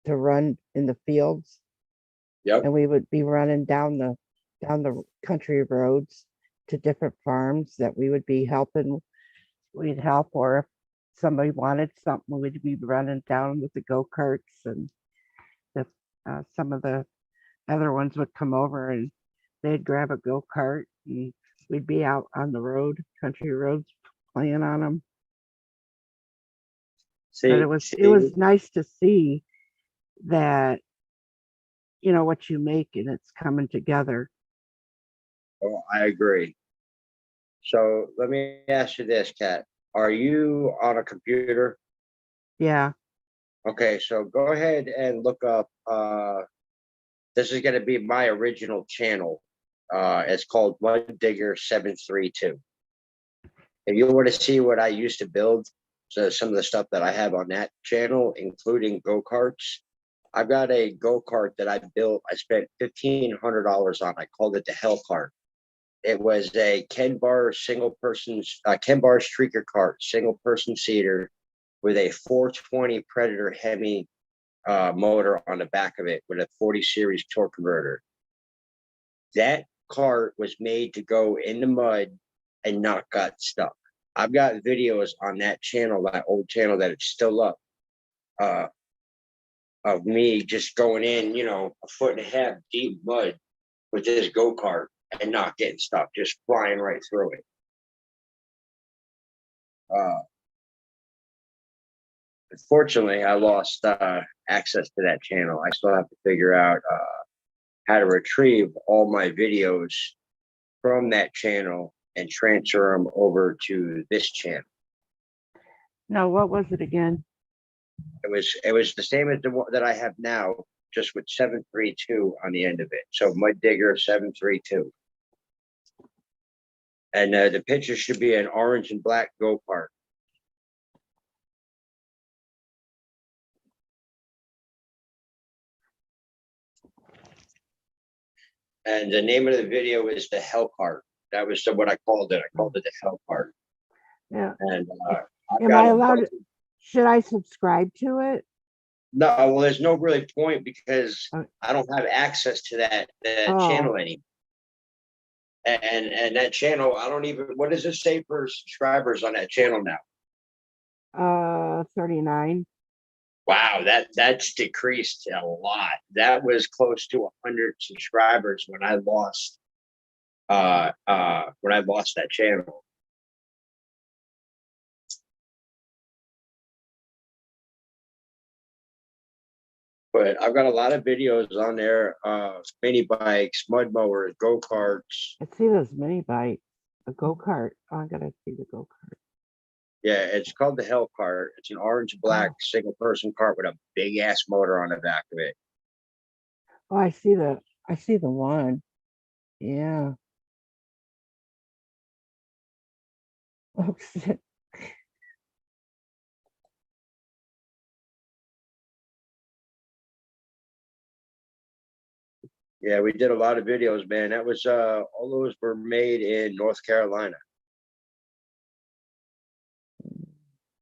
to run in the fields. yep. And we would be running down the country roads to different farms that we would be helping. We'd help, or if somebody wanted something, we'd be running down with the go-karts, and some of the other ones would come over and they'd grab a go-kart and we'd be out on the road, country roads, playing on them. See, But it was nice to see that, you know, what you make and it's coming together. oh, I agree. So let me ask you this, Kat. Are you on a computer? Yeah. Okay, so go ahead and look up. This is going to be my original channel. It's called Mud Digger 732. If you want to see what I used to build, so some of the stuff that I have on that channel, including go-karts, I've got a go-kart that I built. I spent $1,500 on. I called it the Hell Cart. It was a Ken Bar Ken Bar streaker cart, single person seater with a 420 Predator Hemi motor on the back of it with a 40 series torque converter. That cart was made to go in the mud and not got stuck. I've got videos on that channel, that old channel that it's still up, of me just going in, you know, 1.5 feet deep mud with this go-kart and not getting stuck, just flying right through it. Unfortunately, I lost access to that channel. I still have to figure out how to retrieve all my videos from that channel and transfer them over to this channel. No, what was it again? It was the same as the one that I have now, just with 732 on the end of it. So Mud Digger 732. And the picture should be an orange and black go-kart. And the name of the video is the Hell Cart. That was what I called it. I called it the Hell Cart. Yeah. And Am I allowed should I subscribe to it? No, well, there's no really point because Uh, I don't have access to that channel anymore. And that channel, I don't even, what does it say for subscribers on that channel now? 39. Wow, that's decreased a lot. That was close to 100 subscribers when I lost that channel. But I've got a lot of videos on there, mini bikes, mud mowers, go-karts. I see those mini bikes, a go-kart. Oh, I gotta see the go-kart. Yeah, it's called the Hell Cart. It's an orange black single person cart with a big ass motor on the back of it. Oh, I see the one. Yeah. Oh shit. Yeah, we did a lot of videos, man. That was all those were made in North Carolina.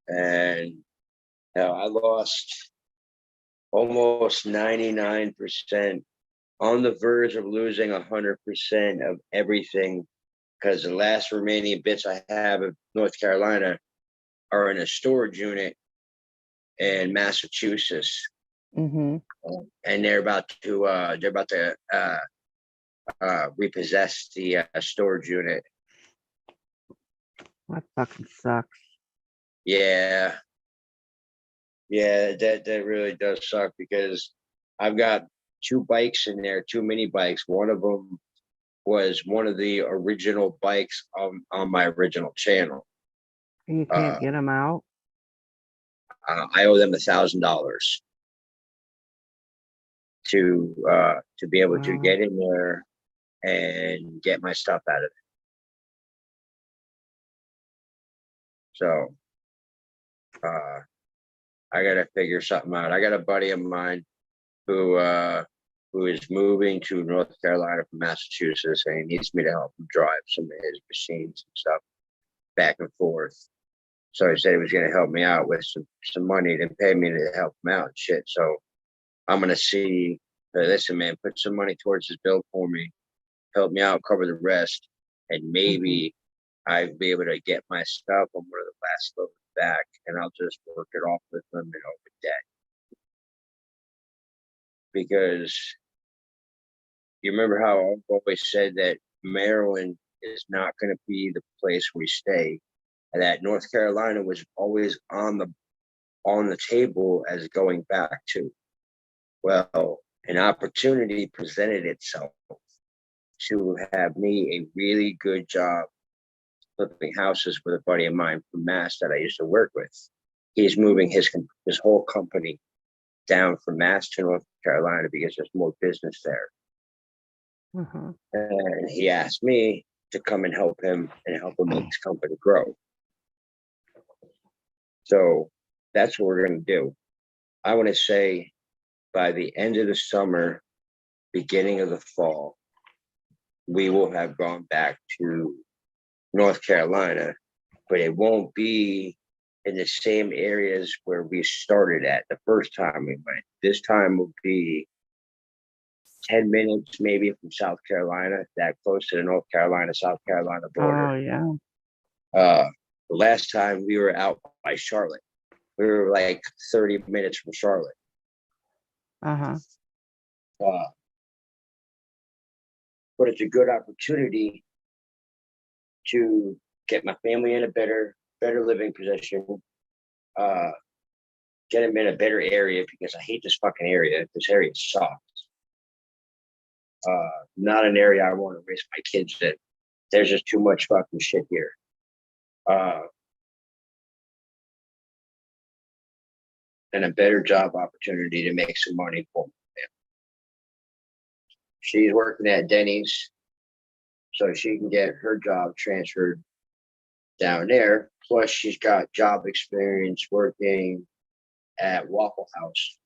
And I lost almost 99%, on the verge of losing 100% of everything, because the last remaining bits I have of North Carolina are in a storage unit in Massachusetts. Mm-hmm. And they're about to repossess the storage unit. That fucking sucks. Yeah, that really does suck because I've got 2 bikes in there, 2 mini bikes. One of them was one of the original bikes on my original channel. You can't get them out. I owe them $1,000 to be able to Wow. get in there and get my stuff out of it. So I gotta figure something out. I got a buddy of mine who is moving to North Carolina from Massachusetts, and he needs me to help him drive some of his machines and stuff back and forth. So he said he was gonna help me out with some money to pay me to help him out and shit. So I'm gonna see, listen, man, put some money towards his bill for me, help me out, cover the rest, and maybe I'd be able to get my stuff on one of the last loads back, and I'll just work it off with them, with debt. Because you remember how I've always said that Maryland is not going to be the place we stay, and that North Carolina was always on the table as going back to. Well, an opportunity presented itself to have me a really good job flipping houses with a buddy of mine from Mass that I used to work with. He's moving his whole company down from Mass to North Carolina because there's more business there. And he asked me to come and help him make his company grow. So that's what we're going to do. I want to say by the end of the summer, beginning of the fall, we will have gone back to North Carolina, but it won't be in the same areas where we started at the first time we went. This time will be 10 minutes maybe from South Carolina, that close to the North Carolina, South Carolina border. Oh yeah. The last time we were out by Charlotte, we were like 30 minutes from Charlotte. But it's a good opportunity to get my family in a better living position, get them in a better area, because I hate this fucking area. This area sucks. Not an area I want to raise my kids in. There's just too much fucking shit here. And a better job opportunity to make some money for me. She's working at Denny's, so she can get her job transferred down there. Plus, she's got job experience working at Waffle House.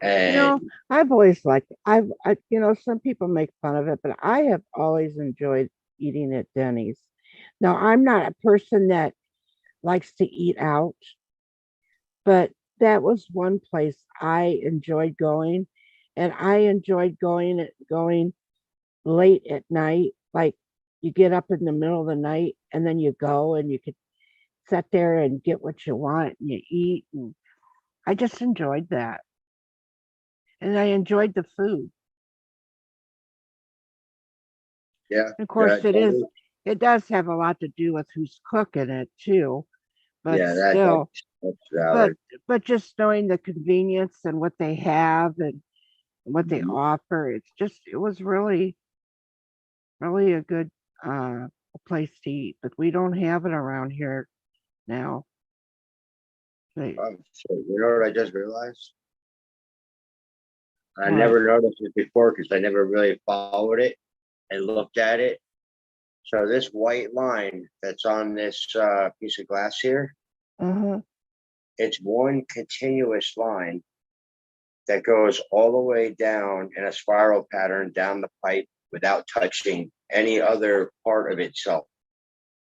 And I've always liked, some people make fun of it, but I have always enjoyed eating at Denny's. Now, I'm not a person that likes to eat out, but that was one place I enjoyed going, and I enjoyed going late at night. Like, you get up in the middle of the night and then you go and you could sit there and get what you want and you eat. And I just enjoyed that. And I enjoyed the food. yeah, Of course, yeah, it does have a lot to do with who's cooking it too. But yeah, still, that's valid. but just knowing the convenience and what they have and what they offer, it was really, really a good place to eat. But we don't have it around here now. So you know what I just realized? I What? never noticed it before because I never really followed it and looked at it. So this white line that's on this piece of glass here, it's one continuous line that goes all the way down in a spiral pattern down the pipe without touching any other part of itself.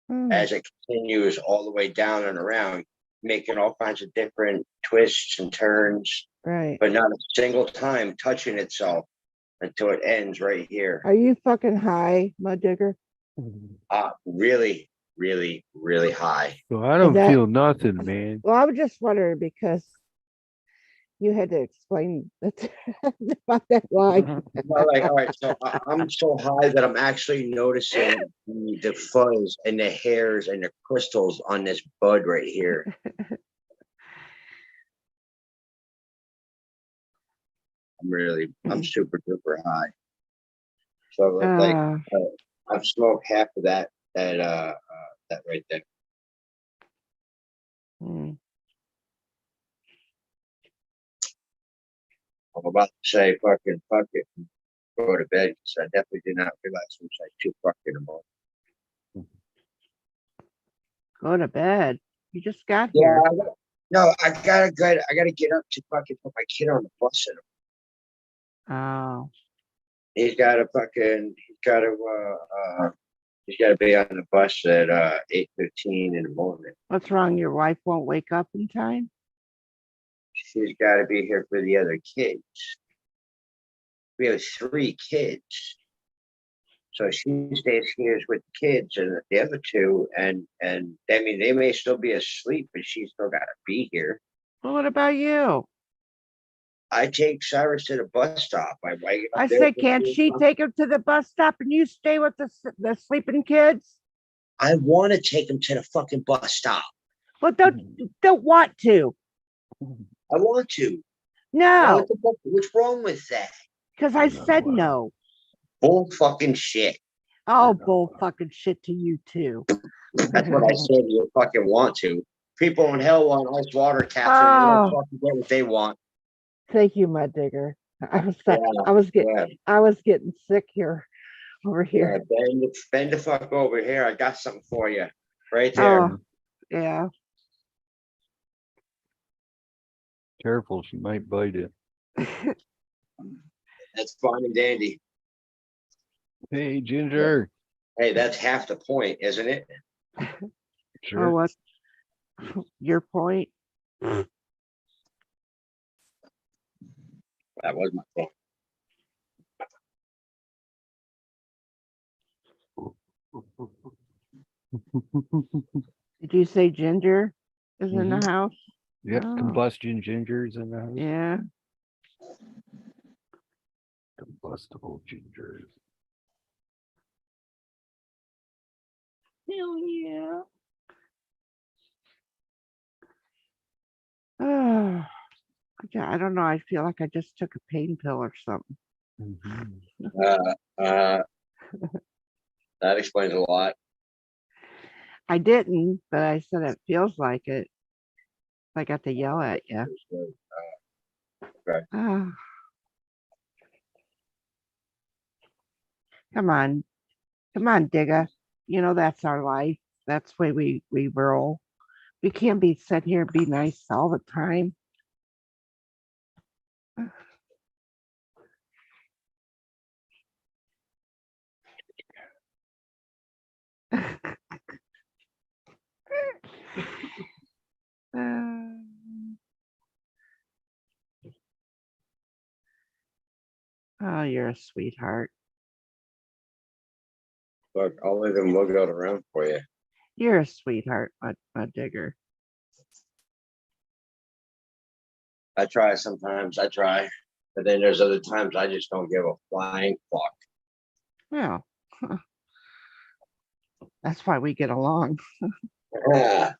As it continues all the way down and around, making all kinds of different twists and turns, Right. but not a single time touching itself until it ends right here. Are you fucking high, Mud Digger? Really, really, really high. So I don't that- feel nothing, man. Well, I was just wondering because you had to explain about that line. Well, like, all right, so I'm so high that I'm actually noticing the fuzz and the hairs and the crystals on this bud right here. I'm super duper high. So like, I've smoked half of that right there. mm, I'm about to say fucking fuck it, and go to bed because I definitely did not realize it was like 2 o'clock in the morning. go to bed. You just got Yeah, here. no, I gotta get up to fucking put my kid on the bus and Oh, he's gotta be on the bus at 8:15 in the morning. what's wrong? Your wife won't wake up in time? She's gotta be here for the other kids. We have 3 kids. So she stays here with the kids and the other 2, and I mean they may still be asleep, but she's still gotta be here. Well, what about you? I take Cyrus to the bus stop. I wake up I there said, for can't 2 she o'clock. take him to the bus stop and you stay with the sleeping kids? I want to take him to the fucking bus stop. Well, don't want to. I want to. No, What the fuck? What's wrong with that? because I said no. Bull fucking shit. Oh, bull fucking shit to you too. That's what I said. You fucking want to. People in hell want ice water caps and they don't fucking get what they want. Thank you, Mud Digger. Yeah, I was getting yeah, I was getting sick here over yeah. here. Bend the fuck over here. I got something for you. Right there. Oh, yeah. Careful, she might bite it. That's fine and dandy. Hey, Ginger. Hey, that's half the point, isn't it? Oh, Sure. what? Your point? That was my point. Did you say Ginger is in the house? Yep, Oh. combustion gingers in the house. Yeah. Combustible gingers. Hell yeah. Oh, I don't know. I feel like I just took a pain pill or something. That explains a lot. I didn't, but I said it feels like it. I got to yell at you. Okay. Oh. Come on, Digga. You know that's our life. That's the way we roll. We can't be sit here and be nice all the time. Oh, you're a sweetheart. Look, I'll leave him look out around for you. You're a sweetheart, my Digger. I try sometimes. I try. But then there's other times I just don't give a flying fuck. Well, that's why we get along. Yeah.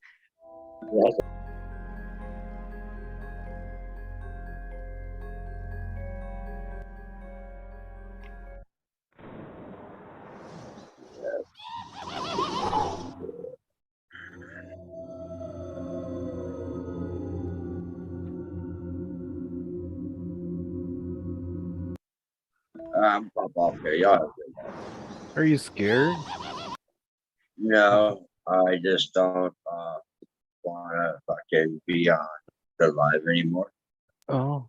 I'm pop off here. Y'all. Are you scared? No, I just don't want to fucking be on the live anymore. Oh,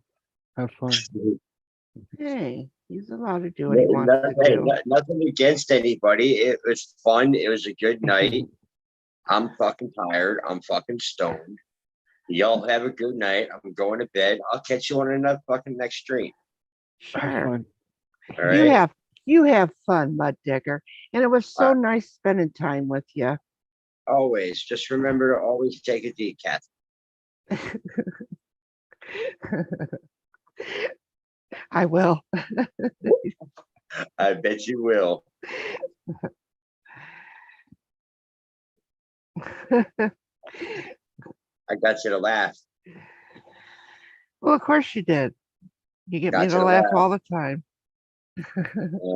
have fun. Hey, he's allowed to do what he wants to Hey, do. nothing against anybody. It was fun. It was a good night. I'm fucking tired. I'm fucking stoned. Y'all have a good night. I'm going to bed. I'll catch you on another fucking next stream. Have Sure. fun. All right. You have fun, Mud Digger. And it was so nice spending time with you. Always. Just remember to always take a decaf. I will. I bet you will. I got you to laugh. Well, of course you did. You get Got me you to to laugh laugh. all the time.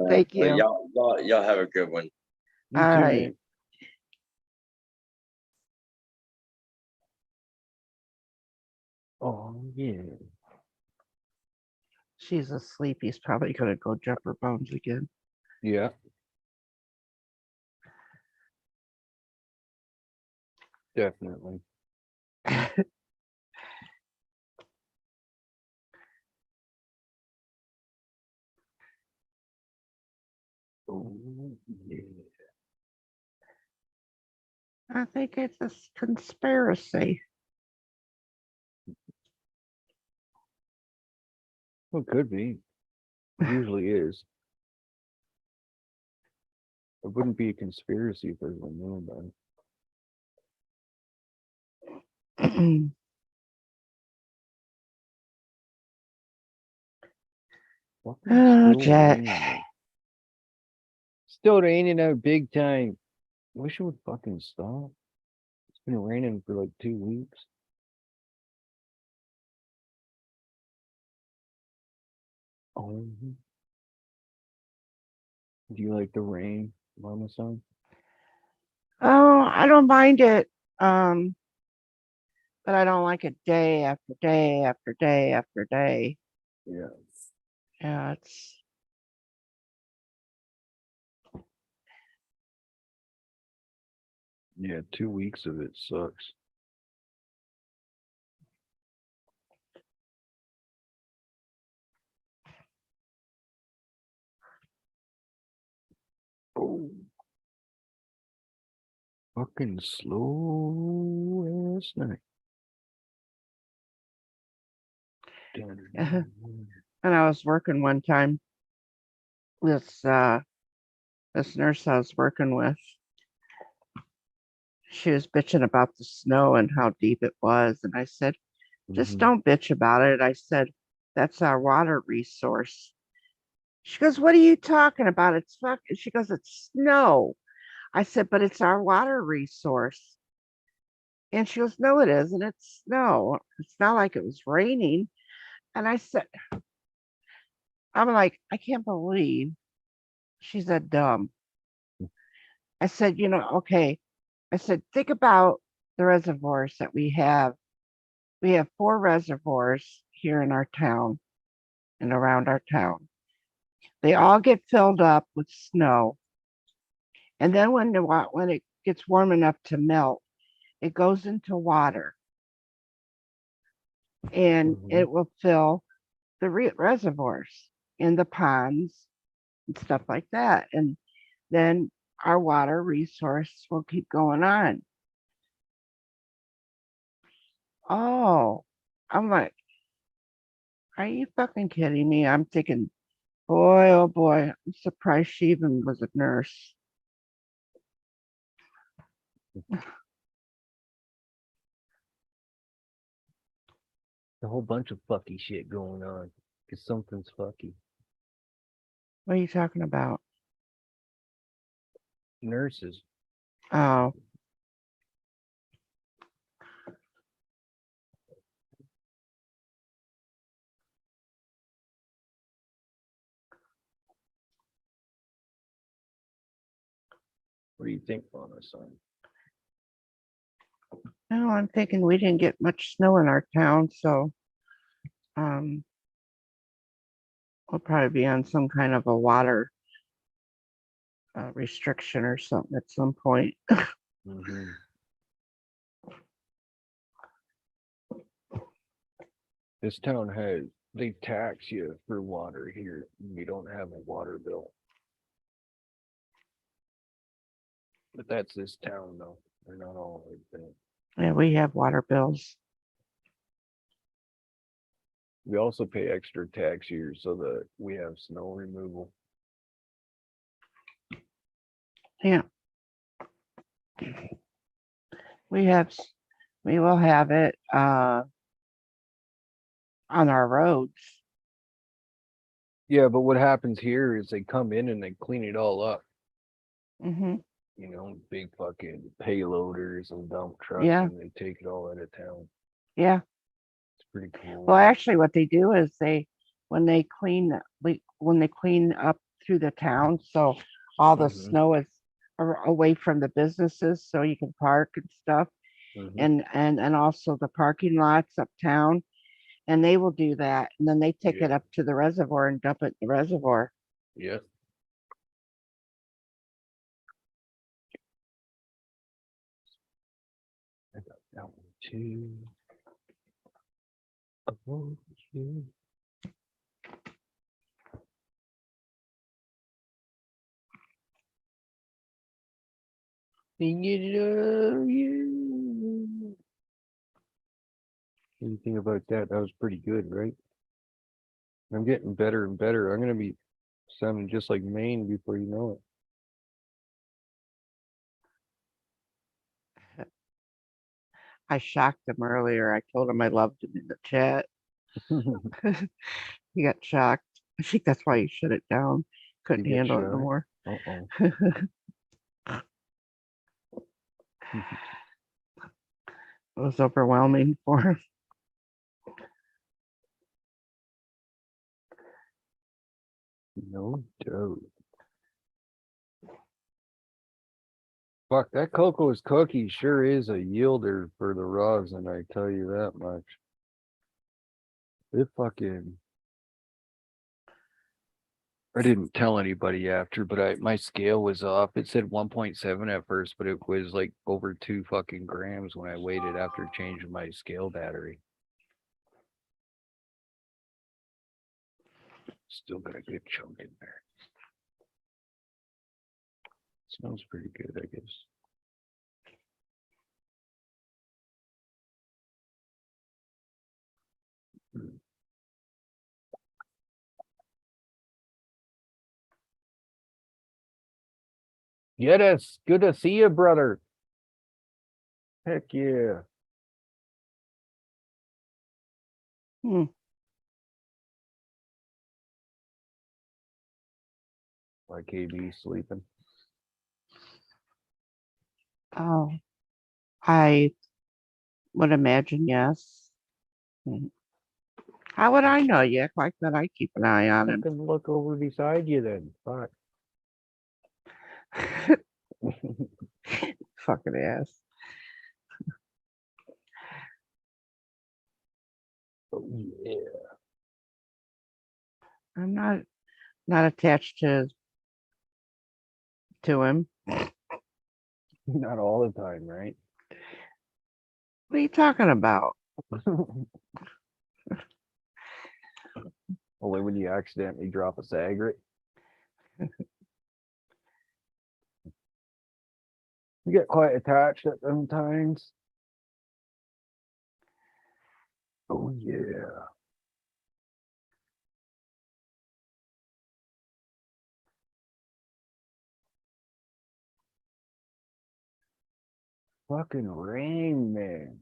Thank you. Y'all have a good one. You All too, right. man. Oh yeah. She's asleep. He's probably gonna go jump her bones again. Yeah. Definitely. Oh yeah. I think it's a conspiracy. Well, it could be. It usually is. It wouldn't be a conspiracy if everyone knew about it. Fucking Oh, still Jet. raining, though. Still raining out big time. Wish it would fucking stop. It's been raining for like 2 weeks. Oh. Do you like the rain, Mama Son? Oh, I don't mind it. But I don't like it day after day after day after day. Yeah. Yeah, it's Yeah, 2 weeks of it sucks. Oh. Fucking slow ass night. when I was working one time, this this nurse I was working with, she was bitching about the snow and how deep it was. And I said, just Mhm. don't bitch about it. I said, that's our water resource. She goes, what are you talking about? It's fucking, she goes, it's snow. I said, but it's our water resource. And she goes, no, it isn't. It's snow. It's not like it was raining. And I said, I'm like, I can't believe she's that dumb. I said, okay. I said, think about the reservoirs that we have. We have 4 reservoirs here in our town and around our town. They all get filled up with snow. And then when it gets warm enough to melt, it goes into water and Mhm. it will fill the reservoirs and the ponds and stuff like that. And then our water resource will keep going on. Oh, I'm like, are you fucking kidding me? I'm thinking, boy, oh boy, I'm surprised she even was a nurse. A whole bunch of fucky shit going on. Cause something's fucky. What are you talking about? Nurses. Oh, What do you think, Mama Son? no, I'm thinking we didn't get much snow in our town, so um, we'll probably be on some kind of a water restriction or something at some point. Mm-hmm. This town they tax you for water here. We don't have a water bill. But that's this town though. They're not all like that. Yeah, we have water bills. We also pay extra tax here so that we have snow removal. Yeah, we have. We will have it on our roads. Yeah, but what happens here is they come in and they clean it all up. Hmm. You know, big fucking payloaders and dump trucks, Yeah. and they take it all out of town. Yeah. It's pretty cool. Well, actually, what they do is they when they clean, when they clean up through the town, so all the Mhm. snow is away from the businesses, so you can park and stuff, Mhm. and also the parking lots uptown, and they will do that, and then they take it Yeah. up to the reservoir and dump it in the reservoir. Yeah. I got that one too. Oh, yeah. Sing it love you. What do you think about that? That was pretty good, right? I'm getting better and better. I'm gonna be sounding just like Maine before you know I shocked him earlier. I told him I loved him in the chat. it. He got shocked. I think that's why he shut it down. You Couldn't get handle it no shy. more. Uh-oh. It was overwhelming for him. No doubt. Fuck, that Coco's cookie sure is a yielder for the rosin, I tell you that much. It fucking. I didn't tell anybody after, but my scale was off. It said 1.7 at first, but it was like over 2 fucking grams when I weighed it after changing my scale battery. Still got a good chunk in there. Smells pretty good, I guess. Yes, good to see you, brother. Heck yeah. Hmm. Why KB sleeping? Oh, I would imagine yes. Hmm. How would I know? You act like that I keep an eye on him. Fucking look over beside you then. Fuck. Fucking ass. Oh, yeah. I'm not attached to him. Not all the time, right? What are you talking about? Only when you accidentally drop a Sagret. You get quite attached at them times. Oh yeah. Fucking rain, man.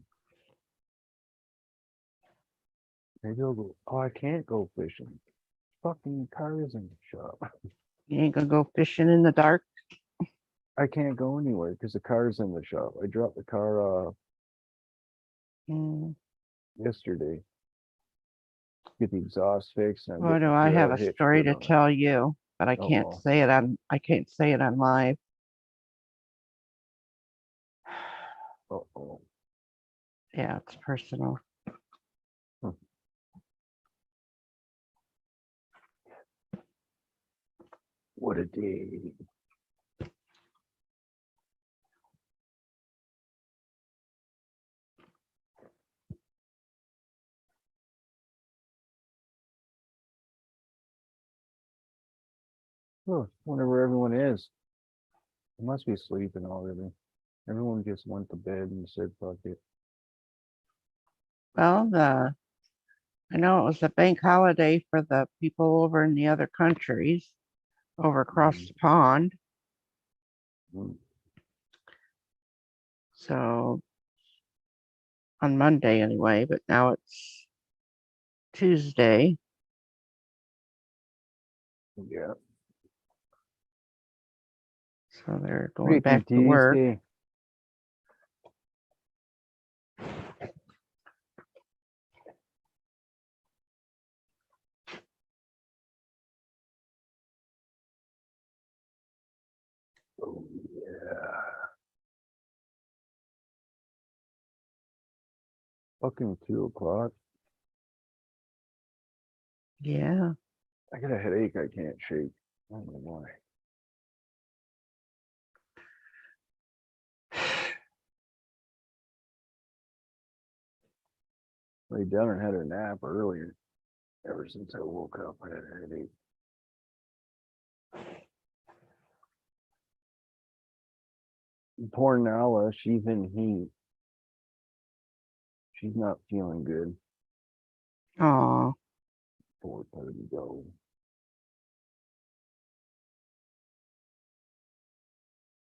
Maybe I'll go. Oh, I can't go fishing. Fucking cars in the shop. You ain't gonna go fishing in the dark? I can't go anywhere because the car's in the shop. I dropped the car off Hmm. yesterday. Get the exhaust fixed and I'm Or getting do the I have drill a hitch story put to on it. tell you? But I can't Uh-oh. say it on live. Uh-oh. Yeah, it's personal. What a day. Oh, wonder where everyone is. They must be sleeping already. Everyone just went to bed and said, fuck it. Well, I know it was a bank holiday for the people over in the other countries, over across the pond. Mm. So on Monday anyway, but now it's Tuesday. Yeah. So they're going Ricky back to work. Tuesday. Oh, yeah. Fucking 2 o'clock. Yeah. I got a headache I can't shake. I don't know why. Laid down and had a nap earlier. Ever since I woke up, I had a headache. Poor Nala, she's in heat. She's not feeling good. Oh, Poor baby go.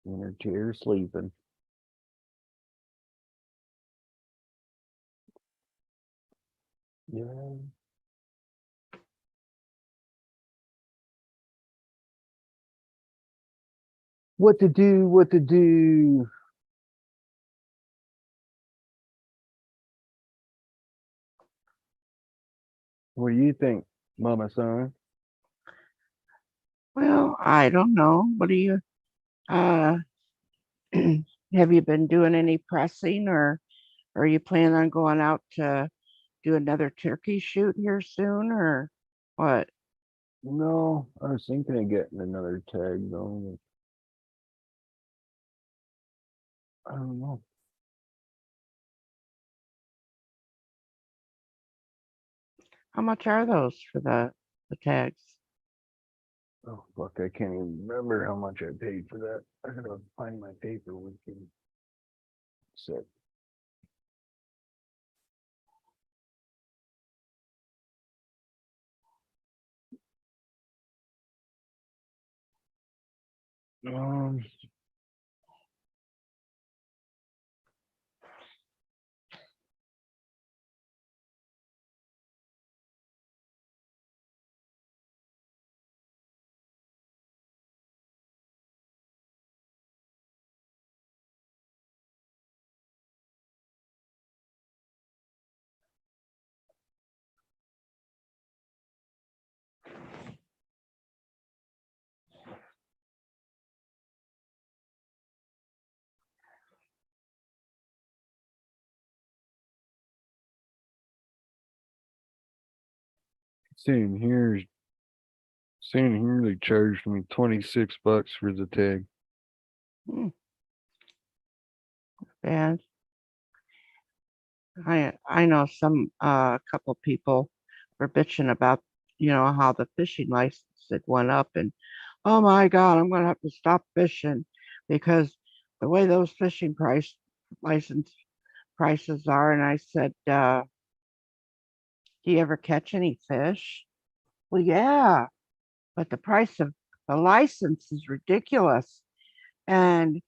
In her chair sleeping. Yeah. What to do, what to do. What do you think, Mama Son? well, I don't know. What do you, uh, have you been doing any pressing or are you planning on going out to do another turkey shoot here soon or what? No, I was thinking of getting another tag though. I don't know. How much are those for the tags? Oh fuck, I can't even remember how much I paid for that. I gotta find my paperwork and set. Um, seeing here they charged me $26 for the tag. Hmm. And I know some couple people were bitching about how the fishing license had went up and oh my God, I'm gonna have to stop fishing because the way those fishing license prices are. And I said, do you ever catch any fish? Well, yeah, but the price of the license is ridiculous. And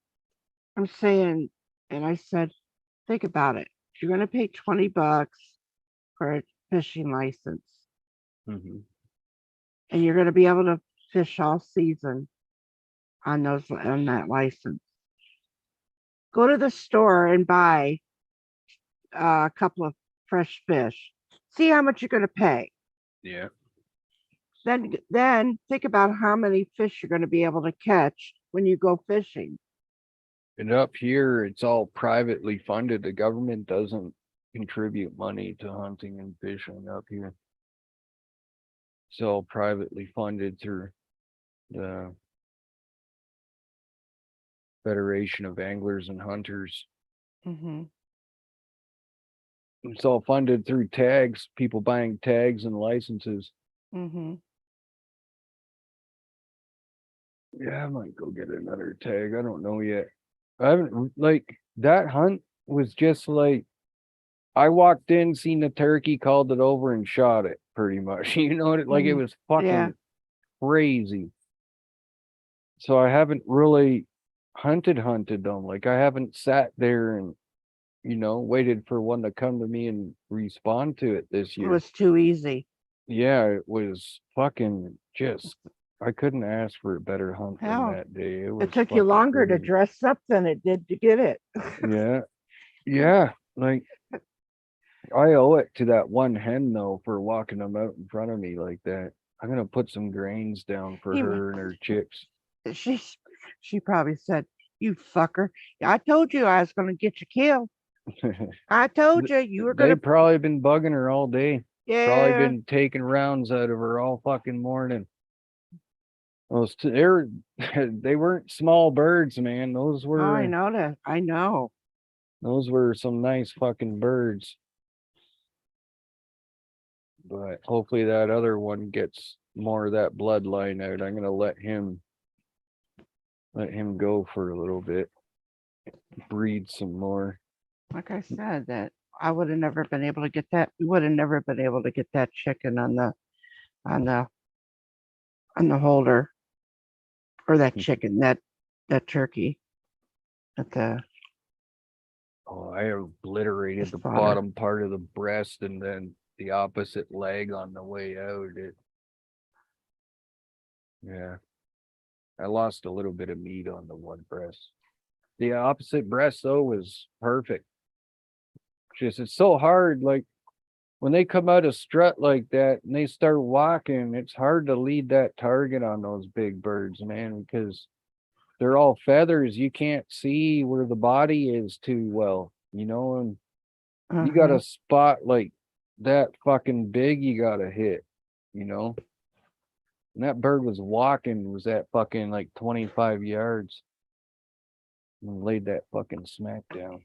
I'm saying, and I said, think about it. If you're gonna pay $20 for a fishing license, Mm-hmm. and you're gonna be able to fish all season on that license, go to the store and buy a couple of fresh fish. See how much you're gonna pay. Yeah. Then think about how many fish you're going to be able to catch when you go fishing. And up here, it's all privately funded. The government doesn't contribute money to hunting and fishing up here. It's all privately funded through the Federation of Anglers and Hunters. Mm-hmm. It's all funded through tags, people buying tags and licenses. Mm-hmm. Yeah, I might go get another tag. I don't know yet. I haven't, like, that hunt was just like, I walked in, seen the turkey, called it over and shot it pretty much. You know what? Like, it was fucking Yeah. crazy. So I haven't really hunted them. Like, I haven't sat there and, waited for one to come to me and respond to it this It year. was too easy. Yeah, it was fucking just, I couldn't ask for a better hunt than Hell, that day. It was it took you fucking longer to crazy. dress up than it did to get it. Yeah. Yeah. Like, I owe it to that one hen though for walking them out in front of me like that. I'm gonna put some grains down for He- her and her chicks. She She probably said, "You fucker! I told you I was gonna get you killed. I told you you were They gonna." probably been bugging her all day. Probably Yeah. been taking rounds out of her all fucking morning. They were, they weren't small birds, man. Oh, I know that. I know. Those were some nice fucking birds. But hopefully that other one gets more of that bloodline out. I'm gonna let him go for a little bit. Breed some more. Like I said, that I would have never been able to get that. We would have never been able to get that chicken on the on the on the holder, or that chicken, that turkey at the Oh, I obliterated the slaughter. bottom part of the breast and then the opposite leg on the way out. Yeah. I lost a little bit of meat on the one breast. The opposite breast though was perfect. Just it's so hard, like when they come out of strut like that and they start walking, it's hard to lead that target on those big birds, man, because they're all feathers. You can't see where the body is too well, and you got a spot like that fucking big, you got to hit, and that bird was at fucking like 25 yards and laid that fucking smack down.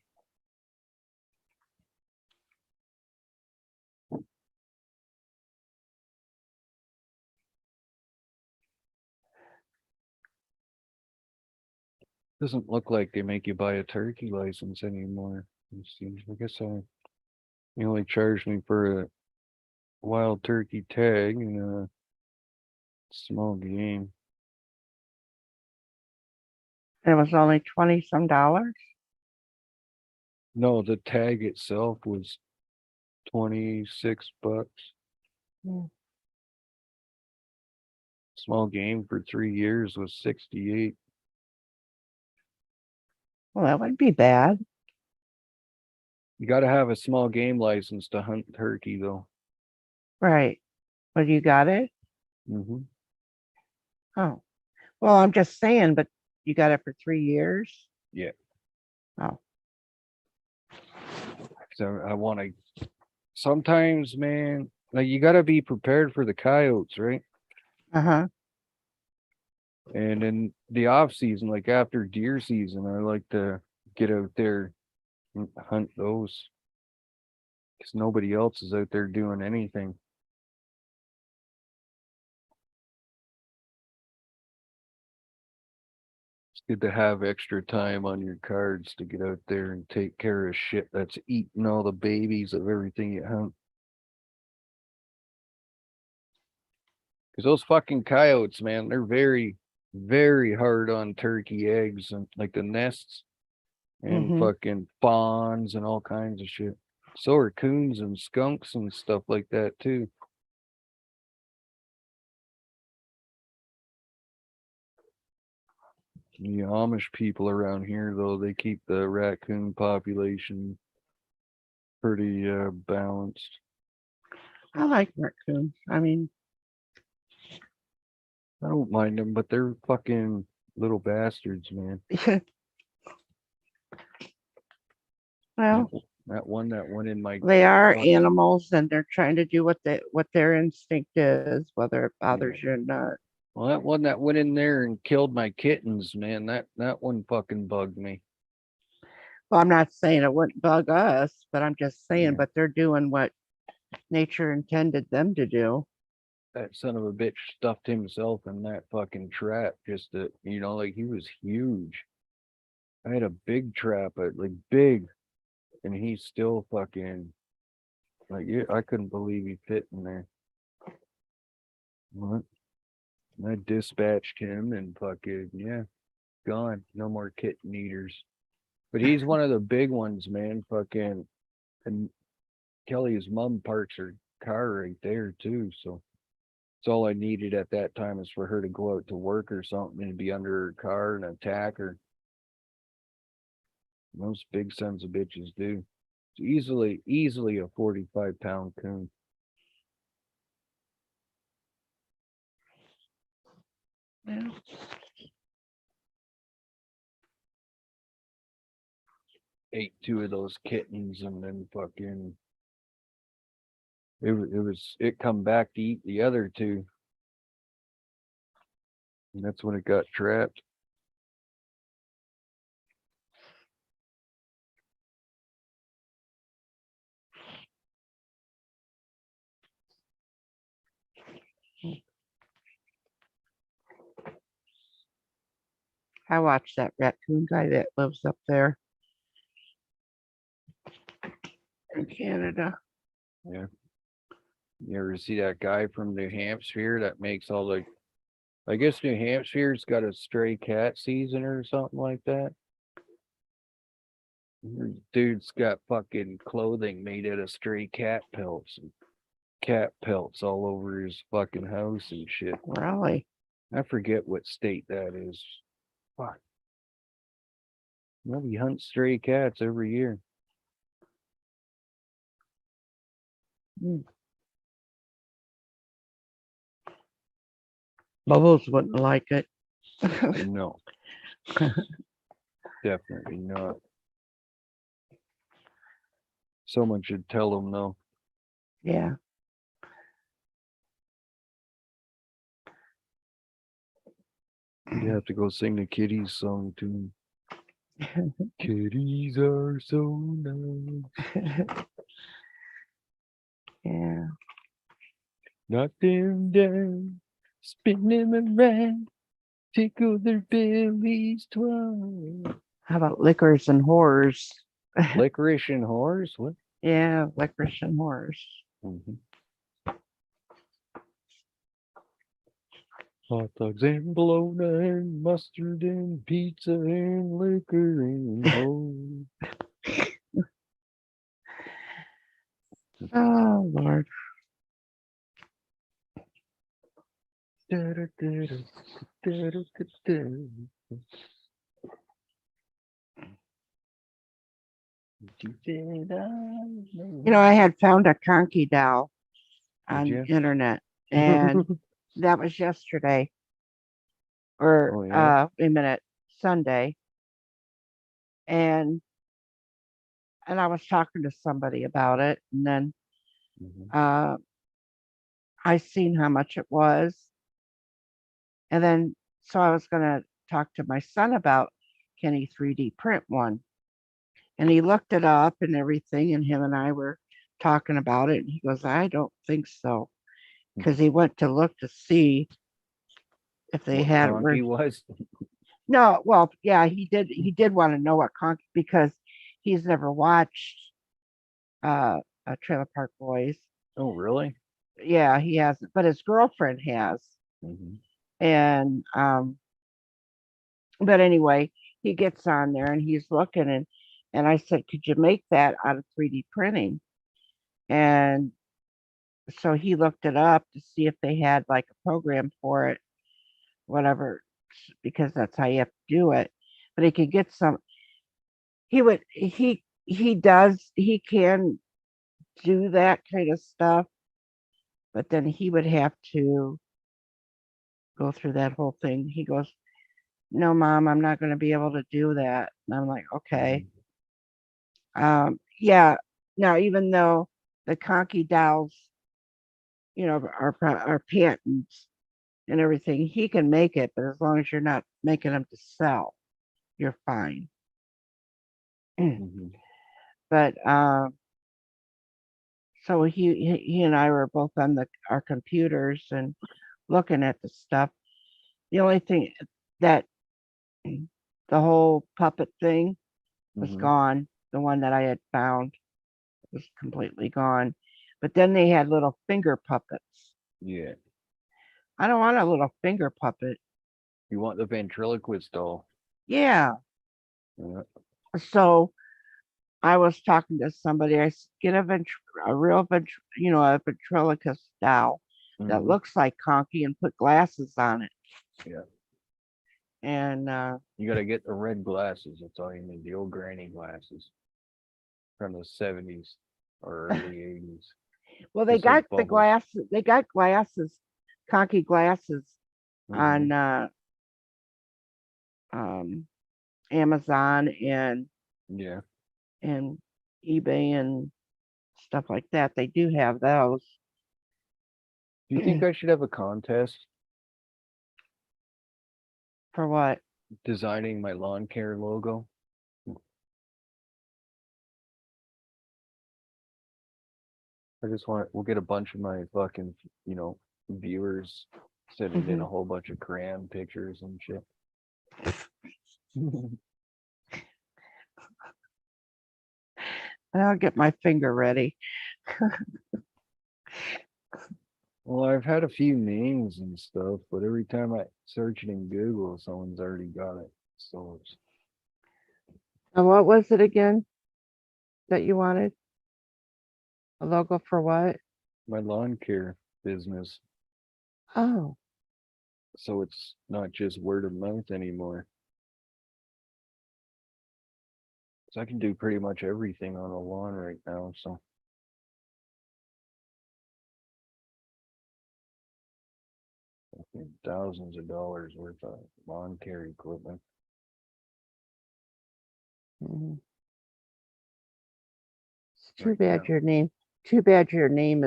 Doesn't look like they make you buy a turkey license anymore. I guess they only charged me for a wild turkey tag and a small game. It was only $20 some. No, the tag itself was $26. Hmm. Small game for 3 years was 68. Well, that wouldn't be bad. You got to have a small game license to hunt turkey, though. Right. But you got it? Mm-hmm. Oh. Well, I'm just saying, but you got it for 3 years? Yeah. Oh. So I want to. Sometimes, man, like you got to be prepared for the coyotes, right? Uh-huh. And in the off season, like after deer season, I like to get out there and hunt those because nobody else is out there doing anything. It's good to have extra time on your cards to get out there and take care of shit that's eating all the babies of everything you hunt. Because those fucking coyotes, man, they're very, very hard on turkey eggs and like the nests and fucking fawns and all kinds of shit. So are coons and skunks and stuff like that too. The Amish people around here, though, they keep the raccoon population pretty balanced. I like raccoons. I mean, I don't mind them, but they're fucking little bastards, man. well, That one that went in my they are fuck- animals and they're trying to do what their instinct is, whether it bothers you or not. Well, that one that went in there and killed my kittens, man. That one fucking bugged me. Well, I'm not saying it wouldn't bug us, but I'm just saying, Yeah. but they're doing what nature intended them to do. That son of a bitch stuffed himself in that fucking trap just to, like he was huge. I had a big trap, like big, and he's still fucking like, yeah, I couldn't believe he fit in there. What? I dispatched him and fucking, yeah, gone. No more kitten eaters. But he's one of the big ones, man. Fucking, and Kelly's mom parks her car right there too. So it's all I needed at that time is for her to go out to work or something and be under her car and attack her. Most big sons of bitches do. It's easily a 45-pound coon. Yeah. ate 2 of those kittens and then fucking it come back to eat the other 2. And that's when it got trapped. I watched that raccoon guy that lives up there in Canada. Yeah. You ever see that guy from New Hampshire that makes all the I guess New Hampshire's got a stray cat season or something like that. Dude's got fucking clothing made out of stray cat pelts and cat pelts all over his fucking house and shit. Really? I forget what state that is. Fuck. Well, he hunts stray cats every year. Bubbles wouldn't like it. No. Definitely not. Someone should tell him no. Yeah. You have to go sing the kitties song to him. Kitties are so nice. Yeah. Knock them down, spin them around, tickle their bellies twice. How about liquors and whores? Licorice and whores? What? Yeah, licorice and whores. Mhm. Hot dogs and bologna and mustard and pizza and liquor and whores. Oh Lord. You know, I had found a conky doll on you? the internet, and that was yesterday. Or Oh, yeah? wait a minute, Sunday. And I was talking to somebody about it, and then Mhm. I seen how much it was. And then so I was gonna talk to my son about can he 3D print one? And he looked it up and everything, and him and I were talking about it, and he goes, I don't think so. Because he went to look to see if they What had it Conky was? no, well, yeah, he did want to know what conky because he's never watched Trailer Park Boys. Oh, really? Yeah, he hasn't, but his girlfriend has. Mhm. And but anyway, he gets on there and he's looking, and I said, could you make that out of 3D printing? And so he looked it up to see if they had like a program for it, whatever, because that's how you have to do it. But he could get some. He can do that kind of stuff, but then he would have to go through that whole thing. He goes, no, Mom, I'm not going to be able to do that. And I'm like, okay. Yeah. Now, even though the Conky dolls, you know, are patents and everything, he can make it, but as long as you're not making them to sell, you're fine. Mhm. But so he and I were both on our computers and looking at the stuff. The only thing that the whole puppet thing was Mhm. gone. The one that I had found was completely gone. But then they had little finger puppets. Yeah. I don't want a little finger puppet. You want the ventriloquist doll? Yeah. Yeah. So I was talking to somebody. I said, get a real a ventriloquist doll that Mhm. looks like Conky and put glasses on it. Yeah. And You gotta get the red glasses. That's all you need. The old granny glasses from the 70s or early 80s. well, they Just like got the bubbles. glasses. They got glasses, Conky glasses on Amazon and Yeah. and eBay and stuff like that. They do have those. Do you think I should have a contest For what? designing my lawn care logo? We'll get a bunch of my fucking, viewers sending in a whole bunch of crayon pictures and shit. I'll get my finger ready. Well, I've had a few names and stuff, but every time I search it in Google, someone's already got it. So it's And what was it again that you wanted? A logo for what? my lawn care business. Oh, So it's not just word of mouth anymore. So I can do pretty much everything on a lawn right now, so. Thousands of dollars worth of lawn care equipment. mhm. It's too Right bad now. your name. Too bad your name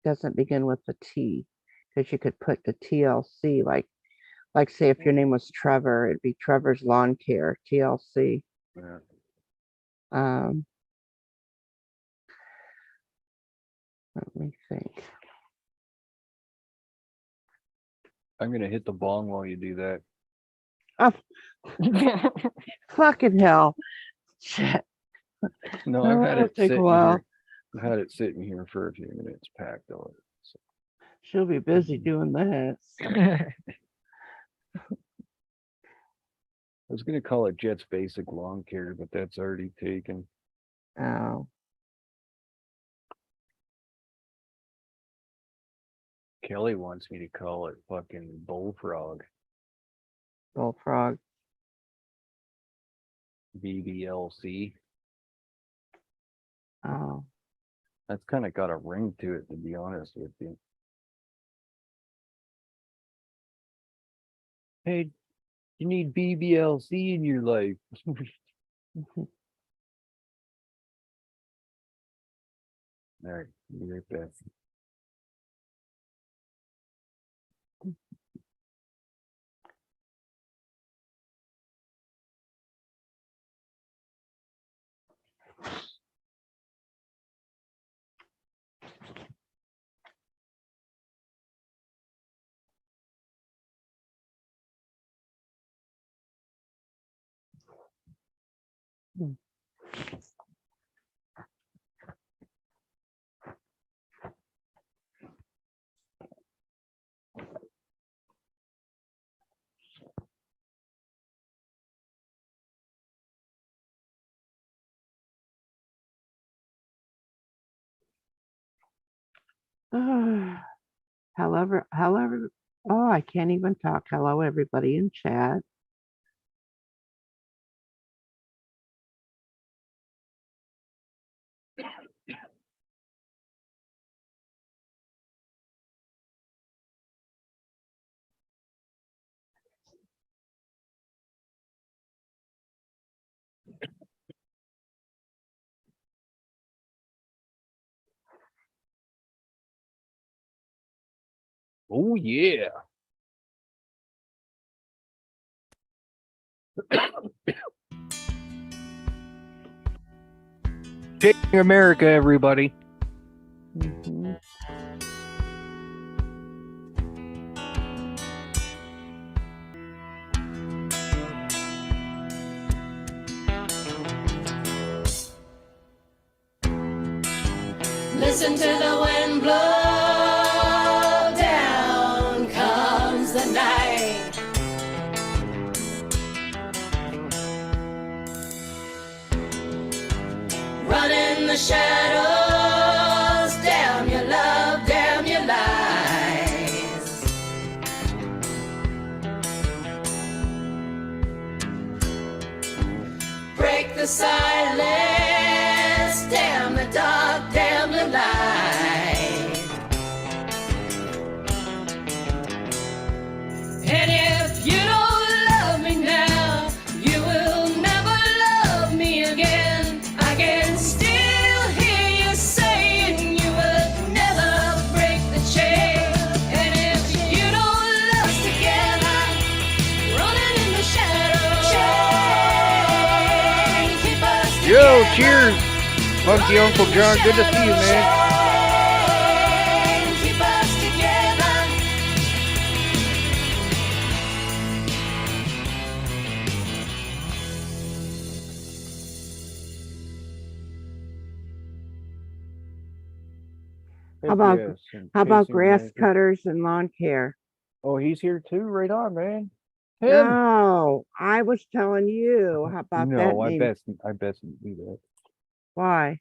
doesn't begin with a T, because you could put the TLC like say if your name was Trevor, it'd be Trevor's Lawn Care TLC. Yeah. Let me think. I'm gonna hit the bong while you do that. Oh, fucking hell! Shit. No, Oh, I've had that'll it take a sitting while. here. I've had it sitting here for a few minutes packed on it. So. She'll be busy doing this. I was gonna call it Jet's Basic Lawn Care, but that's already taken. Oh, Kelly wants me to call it fucking Bullfrog, bullfrog. BBLC. Oh, That's kind of got a ring to it, to be honest with you. Hey, you need BBLC in your life. mhm. All right, be right back. However, oh, I can't even talk. Hello, everybody in chat. Oh yeah. Taking America, everybody. Mhm. Listen to the wind blow, down comes the night. Run in the shadows, damn your love, damn your lies. Break the silence, damn the dark, damn the light. And if you don't love me now, you will never love me again. I guess cheers, Funky Uncle John. Good to see you, man. Keep us together. Heck about- yes, and How about chasing grass rabbits. cutters and lawn care? Oh, he's here too. Right on, man. Tim. No, I was telling you. How about that No, name? I best do Why?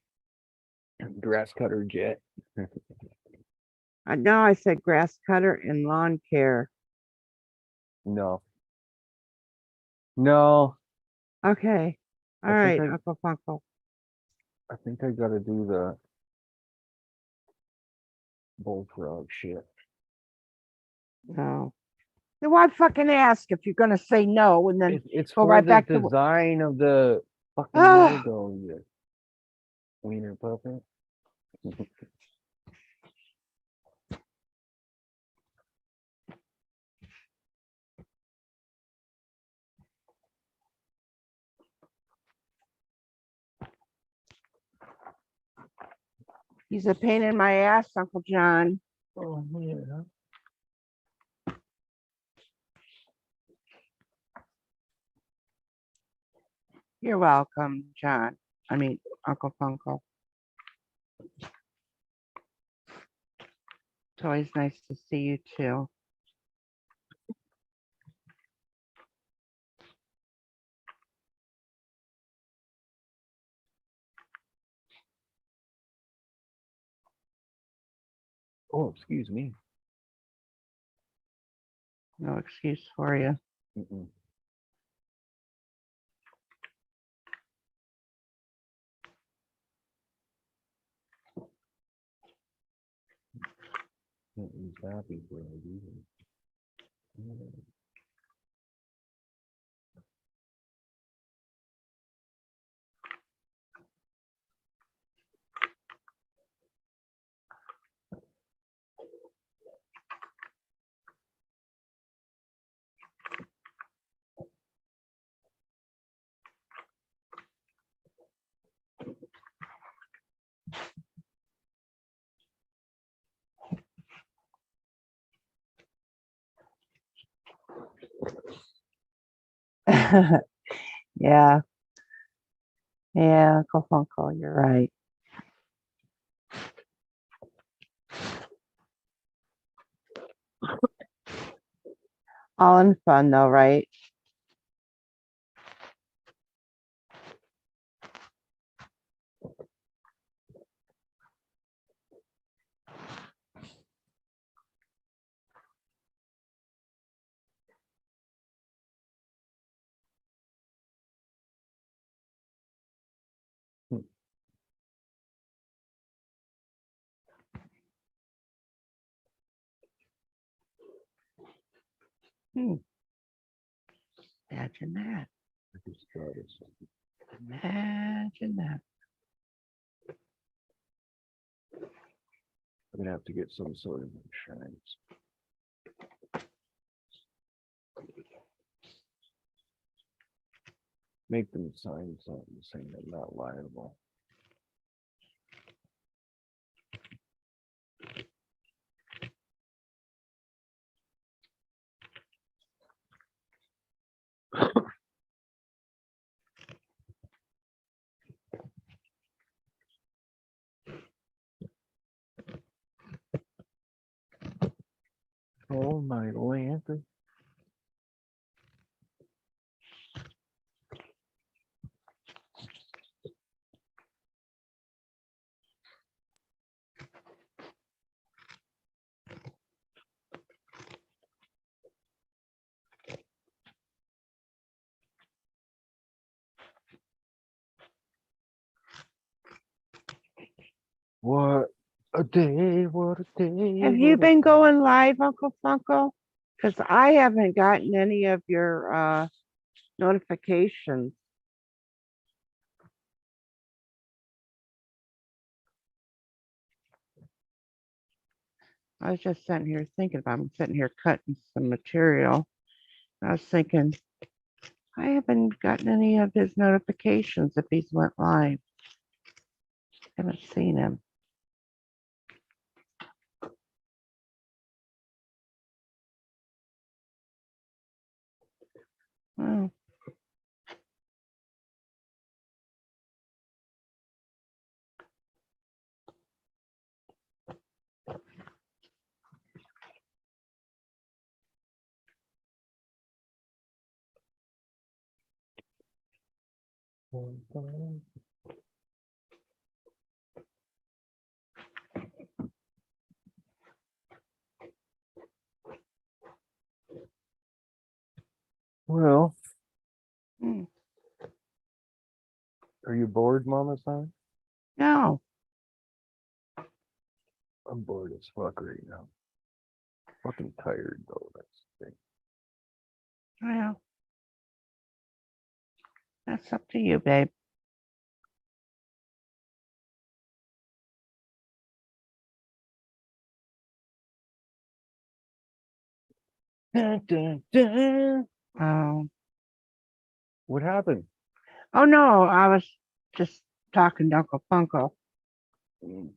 that. Grass cutter jet. I know I said grass cutter and lawn care. No. No, Okay. All I right, think Uncle Funko. I think I gotta do the bullfrog shit. No. Then why fucking ask if you're gonna say no and then It's go for right the back to design of the fucking Ah. logo, you wiener puppet. he's a pain in my ass, Uncle John. Oh yeah. You're welcome, John. I mean, Uncle Funko. It's always nice to see you too. Oh, excuse me. No excuse for you. Mm-mm. Can't use happy bread either. Yeah. Yeah, Uncle Funko, you're right. All in fun though, right? Hmm. Imagine that. I just got it. Imagine that. I'm gonna have to get some sort of insurance. Make them sign something saying they're not liable. Oh my lantern. What a day, what a day. Have you what a- been going live, Uncle Funko? Because I haven't gotten any of your notifications. I was just sitting here thinking about, I'm sitting here cutting some material. I was thinking, I haven't gotten any of his notifications if he's went live. Haven't seen him. Oh, Well, hmm. are you bored, Mama Son? No. I'm bored as fuck right now. Fucking tired though. That's the thing. Well, that's up to you, babe. Dun, dun, dun. Oh. What happened? Oh no, I was just talking to Uncle Funko. Mm.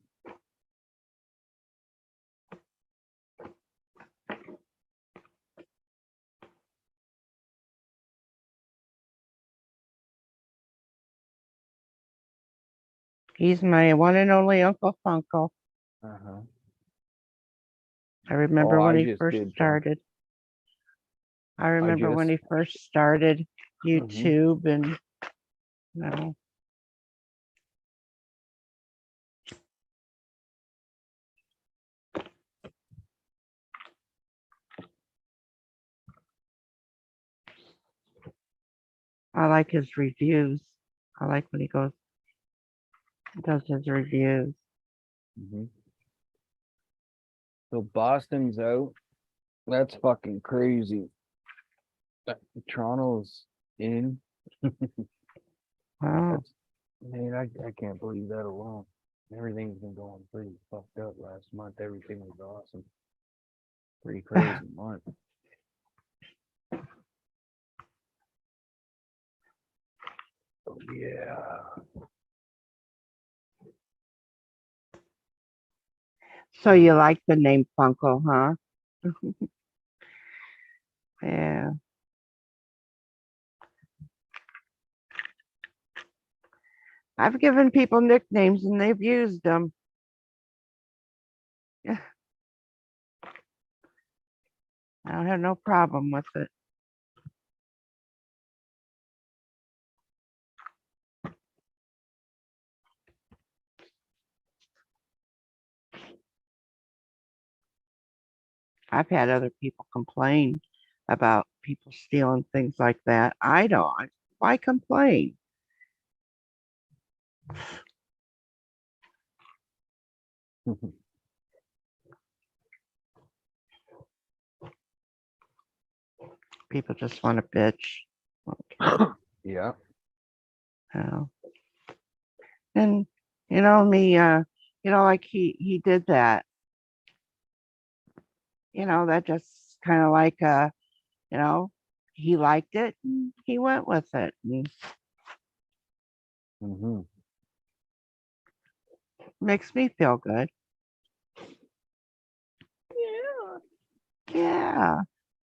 He's my one and only Uncle Funko. Uh-huh. I remember Oh, when I he just first did that. started. I remember when just- he first started Mhm. YouTube and no. I like his reviews. I like when he does his reviews. Mhm. So Boston's out. That's fucking crazy. Toronto's in. Wow. That's, man, I can't believe that alone. Everything's been going pretty fucked up last month. Everything was awesome. Pretty crazy month. Oh, yeah. So you like the name Funko, huh? Yeah. I've given people nicknames and they've used them. Yeah. I don't have no problem with it. I've had other people complain about people stealing things like that. I don't. Why complain? People just want to bitch. Okay. Yeah. Oh. And me, like he did that. That just kind of like he liked it and he went with it. And Hmm. makes me feel good. Yeah.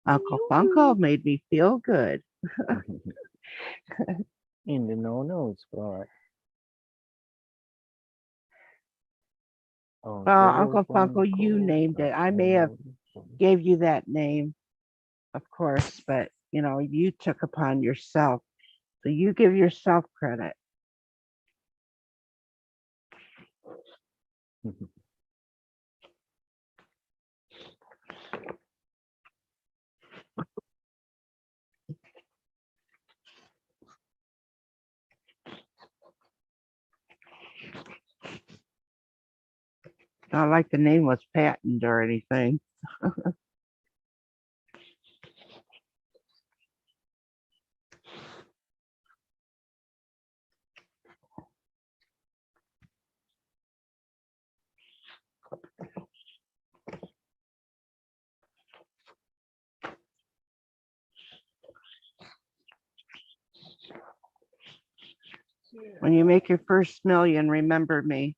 Uncle Funko made me feel good. In the no spot. Oh, Well, Uncle Funko, you named it. I may have gave you that name, of course, but you took upon yourself. So you give yourself credit. Not like the name was patented or anything. When you make your first million, remember me.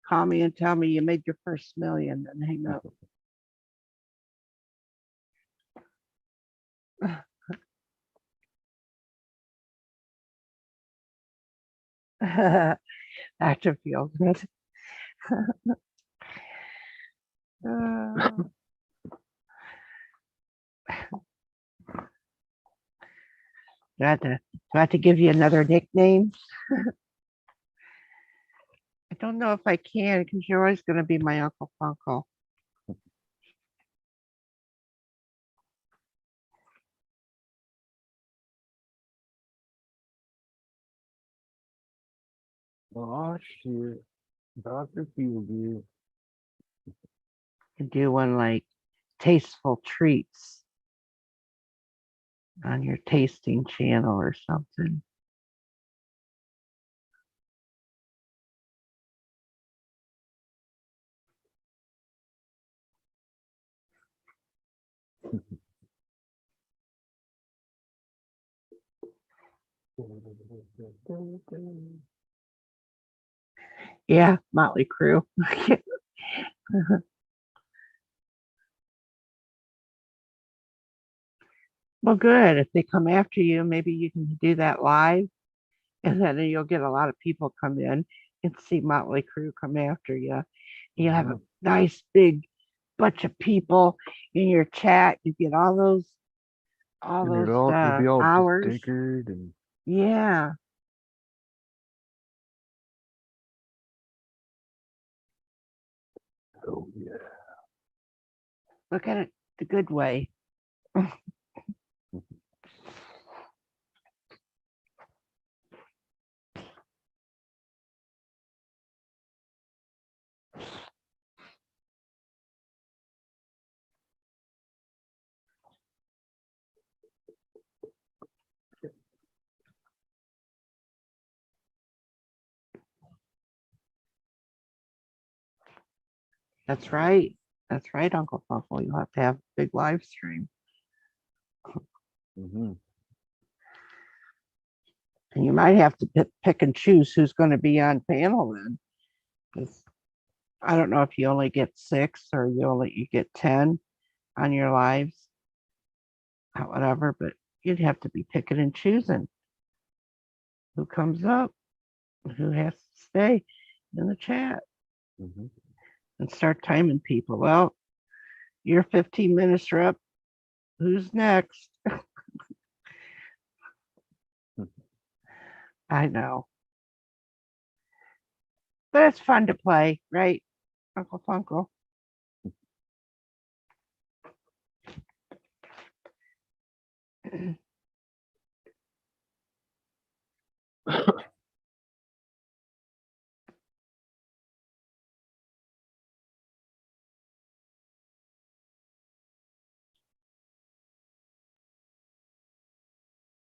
Call me and tell me you made your first million, then hang up. That should feel good. Do I have to give you another nickname? I don't know if I can because you're always going to be my Uncle Funko. Oh shit. Dr. Feelgood. And do one like tasteful treats on your tasting channel or something. Yeah, Motley Crue. Well, good. If they come after you, maybe you can do that live, and then you'll get a lot of people come in and see Motley Crue come after you. You'll have a nice big bunch of people in your chat. You get all those And it'll be all hours. stickered and Yeah. oh yeah. Look at it the good way. That's right. That's right, Uncle Funko. You'll have to have a big live stream. Mm-hmm. And you might have to pick and choose who's going to be on panel then. 'Cause I don't know if you only get 6 or you get 10 on your lives, or whatever, but you'd have to be picking and choosing who comes up, who has to stay in the chat, Mm-hmm. and start timing people. Well, you're 15 minutes are up. Who's next? I know. But it's fun to play, right, Uncle Funko?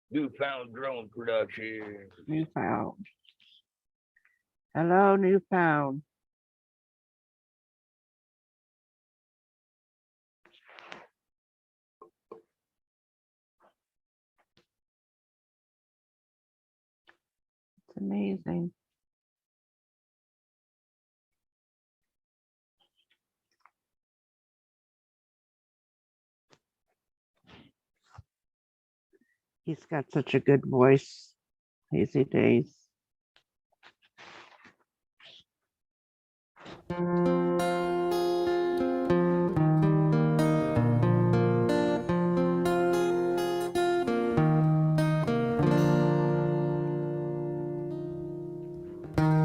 Newfound drone production. Newfound. Hello, Newfound. It's amazing. He's got such a good voice. Hazy Days.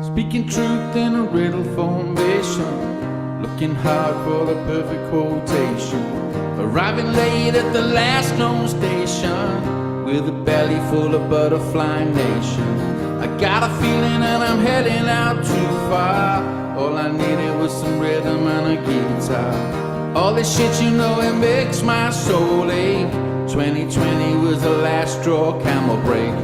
Speaking truth in a riddle formation, looking hard for the perfect quotation, arriving late at the last known station, with a belly full of butterfly nation. I got a feeling and I'm heading out too far. All I needed was some rhythm and a guitar. All this shit, you know, it makes my soul ache. 2020 was the last straw, camel break.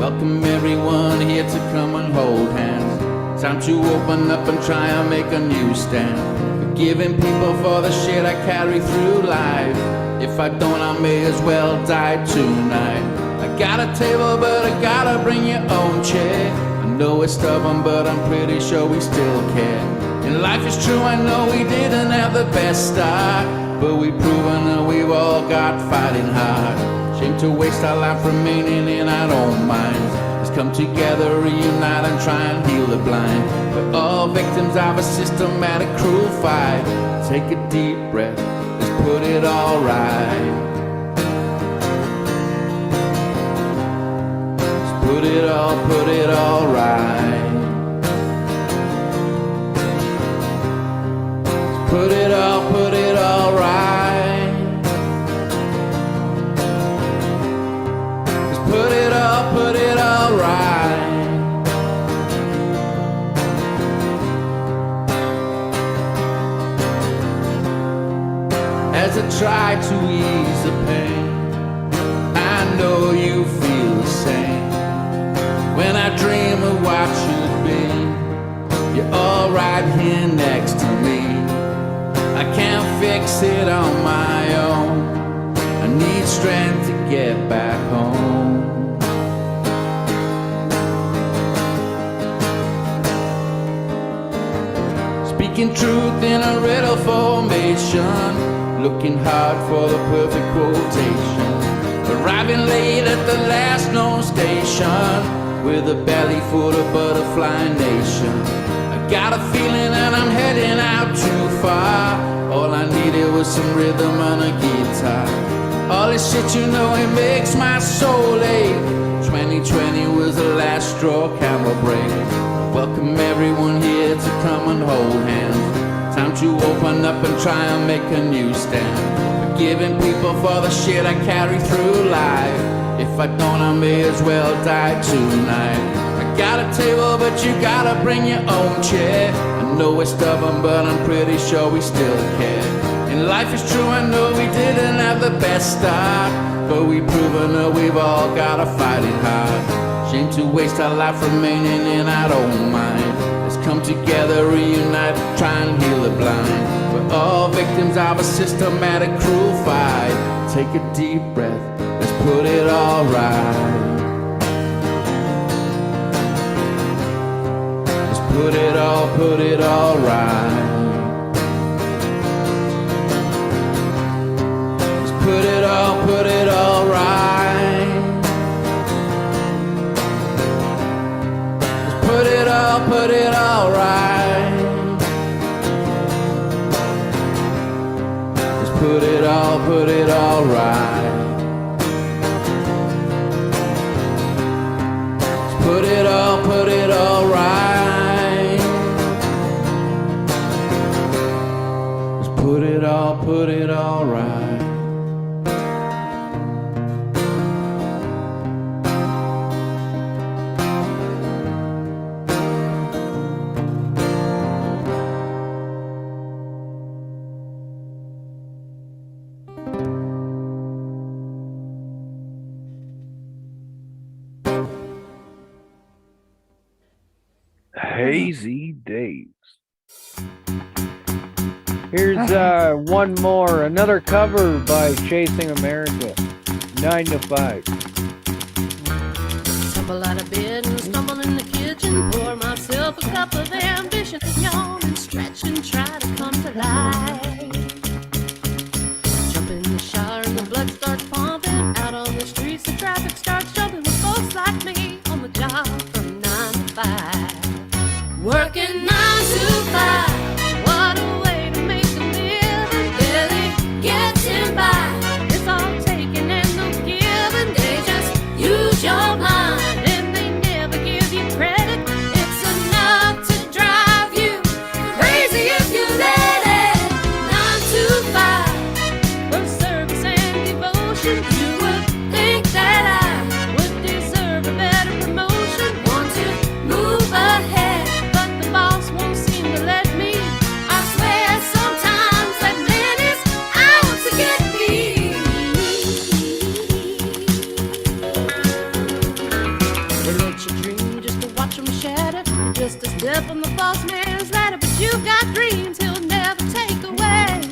Welcome everyone here to come and hold hands. Time to open up and try and make a new stand. Forgiving people for the shit I carry through life. If I don't, I may as well die tonight. I got a table, but I gotta bring your own chair. I know it's stubborn, but I'm pretty sure we still care. And life is true, I know we didn't have the best start, but we've proven that we've all got fighting hard. Shame to waste our life remaining in our own minds. Let's come together, reunite and try and heal the blind. We're all victims of a systematic cruel fight. Take a deep breath, let's put it all right. Let's put it all right. Put it all right. Just put it all right. As I try to ease the pain, I know you feel the same. When I dream of what should be, you're all right here next to me. I can't fix it on my own. I need strength to get back home. Speaking truth in a riddle formation, looking hard for the perfect quotation. Arriving late at the last known station, with a belly full of butterfly nation. Got a feeling that I'm heading out too far. All I needed was some rhythm on a guitar. All this shit, you know, it makes my soul ache. 2020 was the last straw, camera break. Welcome everyone here to come and hold hands. Time to open up and try and make a new stand. Forgiving people for the shit I carry through life. If I don't, I may as well die tonight. Got a table, but you gotta bring your own chair. I know we're stubborn, but I'm pretty sure we still care. And life is true, I know we didn't have the best start, but we've proven that we've all gotta fight it hard. Shame to waste our life remaining in our own mind. Let's come together, reunite, try and heal the blind. We're all victims of a systematic cruel fight. Take a deep breath, let's put it all right. Put it all right. Just put it all right. Just put it all right. Just put it all right. Just put it all right. Put it all right. Hazy days. Here's one more, another cover by Chasing America, 9 to 5. Tumble out of bed and stumble in the kitchen, pour myself a cup of ambition, yawn and stretch and try to come to life. Jump in the shower and the blood starts pumping, out on the streets the traffic starts jumping with folks like me on the job from 9 to 5. Working 9 to 5, what a way to make a living, barely getting by. It's all taking and no giving, they just use your mind and they never give you credit. It's enough to drive you crazy if you let it. 9 to 5, for service and devotion, you would think that I would deserve a better promotion. Want to move ahead, but the boss won't seem to let me. I swear sometimes that man is out to get me. They let you dream just to watch them shatter, just a step on the boss man's ladder. But you got dreams he'll never take away.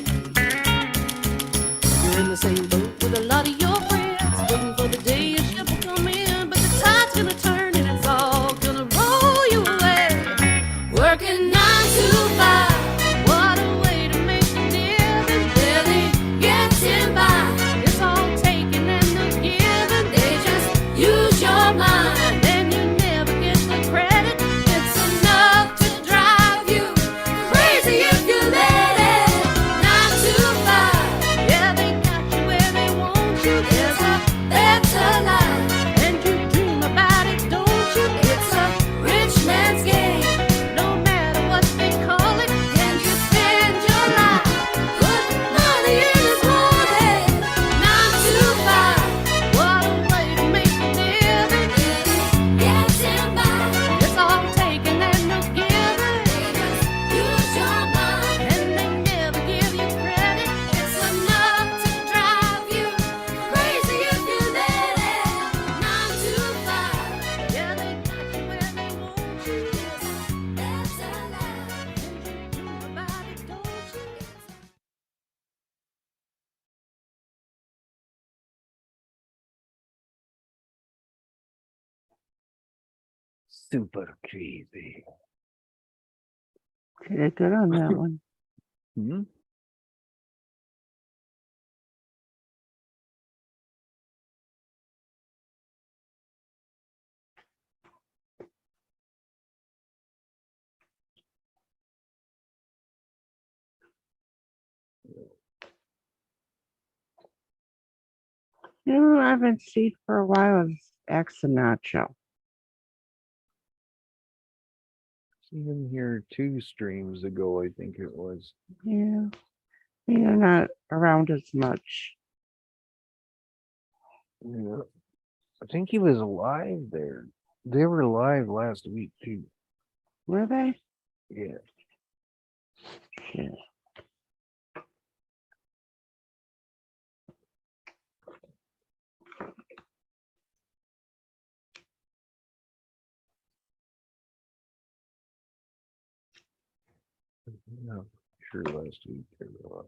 You're in the same boat with a lot of your friends, waiting for the day your ship will come in. But the tide's gonna turn and it's all gonna roll don't you? There's a better life. And you dream about it, don't you? It's a rich man's game. No matter what they call it, can you spend your life? Put money in his wallet. 9 to 5. What a way to make a living. Getting by. It's all taking and no giving. Use your mind. And they never give you credit. It's enough to drive you crazy if you let it. 9 to 5. Yeah, they got you where they want you. That's a lie. And you dream about it, don't you? Super crazy. She did good on that one. Hmm? You know who I haven't seen for a while is Axanacho. Seen him here 2 streams ago, I think it was. Yeah. You're not around as much. Yeah. I think he was live there. They were live last week too. Were they? Yeah. Yeah. No, sure last week they were live.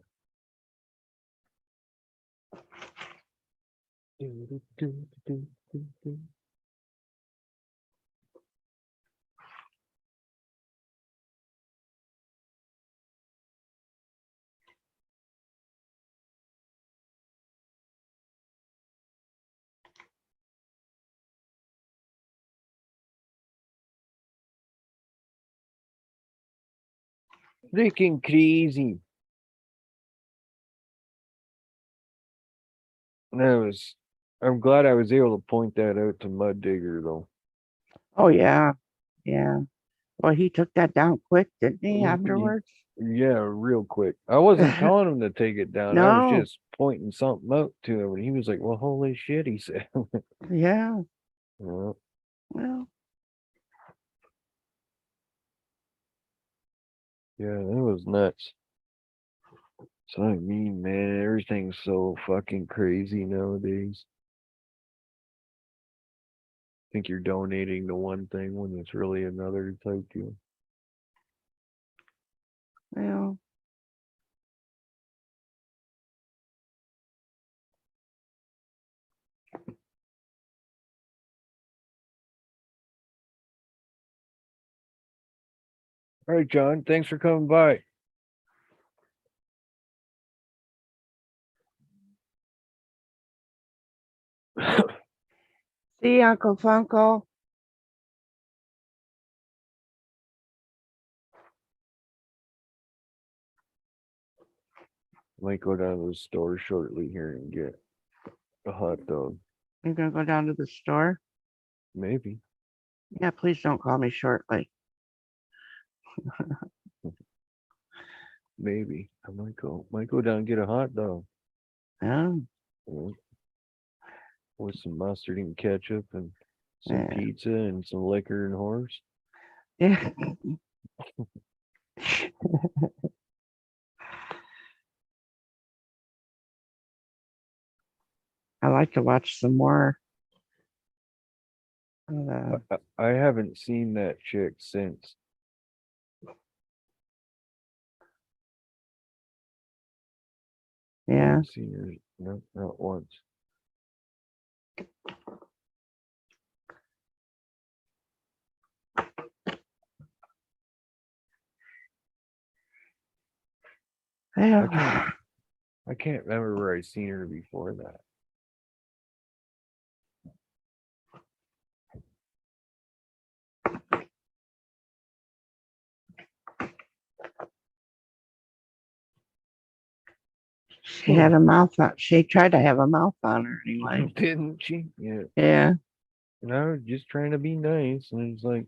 Freaking crazy. I'm glad I was able to point that out to Mud Digger though. Oh yeah. Yeah. Well, he took that down quick, didn't he, Mhm. afterwards? Yeah, real quick. I wasn't telling him to take it down. I was No. just pointing something out to him, and he was like, "Well, holy shit," he said. Yeah. Yeah. Well, Yeah, it was nuts. So I mean, man, everything's so fucking crazy nowadays. Think you're donating to one thing when it's really another type deal. well. All right, John, thanks for coming by. See, Uncle Funko. Might go down to the store shortly here and get a hot dog. You're gonna go down to the store? Maybe. Yeah, please don't call me shortly. Maybe. I might go down and get a hot dog. Oh, Yeah. With some mustard and ketchup and some yeah. pizza and some liquor and horse. Yeah. I like to watch some more. I haven't seen that chick since. Yeah. I've seen her not once. Yeah. I can't remember where I seen her before that. She had a mouth on. She tried to have a mouth on her anyway. Didn't she? Yeah. Yeah. And I was just trying to be nice. And it's like,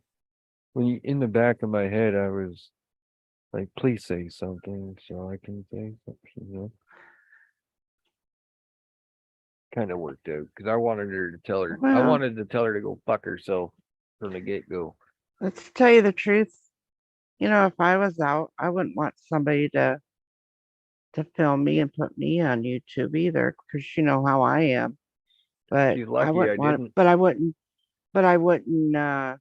when you, in the back of my head, I was like, please say something so I can say something. Kind of worked out because I wanted her to tell her. I Well. wanted to tell her to go fuck herself from the get go. Let's tell you the truth. You know, if I was out, I wouldn't want somebody to film me and put me on YouTube either, because you know how I am. But She's I lucky I wouldn't want. didn't. But I wouldn't. But I wouldn't. I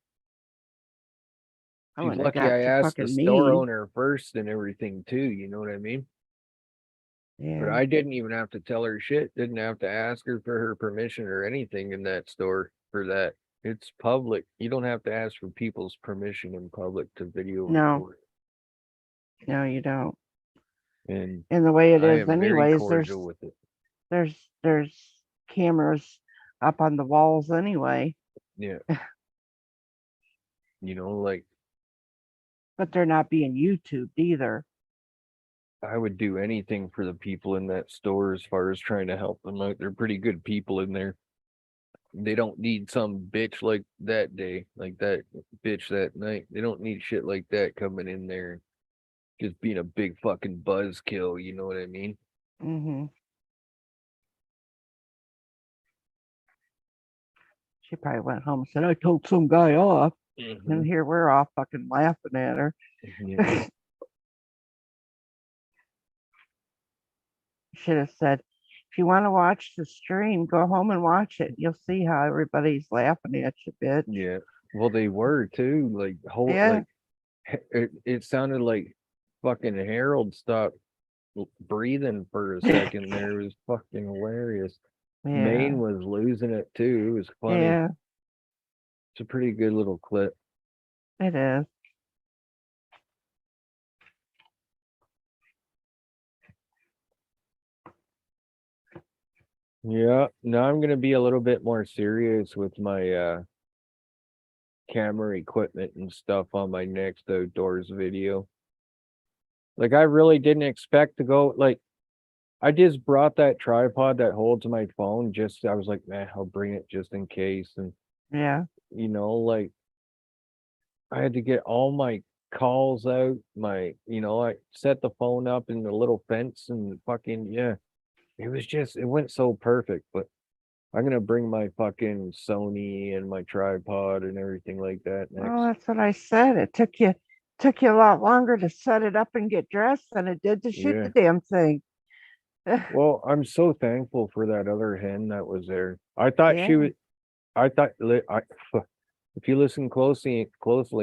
She's wouldn't have lucky got I so asked the fucking store mean. owner first and everything too. You know what I mean? But Yeah. I didn't even have to tell her shit. Didn't have to ask her for her permission or anything in that store for that. It's public. You don't have to ask for people's permission in public to video No. record. No, you don't. And And the way it I is, am very anyways, there's cordial with it. there's cameras up on the walls anyway, Yeah. You know, like but they're not being YouTubed either. I would do anything for the people in that store as far as trying to help them out. They're pretty good people in there. They don't need some bitch like that day, like that bitch that night. They don't need shit like that coming in there, just being a big fucking buzzkill. You know what I mean? Mm-hmm. She probably went home and said, "I told some guy off," and here we're all fucking laughing at her. Yeah. Should have said, "If you want to watch the stream, go home and watch it. You'll see how everybody's laughing at you, bitch." Yeah. Well, they were too. Like whole Yeah. like it sounded like fucking Harold stopped breathing for a second there. It was fucking hilarious. Yeah. Maine was losing it too. It was funny. Yeah, It's a pretty good little clip. it is. Yeah. Now I'm gonna be a little bit more serious with my camera equipment and stuff on my next outdoors video. Like I really didn't expect to go like I just brought that tripod that holds my phone. Just I was like, man, I'll bring it just in case. And Yeah. you know, like I had to get all my calls out. I set the phone up in the little fence and fucking yeah. It went so perfect. But I'm gonna bring my fucking Sony and my tripod and everything like that Well, next. that's what I said. It took you a lot longer to set it up and get dressed than it did to shoot Yeah. the damn thing. Well, I'm so thankful for that other hen that was there. I thought she Yeah. was. I thought if you listen closely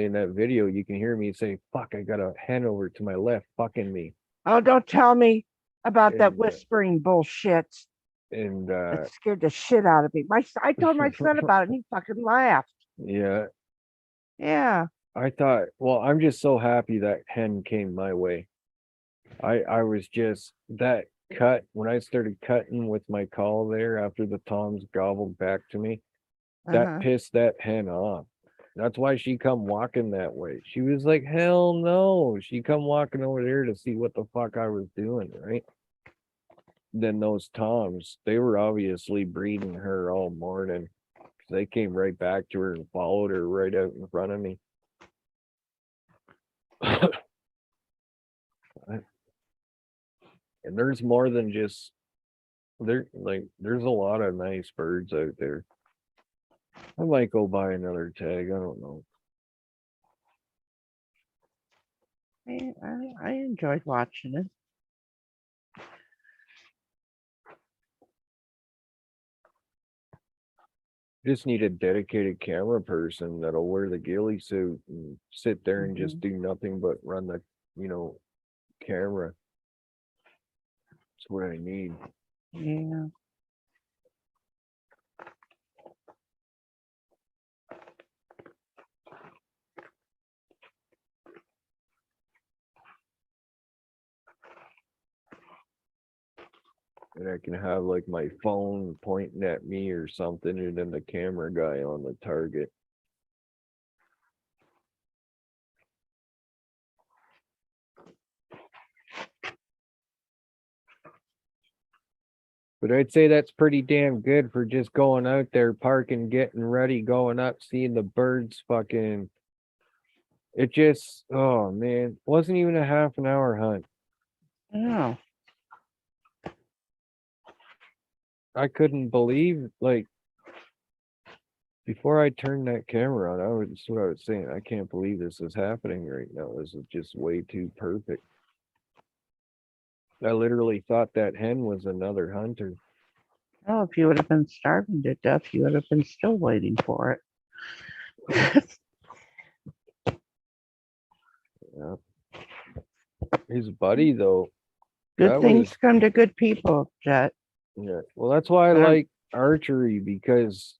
in that video, you can hear me say, "Fuck, I got a hen over to my left, fucking me." Oh, don't tell me about that And whispering bullshit. and That scared the shit out of me. I told my son about it and he fucking laughed. yeah, Yeah. I thought. Well, I'm just so happy that hen came my way. I was just that cut when I started cutting with my call there after the toms gobbled back to me. That Uh-huh. pissed that hen off. That's why she come walking that way. She was like, hell no. She come walking over there to see what the fuck I was doing, right? Then those toms, they were obviously breeding her all morning. They came right back to her and followed her right out in front of me. And there's more than just there's a lot of nice birds out there. I might go buy another tag. I don't know. I enjoyed watching it. Just need a dedicated camera person that'll wear the ghillie suit and sit there and just do nothing but run the, camera. That's what I need. Yeah. And I can have like my phone pointing at me or something, and then the camera guy on the target. But I'd say that's pretty damn good for just going out there, parking, getting ready, going up, seeing the birds fucking. It just, oh man, wasn't even a half an hour hunt. Oh, I couldn't believe, like, before I turned that camera on, that's what I was saying. I can't believe this is happening right now. This is just way too perfect. I literally thought that hen was another hunter. oh, if you would have been starving to death, you would have been still waiting for it. Yeah. His buddy though, Good that things was, come to good people, Jet. yeah. Well, that's why I Um, like archery, because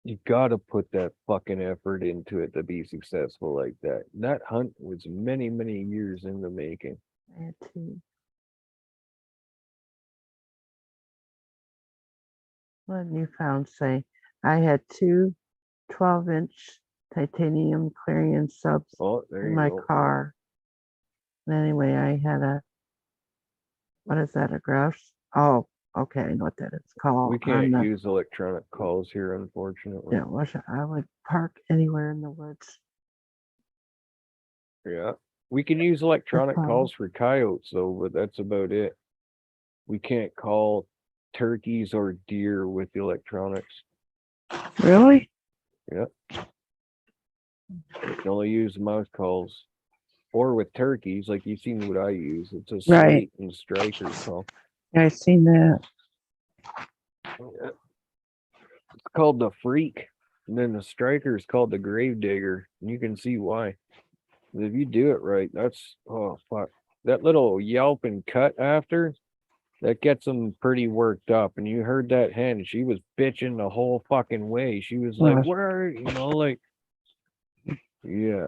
you gotta put that fucking effort into it to be successful like that. That hunt was many, many years in the making. I had two. What did you found say? I had two 12-inch titanium Clarion subs Oh, there in you my go. car. Anyway, I had what is that, a grouse? Oh, okay, I know what that is called. We can't on the, use electronic calls here, unfortunately. yeah, I would park anywhere in the woods. Yeah. We can use electronic fine. calls for coyotes though, but that's about it. We can't call turkeys or deer with the electronics. Really? We can only use mouse calls. Or with turkeys, like you've seen what I use. It's a Right. slate and striker call. I seen that. Yeah. It's called the freak. And then the striker is called the grave digger. And you can see why. If you do it right, that's, oh fuck. That little yelp and cut after, that gets them pretty worked up. And you heard that hen, she was bitching the whole fucking way. She was like, Yeah. where, like, yeah.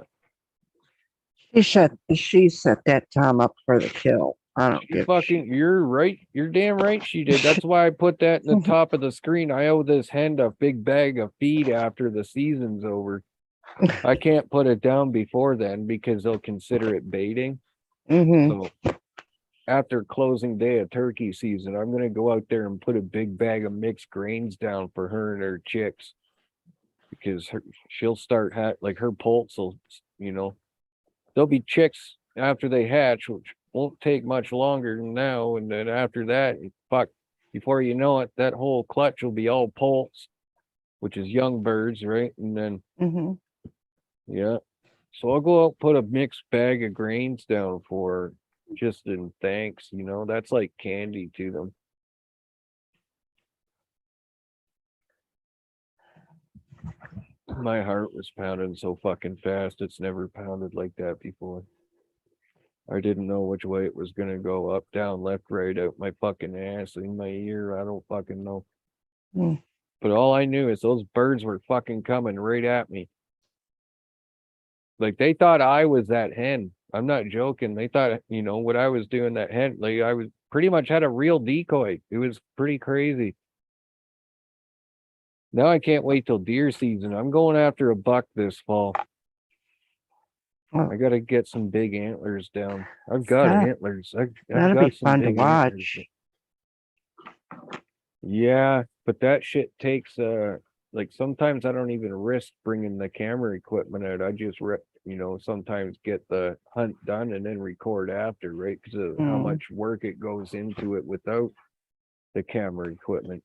She set that Tom up for the kill. I don't She give a fucking, shit. you're right. You're damn right she did. That's why I put that in the top of the screen. I owe this hen a big bag of feed after the season's over. I can't put it down before then because they'll consider it baiting. Mm-hmm. So after closing day of turkey season, I'm gonna go out there and put a big bag of mixed grains down for her and her chicks, because she'll start like her poults will, there'll be chicks after they hatch, which won't take much longer than now, and then after that, fuck, before you know it, that whole clutch will be all poults, which is young birds, right? And then Mm-hmm. yeah. So I'll go out, put a mixed bag of grains down for her, just in thanks, that's like candy to them. My heart was pounding so fucking fast. It's never pounded like that before. I didn't know which way it was gonna go, up, down, left, right, out my fucking ass, in my ear. I don't fucking know. Mm. But all I knew is those birds were fucking coming right at me. Like they thought I was that hen. I'm not joking. They thought, what I was doing, that hen, like I was pretty much had a real decoy. It was pretty crazy. Now I can't wait till deer season. I'm going after a buck this fall. Oh. I gotta get some big antlers down. I've got That- antlers. I've That'll got be some fun to big antlers. watch. Yeah, but that shit takes like sometimes I don't even risk bringing the camera equipment out. I just sometimes get the hunt done and then record after, right? Because of how Mm. much work it goes into it without the camera equipment.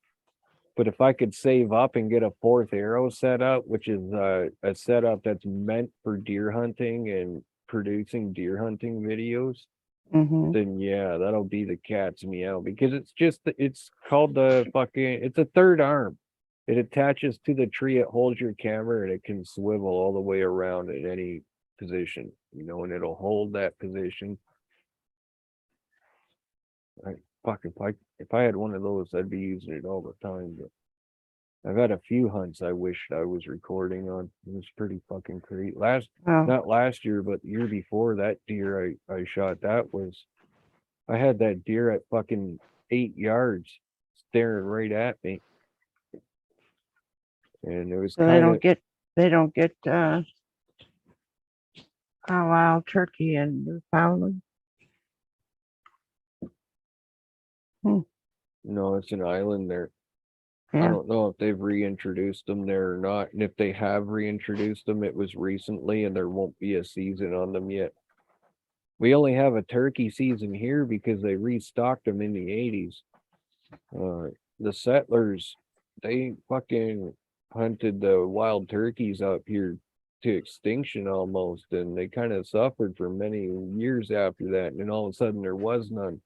But if I could save up and get a fourth arrow set up, which is a setup that's meant for deer hunting and producing deer hunting videos, Mm-hmm. then yeah, that'll be the cat's meow, because it's called it's a third arm. It attaches to the tree, it holds your camera, and it can swivel all the way around at any position, and it'll hold that position. If I had one of those, I'd be using it all the time. But I've had a few hunts I wished I was recording on. It was pretty fucking crazy. Oh, Not last year, but the year before, that deer I shot, I had that deer at fucking 8 yards staring right at me. And it was so they kind don't of, get a wild turkey in Newfoundland. No, it's an island there. I Yeah. don't know if they've reintroduced them there or not. And if they have reintroduced them, it was recently and there won't be a season on them yet. We only have a turkey season here because they restocked them in the 80s. The settlers, they fucking hunted the wild turkeys up here to extinction almost, and they kind of suffered for many years after that. And then all of a sudden there was none.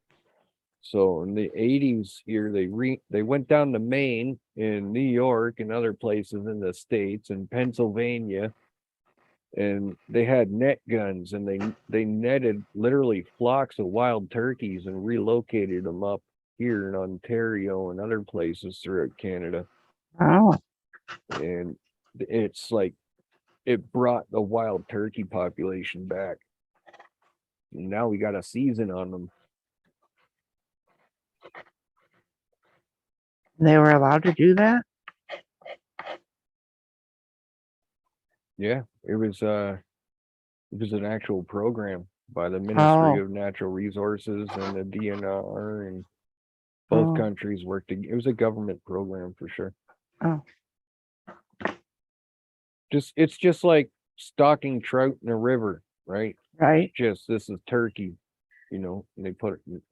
So in the 80s here, they went down to Maine and New York and other places in the States and Pennsylvania, and they had net guns, and they netted literally flocks of wild turkeys and relocated them up here in Ontario and other places throughout Canada. Oh, And it's like it brought the wild turkey population back. And now we got a season on them. they were allowed to do that? Yeah, it was an actual program by the Ministry Oh. of Natural Resources and the DNR, and both Oh. countries worked together. It was a government program for sure. Oh. It's just like stocking trout in a river, right? Right. Just this is turkey, and they put it.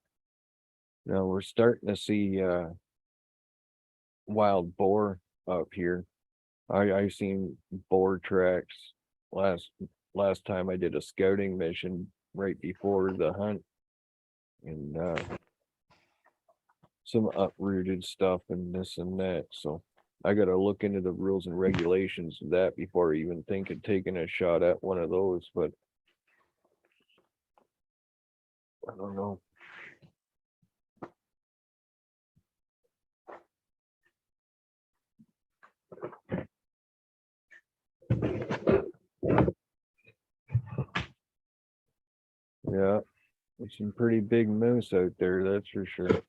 Now we're starting to see wild boar up here. I seen boar tracks last time I did a scouting mission right before the hunt, and some uprooted stuff and this and that. So I got to look into the rules and regulations of that before I even think of taking a shot at one of those. But I don't know. Yeah, there's some pretty big moose out there, that's for sure.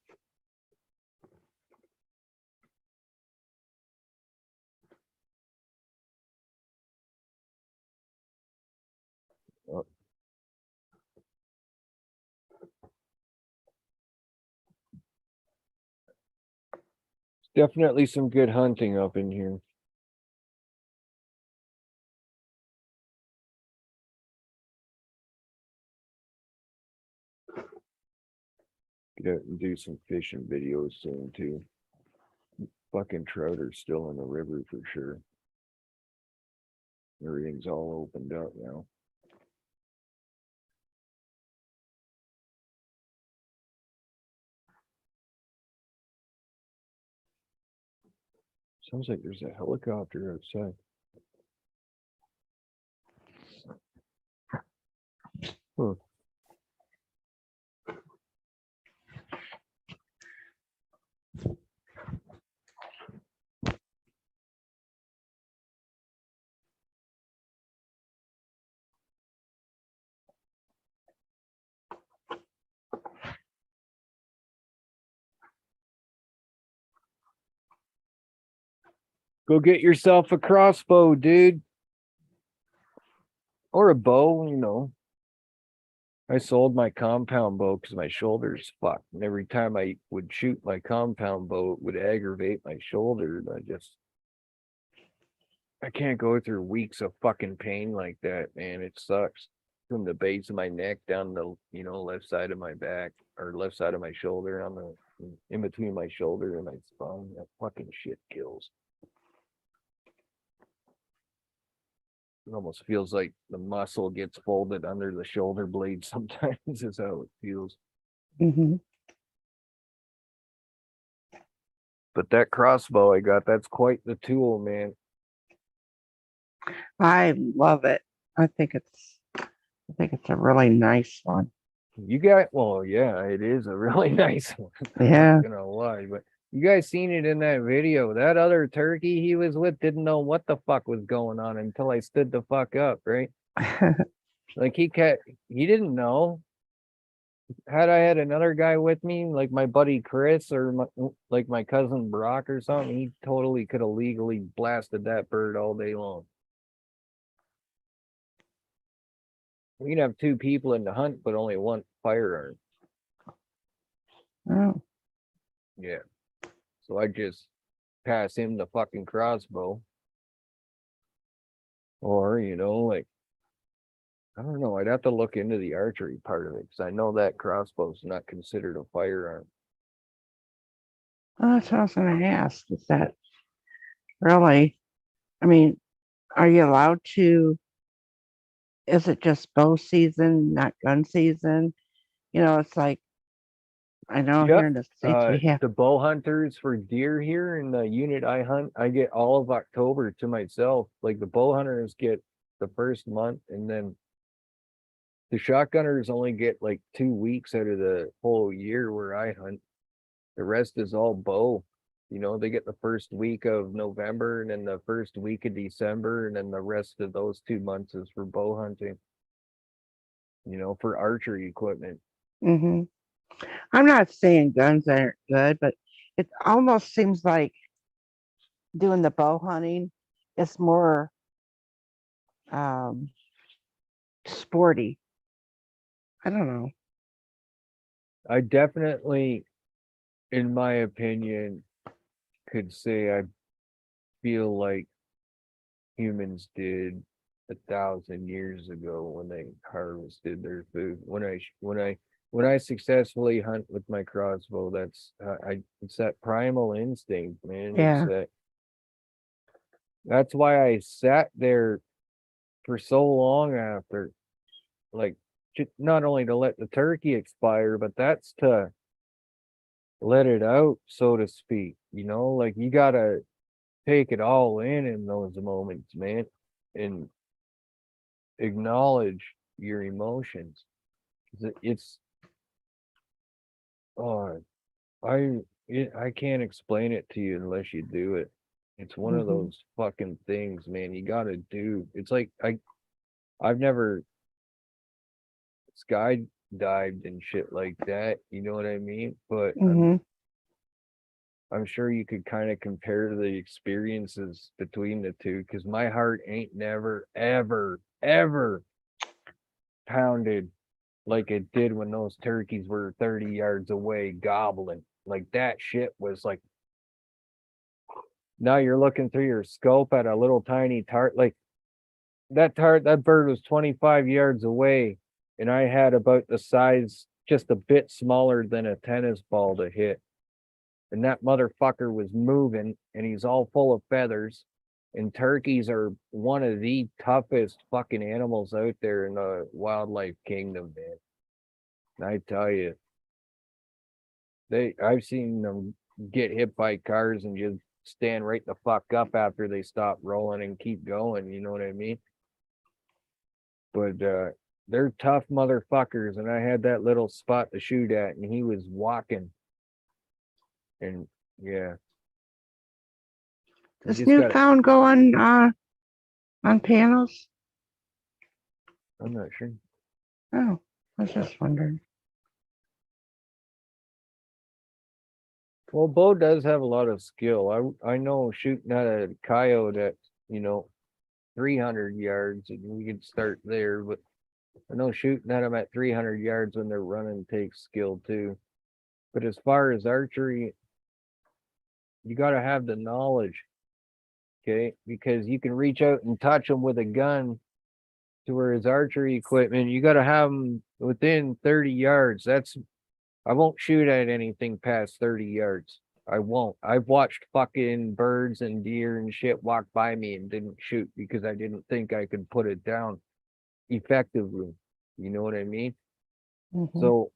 Oh. Definitely some good hunting up in here. Get out and do some fishing videos soon too. Fucking trout are still in the river for sure. Everything's all opened up now. Sounds like there's a helicopter outside. Huh. Go get yourself a crossbow, dude. Or a bow. I sold my compound bow because my shoulder's fucked. And every time I would shoot my compound bow, it would aggravate my shoulder. And I can't go through weeks of fucking pain like that, man. It sucks. From the base of my neck down the, left side of my back or left side of my shoulder in between my shoulder and my spine. That fucking shit kills. It almost feels like the muscle gets folded under the shoulder blade sometimes is how it feels. Mm-hmm. But that crossbow I got, that's quite the tool, man. I love it. I think it's a really nice one. Well, yeah, it is a really nice one. Yeah. I'm not gonna lie, but you guys seen it in that video. That other turkey he was with didn't know what the fuck was going on until I stood the fuck up, right? Like he didn't know. Had I had another guy with me, like my buddy Chris or like my cousin Brock or something, he totally could have legally blasted that bird all day long. We can have two people in the hunt, but only one firearm. Oh. Yeah. So I just pass him the fucking crossbow. Or, like, I don't know. I'd have to look into the archery part of it because I know that crossbow's not considered a firearm. Well, that's what I was going to ask. Is that really? I mean, are you allowed to? Is it just bow season, not gun season? It's like I know Yep. here in the States we have. The bow hunters for deer here in the unit I hunt, I get all of October to myself. Like the bow hunters get the first month, and then the shotgunners only get like 2 weeks out of the whole year where I hunt. The rest is all bow. They get the first week of November and then the first week of December, and then the rest of those 2 months is for bow hunting. For archery equipment. hmm I'm not saying guns aren't good, but it almost seems like doing the bow hunting is more sporty. I don't know. I definitely, in my opinion, could say I feel like humans did 1,000 years ago when they harvested their food. When I successfully hunt with my crossbow, it's that primal instinct, man. Yeah. That's why I sat there for so long after, like, not only to let the turkey expire, but that's to let it out, so to speak. Like you gotta take it all in those moments, man, and acknowledge your emotions. It's oh, I can't explain it to you unless you do it. It's one of Mhm. those fucking things, man. You gotta do. It's like I've never skydived and shit like that. You know what I mean? But hmm I'm sure you could kind of compare the experiences between the two, because my heart ain't never, ever, ever pounded like it did when those turkeys were 30 yards away gobbling. Like that shit was like, now you're looking through your scope at a little tiny like that bird was 25 yards away, and I had about the size, just a bit smaller than a tennis ball to hit. And that motherfucker was moving, and he's all full of feathers. And turkeys are one of the toughest fucking animals out there in the wildlife kingdom, man. And I tell you, I've seen them get hit by cars and just stand right the fuck up after they stop rolling and keep going. You know what I mean? But they're tough motherfuckers, and I had that little spot to shoot at, and he was walking. And yeah. You Does just gotta, Newfound go on panels? I'm not sure. Oh, I was just wondering. Well, Bo does have a lot of skill. I know shooting at a coyote at, 300 yards, and we could start there, but I know shooting at them at 300 yards when they're running takes skill too. But as far as archery, you got to have the knowledge, okay? Because you can reach out and touch them with a gun, to where his archery equipment, you got to have them within 30 yards. I won't shoot at anything past 30 yards. I won't. I've watched fucking birds and deer and shit walk by me and didn't shoot because I didn't think I could put it down effectively. You know what I mean? Mhm. So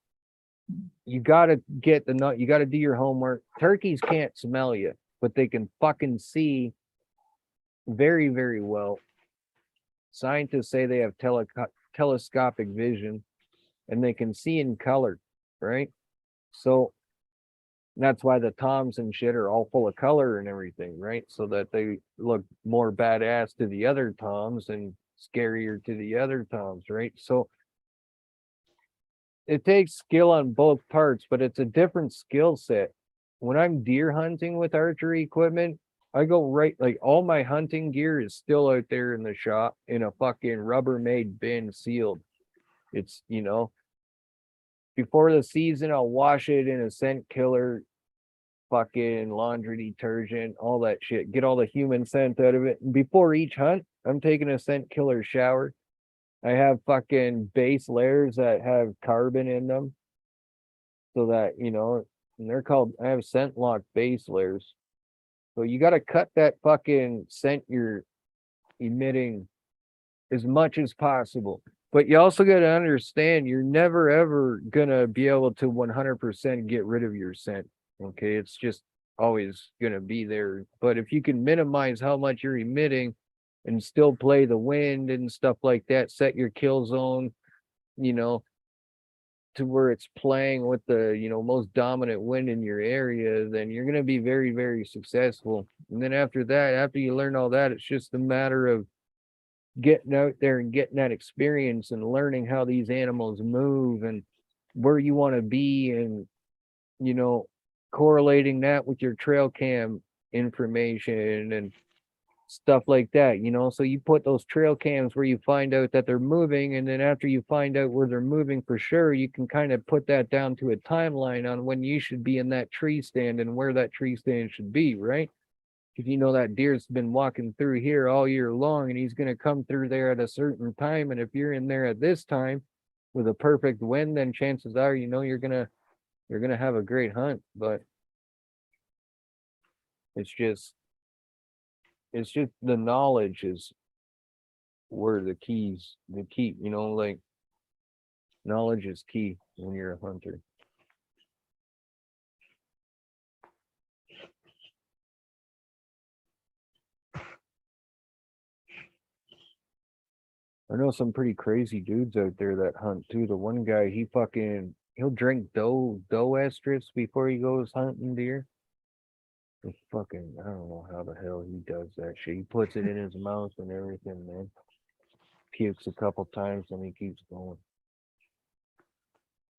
you gotta you gotta do your homework. Turkeys can't smell you, but they can fucking see very, very well. Scientists say they have telescopic vision, and they can see in color, right? So that's why the toms and shit are all full of color and everything, right? So that they look more badass to the other toms and scarier to the other toms, right? So it takes skill on both parts, but it's a different skill set. When I'm deer hunting with archery equipment, I go right, like all my hunting gear is still out there in the shop in a fucking Rubbermaid bin sealed. It's, before the season, I'll wash it in a scent killer, fucking laundry detergent, all that shit. Get all the human scent out of it. And before each hunt, I'm taking a scent killer shower. I have fucking base layers that have carbon in them. So that, and they're called, I have scent lock base layers. So you got to cut that fucking scent you're emitting as much as possible. But you also got to understand you're never ever gonna be able to 100% get rid of your scent. Okay, it's just always gonna be there. But if you can minimize how much you're emitting and still play the wind and stuff like that, set your kill zone, to where it's playing with the most dominant wind in your area, then you're gonna be very, very successful. And then after that, after you learn all that, it's just a matter of getting out there and getting that experience and learning how these animals move and where you want to be, and correlating that with your trail cam information and stuff like that. So you put those trail cams where you find out that they're moving, and then after you find out where they're moving for sure, you can kind of put that down to a timeline on when you should be in that tree stand and where that tree stand should be, right? If that deer's been walking through here all year long and he's going to come through there at a certain time, and if you're in there at this time with a perfect wind, then chances are you're gonna have a great hunt. But it's just the knowledge is where the key, like knowledge is key when you're a hunter. I know some pretty crazy dudes out there that hunt too. The one guy, he'll drink doe estrus before he goes hunting deer. It's fucking, I don't know how the hell he does that shit. He puts it in his mouth and everything, man. Pukes a couple times and he keeps going.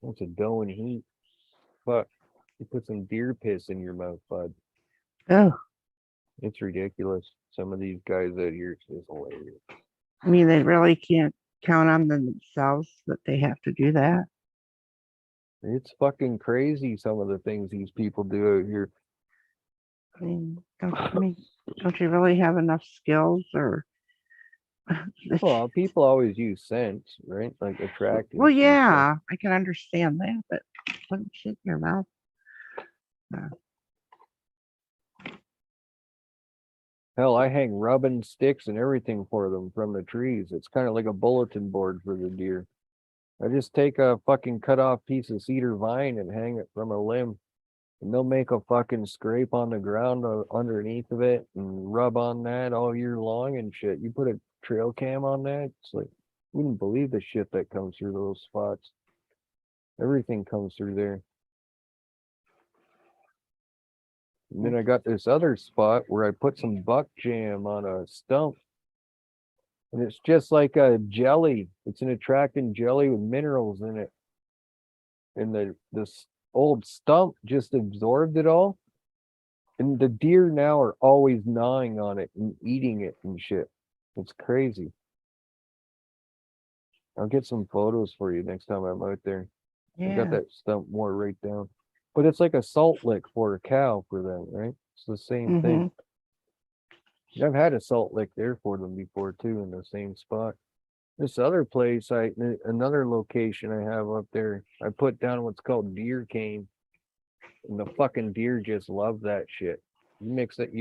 That's a doe in heat. Fuck. You put some deer piss in your mouth, bud. Oh, It's ridiculous. Some of these guys out here, it's just hilarious. I mean, they really can't count on themselves that they have to do that. It's fucking crazy, some of the things these people do out here. Don't you really have enough skills or? Well, people always use scent, right? Like attracting. Well, yeah, I can understand that, but putting shit in your mouth. Hell, I hang rubbing sticks and everything for them from the trees. It's kind of like a bulletin board for the deer. I just take a fucking cut off piece of cedar vine and hang it from a limb. And they'll make a fucking scrape on the ground underneath of it and rub on that all year long and shit. You put a trail cam on that, it's like, you wouldn't believe the shit that comes through those spots. Everything comes through there. And then I got this other spot where I put some buck jam on a stump. And it's just like a jelly. It's an attractant jelly with minerals in it. And this old stump just absorbed it all. And the deer now are always gnawing on it and eating it and shit. It's crazy. I'll get some photos for you next time I'm out there. I got that stump more right down. But it's like a salt lick for a cow for them, right? It's the same thing. I've had a salt lick there for them before too, in the same spot. This other place, another location I have up there, I put down what's called deer cane. And the fucking deer just love that shit. You mix it,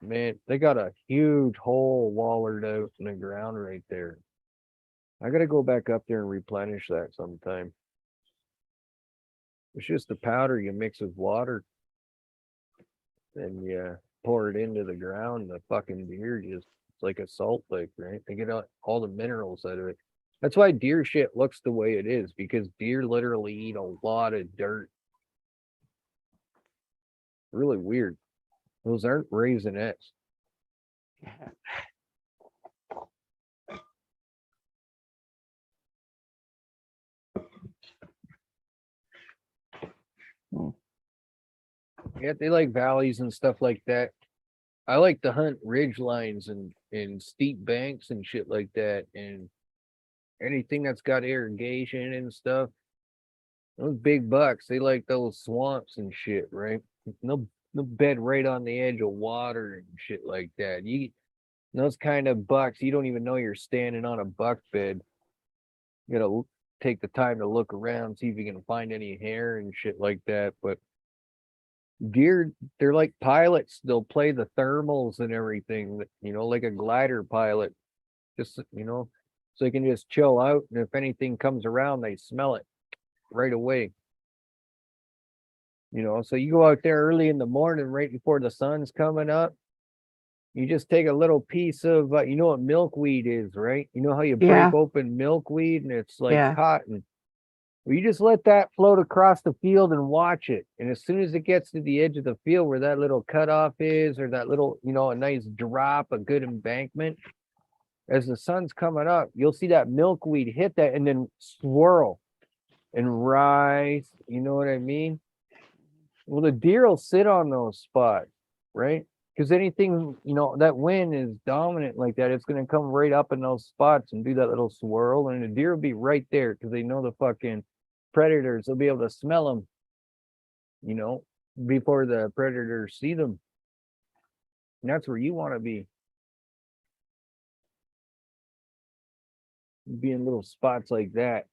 man, they got a huge hole wallered out in the ground right there. I gotta go back up there and replenish that sometime. It's just the powder you mix with water. And you pour it into the ground. The fucking deer just, it's like a salt lick, right? They get all the minerals out of it. That's why deer shit looks the way it is, because deer literally eat a lot of dirt. Really weird. Those aren't raisinets. Yeah, they like valleys and stuff like that. I like to hunt ridge lines and steep banks and shit like that, and anything that's got irrigation and stuff. Those big bucks, they like those swamps and shit, right? the bed right on the edge of water and shit like that. Those kind of bucks, you don't even know you're standing on a buck bed. You gotta take the time to look around, see if you can find any hair and shit like that. But deer, they're like pilots. They'll play the thermals and everything, like a glider pilot. Just, so they can just chill out. And if anything comes around, they smell it right away. So you go out there early in the morning, right before the sun's coming up. You just take a little piece of, you know what milkweed is, right? You know how you break Yeah. open milkweed and it's like Yeah. cotton. Well, you just let that float across the field and watch it. And as soon as it gets to the edge of the field where that little cutoff is, or that little, a nice drop, a good embankment, as the sun's coming up, you'll see that milkweed hit that and then swirl and rise. You know what I mean? Well, the deer will sit on those spots, right? Because anything, that wind is dominant like that, it's going to come right up in those spots and do that little swirl. And the deer will be right there because they know the fucking predators. They'll be able to smell them, before the predators see them. And that's where you want to be in little spots like that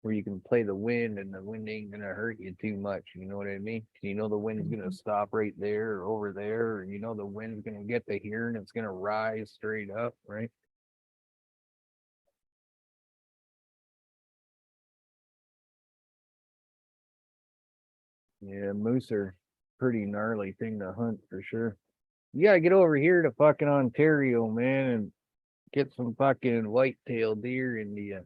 where you can play the wind and the wind ain't gonna hurt you too much. You know what I mean? The wind's gonna stop right there or over there, or the wind's gonna get to here and it's gonna rise straight up, right? Yeah, moose are pretty gnarly thing to hunt for sure. You gotta get over here to fucking Ontario, man, and get some fucking white-tailed deer in the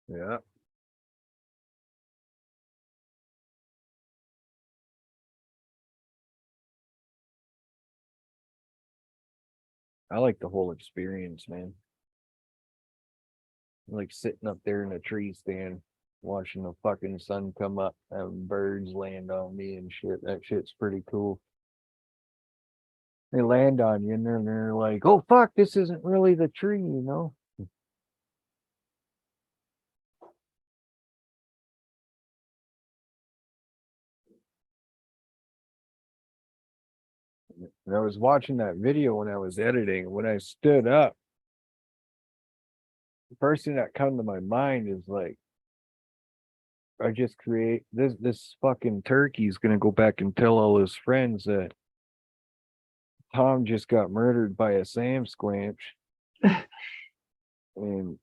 yeah. I like the whole experience, man. I like sitting up there in a tree stand, watching the fucking sun come up, having birds land on me and shit. That shit's pretty cool. They land on you and they're like, oh fuck, this isn't really the tree, And I was watching that video when I was editing. When I stood up, the first thing that come to my mind is like, I just create this fucking turkey's gonna go back and tell all his friends that Tom just got murdered by a Sam Squanch. And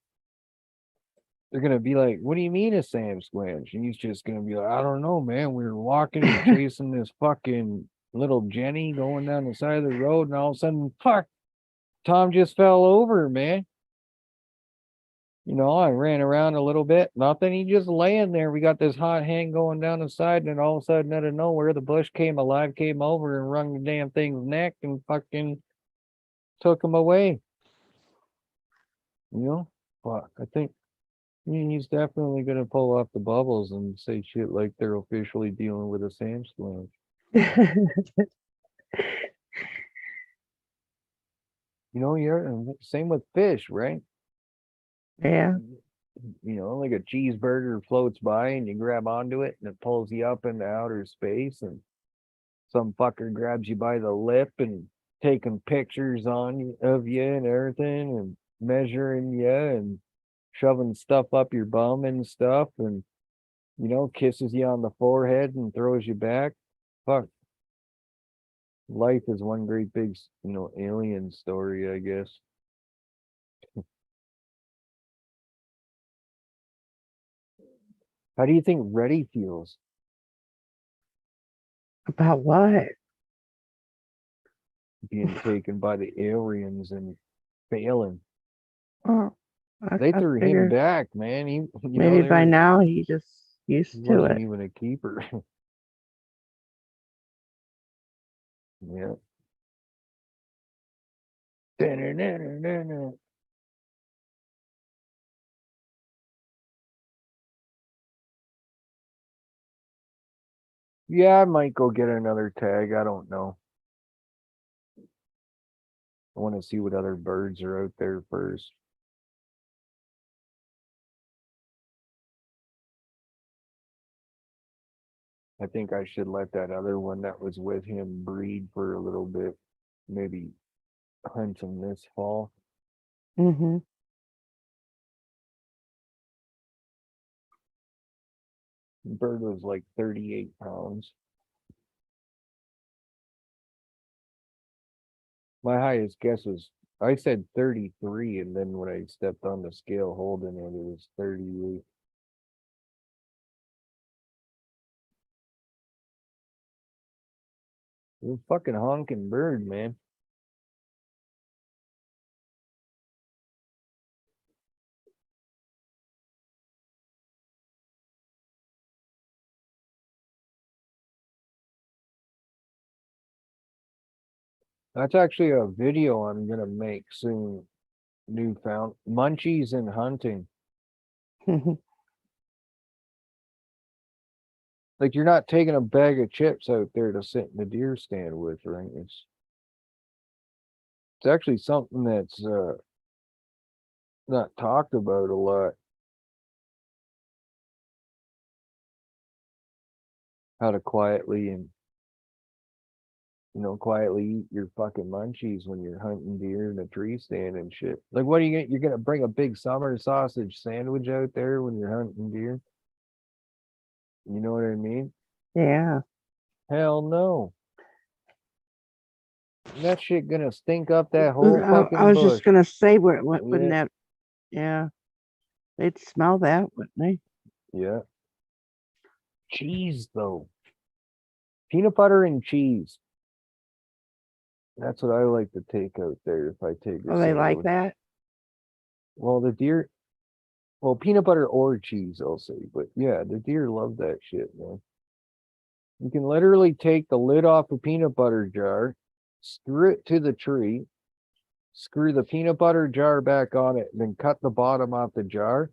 they're gonna be like, what do you mean a Sam Squanch? And he's just gonna be like, I don't know, man. We were walking and chasing this fucking little Jenny going down the side of the road, and all of a sudden, fuck, Tom just fell over, man. I ran around a little bit, nothing. He just laying there. We got this hot hand going down the side, and then all of a sudden, out of nowhere, the bush came alive, came over and wrung the damn thing's neck and fucking took him away. Fuck, I think he's definitely gonna pull off the bubbles and say shit like they're officially dealing with a Sam Squanch. You're same with fish, right? Yeah. Like a cheeseburger floats by and you grab onto it and it pulls you up into outer space, and some fucker grabs you by the lip and taking pictures of you and everything and measuring you and shoving stuff up your bum and stuff, and kisses you on the forehead and throws you back. Fuck. Life is one great big, alien story, I guess. How do you think Reddy feels? About what? Being taken by the aliens and failing. Oh, They I threw him figure back, man. He, maybe by now he just used he to wasn't it. even a keeper. Yeah. Da-na-na-na-na-na. Yeah, I might go get another tag. I don't know. want to see what other birds are out there first. I think I should let that other one that was with him breed for a little bit. Maybe hunt him this fall. Mm-hmm. The bird was like 38 pounds. My highest guess was, I said 33, and then when I stepped on the scale holding it, it was 38. It was a fucking honking bird, man. That's actually a video I'm gonna make soon. Newfound munchies and hunting. Like, you're not taking a bag of chips out there to sit in the deer stand with, right? It's actually something that's not talked about a lot. How to quietly and quietly eat your fucking munchies when you're hunting deer in a tree stand and shit. Like, what are you you're gonna bring a big summer sausage sandwich out there when you're hunting deer? You know what I mean? Yeah. Hell no. That shit gonna stink up that whole I fucking was bush. just gonna say, wouldn't Yeah. that? Yeah, they'd smell that, wouldn't they? Yeah. Cheese though. Peanut butter and cheese. That's what I like to take out there if I take a Oh, they like sandwich. that. Well, the deer, well, peanut butter or cheese, I'll say, but yeah, the deer love that shit, man. You can literally take the lid off a peanut butter jar, screw it to the tree, screw the peanut butter jar back on it, and then cut the bottom off the jar,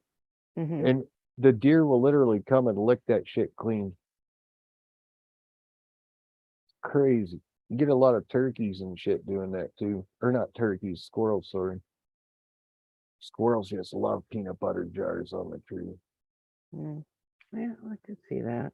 Hmm. and the deer will literally come and lick that shit clean. Crazy. You get a lot of turkeys and shit doing that too. Or not turkeys, squirrels, sorry. Squirrels just love peanut butter jars on the tree. Mm. Yeah, I could see that.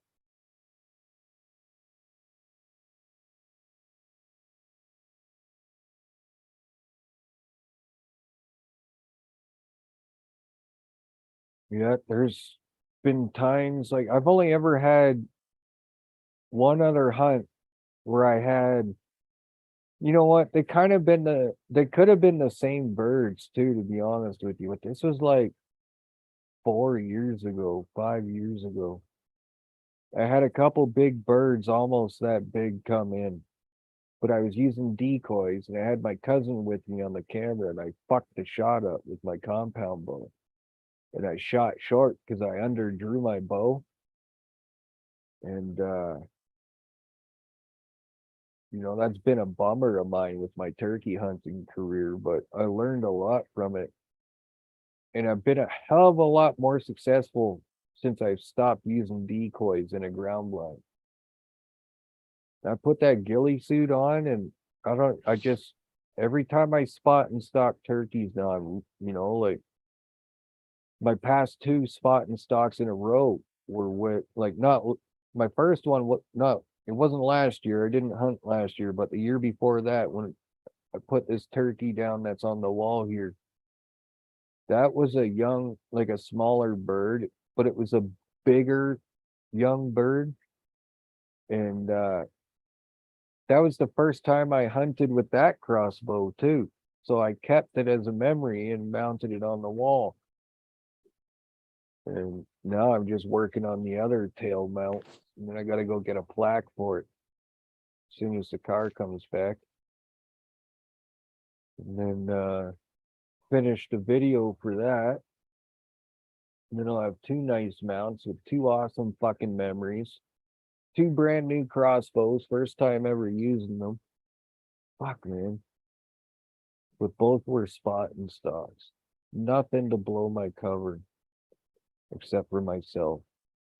Yeah, there's been times like I've only ever had one other hunt where I had, you know what, they could have been the same birds too, to be honest with you. But this was like 4 years ago, 5 years ago. I had a couple big birds almost that big come in, but I was using decoys and I had my cousin with me on the camera and I fucked the shot up with my compound bow. And I shot short because I underdrew my bow. And that's been a bummer of mine with my turkey hunting career, but I learned a lot from it. And I've been a hell of a lot more successful since I've stopped using decoys in a ground blind. I put that ghillie suit on and every time I spot and stalk turkeys now, like my past two spot and stalks in a row were with, like, not my first one, it wasn't last year. I didn't hunt last year, but the year before that, when I put this turkey down that's on the wall here, that was a young, like a smaller bird, but it was a bigger young bird. And that was the first time I hunted with that crossbow too. So I kept it as a memory and mounted it on the wall. And now I'm just working on the other tail mount. And then I gotta go get a plaque for it as soon as the car comes back. And then finish the video for that. And then I'll have two nice mounts with two awesome fucking memories. Two brand new crossbows, first time ever using them. Fuck, man. But both were spot and stocks. Nothing to blow my cover except for myself.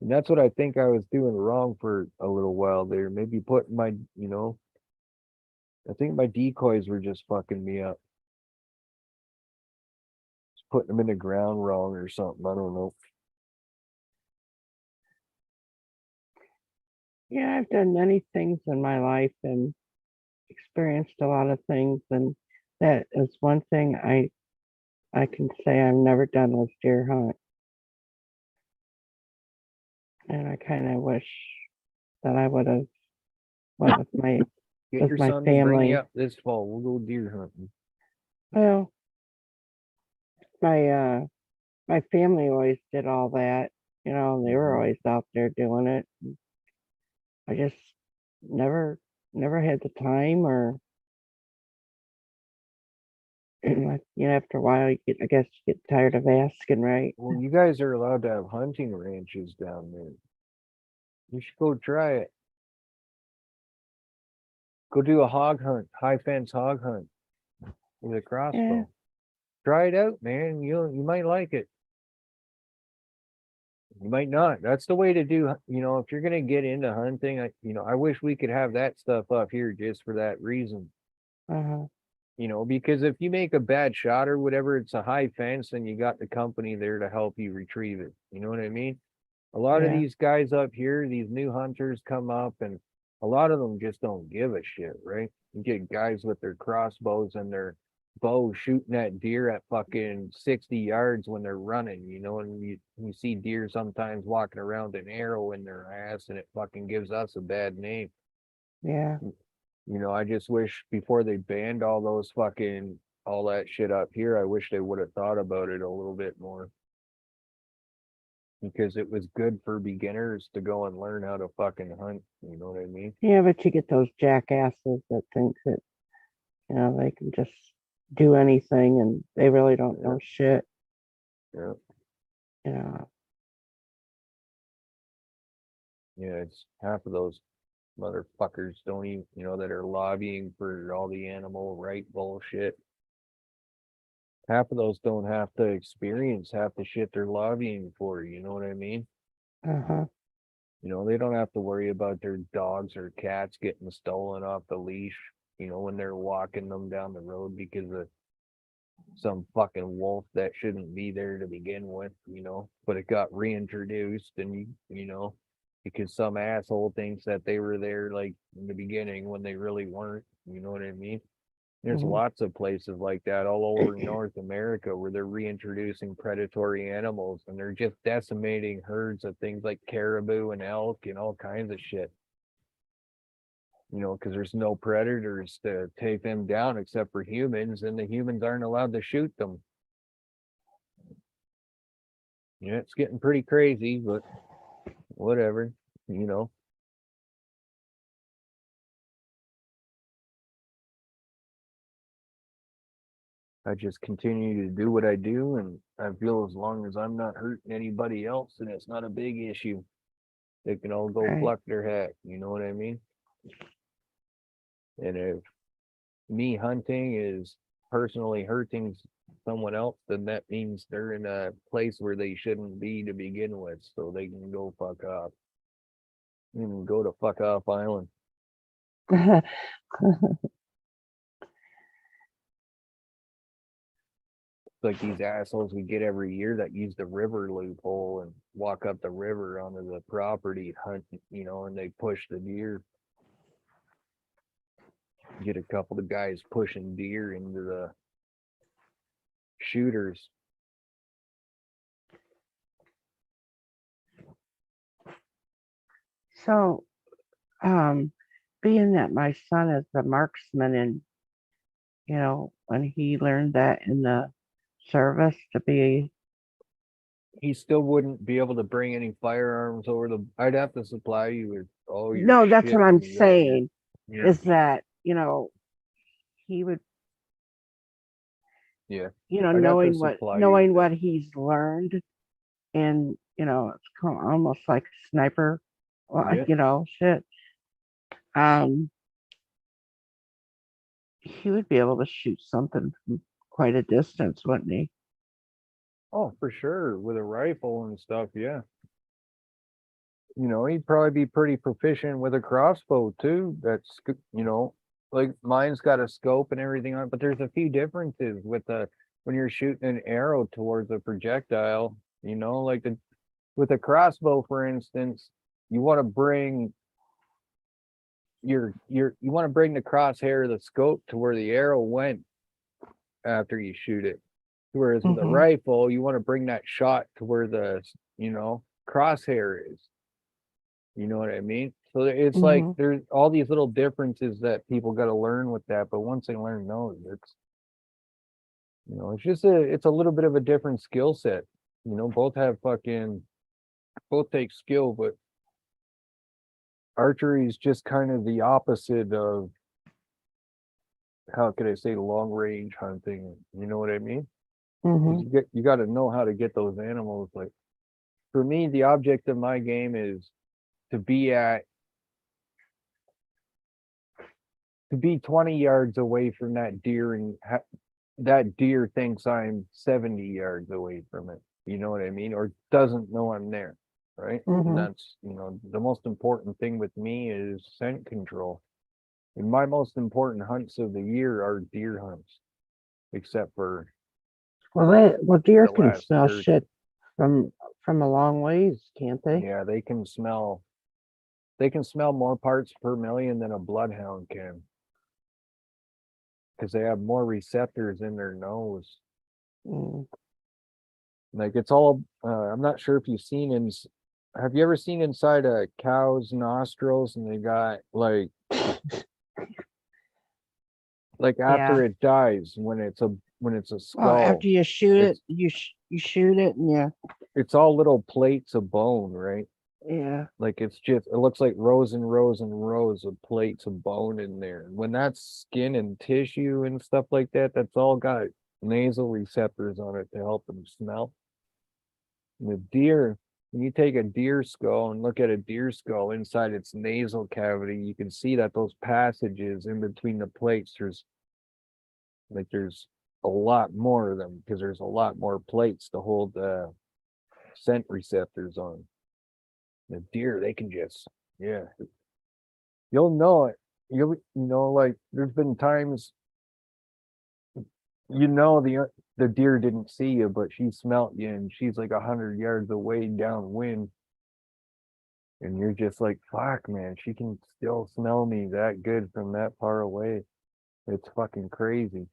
And that's what I think I was doing wrong for a little while there. Maybe putting I think my decoys were just fucking me up. putting them in the ground wrong or something. I don't know. Yeah, I've done many things in my life and experienced a lot of things, and that is one thing I can say I've never done was deer hunt. And I kind of wish that I would have went with my Get with your my son to bring family. you up this fall. We'll go deer hunting. Well, my family always did all that, you know, and they were Mhm. always out there doing it. I just never had the time, or like, you know, after a while I guess you get tired of asking, right? Well, you guys are allowed to have hunting ranches down there. You should go try it. Go do a hog hunt, high fence hog hunt with a crossbow. Try it out, man. You might like it. You might not. That's the way to do. You know, if you're gonna get into hunting, I wish we could have that stuff up here just for that reason. Uh-huh. You know, because if you make a bad shot or whatever, it's a high fence, and you got the company there to help you retrieve it. You know what I mean? A lot of Yeah. these guys up here, these new hunters come up, and a lot of them just don't give a shit, right? You get guys with their crossbows and their bow shooting at deer at fucking 60 yards when they're running, you know, and you see deer sometimes walking around an arrow in their ass, and it fucking gives us a bad name. Yeah. You know, I just wish before they banned all that shit up here, I wish they would have thought about it a little bit more. Because it was good for beginners to go and learn how to fucking hunt. You know what I mean? Yeah, but you get those jackasses that think that, you know, they can just do anything and they really don't know shit, Yeah. you know. Yeah, it's half of those motherfuckers don't even, that are lobbying for all the animal right bullshit. Half of those don't have to experience half the shit they're lobbying for. You know what I mean? Uh-huh. You know, they don't have to worry about their dogs or cats getting stolen off the leash, when they're walking them down the road because of some fucking wolf that shouldn't be there to begin with, but it got reintroduced and, because some asshole thinks that they were there like in the beginning when they really weren't, you know what I mean? There's Mhm. lots of places like that all over North America where they're reintroducing predatory animals and they're just decimating herds of things like caribou and elk and all kinds of shit. Because there's no predators to take them down except for humans, and the humans aren't allowed to shoot them. Yeah, it's getting pretty crazy, but whatever, you know. I just continue to do what I do, and I feel as long as I'm not hurting anybody else, and it's not a big issue. They can all go Right. pluck their hat, you know what I mean? And if me hunting is personally hurting someone else, then that means they're in a place where they shouldn't be to begin with, so they can go fuck off. And go to fuck off island. Like these assholes we get every year that use the river loophole and walk up the river onto the property hunting, and they push the deer. Get a couple of guys pushing deer into the shooters. So, being that my son is a marksman, and when he learned that in the service to be, He still wouldn't be able to bring any firearms over the. I'd have to supply you with all your no, that's shit what I'm when you got here. saying, Yeah. is that, he would, Yeah. I'd have to knowing supply you knowing with what he's learned, and, it's almost like sniper, Yeah. shit. He would be able to shoot something from quite a distance, wouldn't he? Oh, for sure. With a rifle and stuff, yeah. He'd probably be pretty proficient with a crossbow too. That's, like mine's got a scope and everything on it, but there's a few differences with when you're shooting an arrow towards a projectile, you know, like with a crossbow, for instance, you want to bring you want to bring the crosshair of the scope to where the arrow went after you shoot it. Whereas with a Mhm. rifle, you want to bring that shot to where the, you know, crosshair is. You know what I mean? So it's like Mhm. there's all these little differences that people got to learn with that. But once they learn those, it's, you know, it's a little bit of a different skill set. You know, both take skill, but archery is just kind of the opposite of, how could I say, long range hunting. You know what I mean? 'Cause Mhm. you got to know how to get those animals. Like for me, the object of my game is to be 20 yards away from that deer, and that deer thinks I'm 70 yards away from it. You know what I mean? Or doesn't know I'm there. Right. And Mhm. that's, you know, the most important thing with me is scent control. And my most important hunts of the year are deer hunts, except for Well, deer the can last smell turkey. shit from a long ways, can't they? Yeah, they can smell more parts per million than a bloodhound can, because they have more receptors in their nose. Mm. Like it's all, I'm not sure if you've seen have you ever seen inside a cow's nostrils, and they got like Yeah. after it dies, when it's a Well, skull, after you shoot it, it's you shoot it, and it's all little plates of bone, right? yeah. Like it looks like rows and rows and rows of plates of bone in there. When that's skin and tissue and stuff like that, that's all got nasal receptors on it to help them smell. And the deer, when you take a deer skull and look at a deer skull inside its nasal cavity, you can see that those passages in between the plates, there's a lot more of them, because there's a lot more plates to hold scent receptors on. The deer, they can just, yeah, you'll know it. Like there's been times, the deer didn't see you, but she smelt you, and she's like 100 yards away downwind, and you're just like, fuck, man, she can still smell me that good from that far away. It's fucking crazy.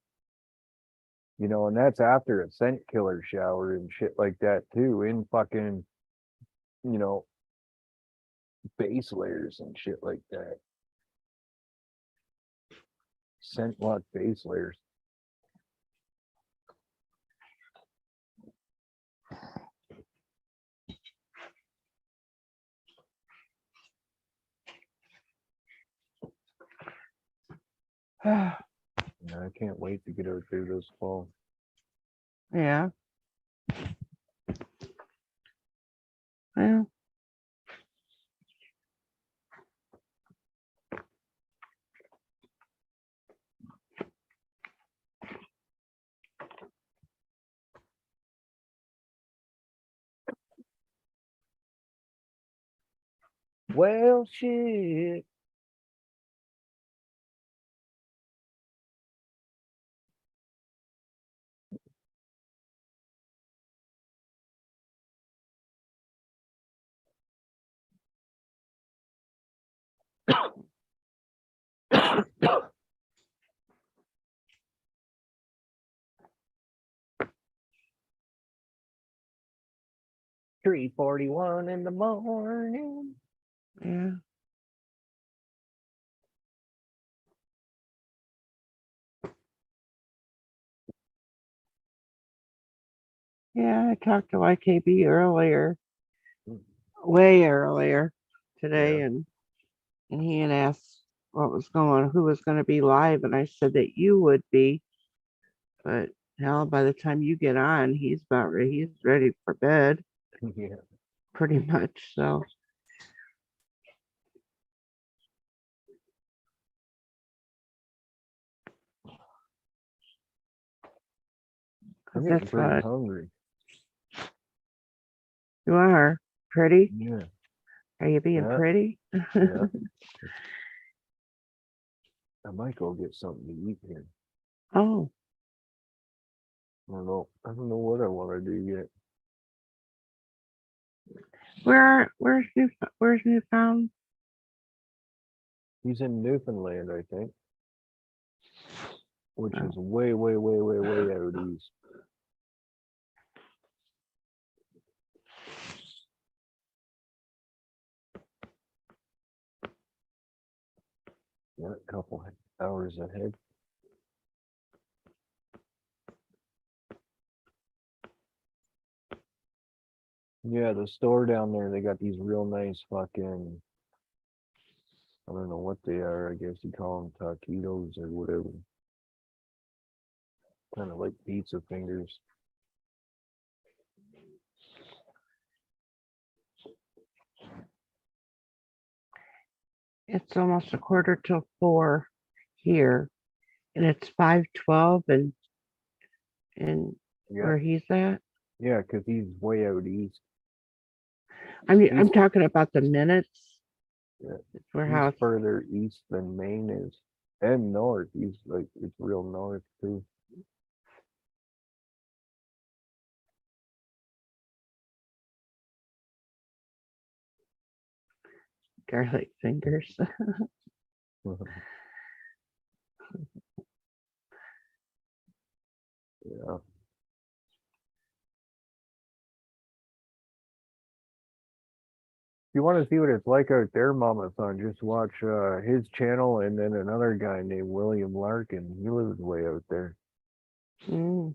And that's after a scent killer shower and shit like that too, in fucking, you know, base layers and shit like that. Scent lock base layers. Yeah. Yeah, I can't wait to get her through this fall. Well, Well, shit. $3:41 in the morning. yeah. Yeah, I talked to YKB earlier, way earlier today, Yeah. and he had asked who was going to be live, and I said that you would be, but hell, by the time you get on, he's ready for bed, Yeah. pretty much. So I'm 'cause getting that's pretty what hungry. you are. Pretty? Yeah. Are you being Yeah. pretty? Yeah. I might go get something to eat here. Oh, I don't know what I want to do yet. Where's Newfound? He's in Newfoundland, I think, which Oh. is way, way, way, way, way out east. Yeah, a couple hours ahead. Yeah, the store down there, they got these real nice fucking, I don't know what they are. I guess you call them taquitos or whatever. Kind of like pizza fingers. It's almost 4:45 here, and it's 5:12, and Yeah, where he's at. yeah, because he's way out east. I'm He's- talking about the minutes. Yeah, It's where He's how it's further east than Maine is, and north. He's like it's real north too. garlic fingers. Yeah. If you want to see what it's like out there, Mama Son, just watch his channel and then another guy named William Larkin. He lives way out there. Mm.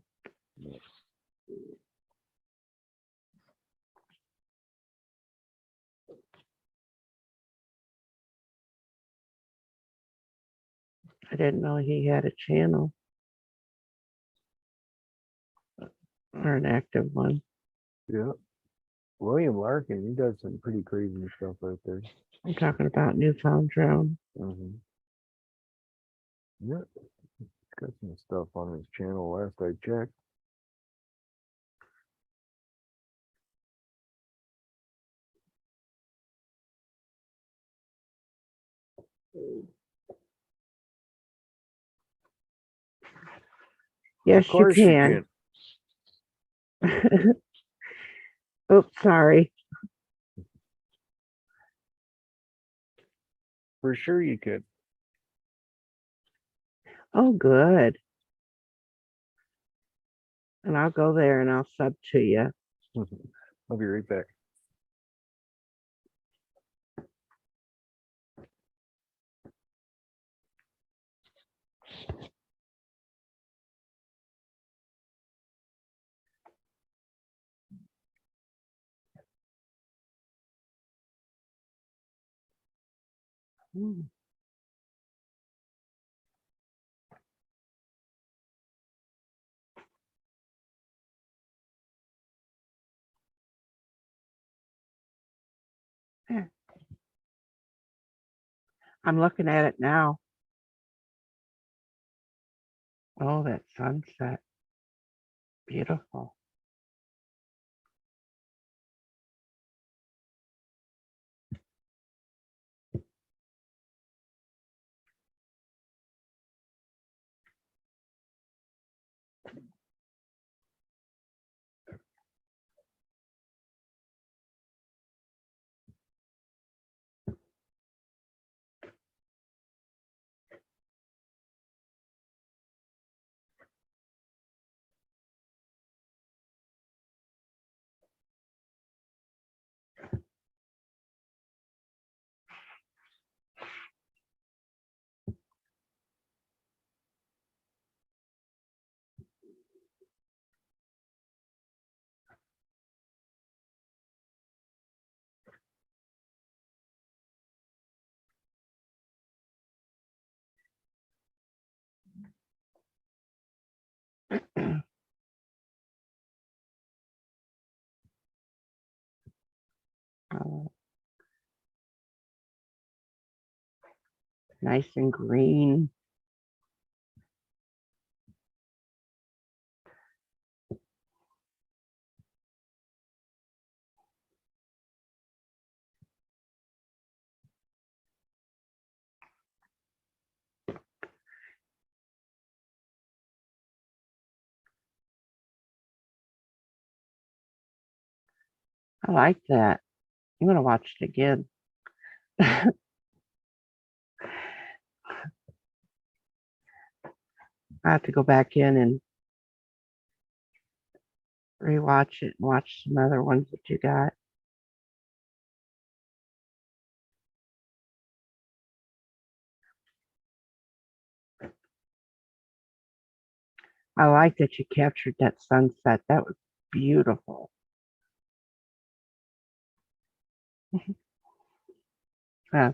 I didn't know he had a channel or an active one. Yeah. William Larkin, he does some pretty crazy stuff out there. I'm talking about Newfound Drone. Hmm. Yeah. He's got some stuff on his channel last I checked. Yes, Of course you can. Oops, sorry. For sure you could. Oh, good. And I'll go there and I'll sub to you. I'll be right back. Mm. There. I'm looking at it now. Oh, that sunset. Beautiful. Oh, nice and green. I like that. I'm gonna watch it again. I have to go back in and rewatch it and watch some other ones that you got. I like that you captured that sunset. That was beautiful. Yeah.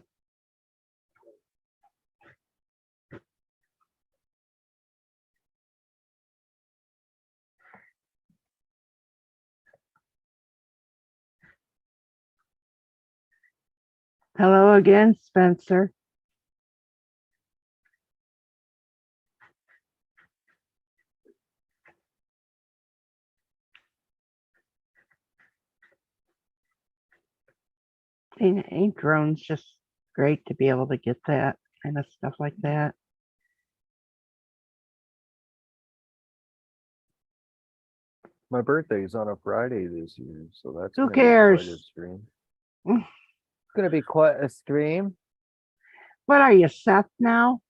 Hello again, Spencer. Ain't drones just great to be able to get that kind of stuff like that? My birthday's on a Friday this year, so that's Who gonna be quite a cares? stream. Mm. It's gonna be quite a stream. What are you, Seth now?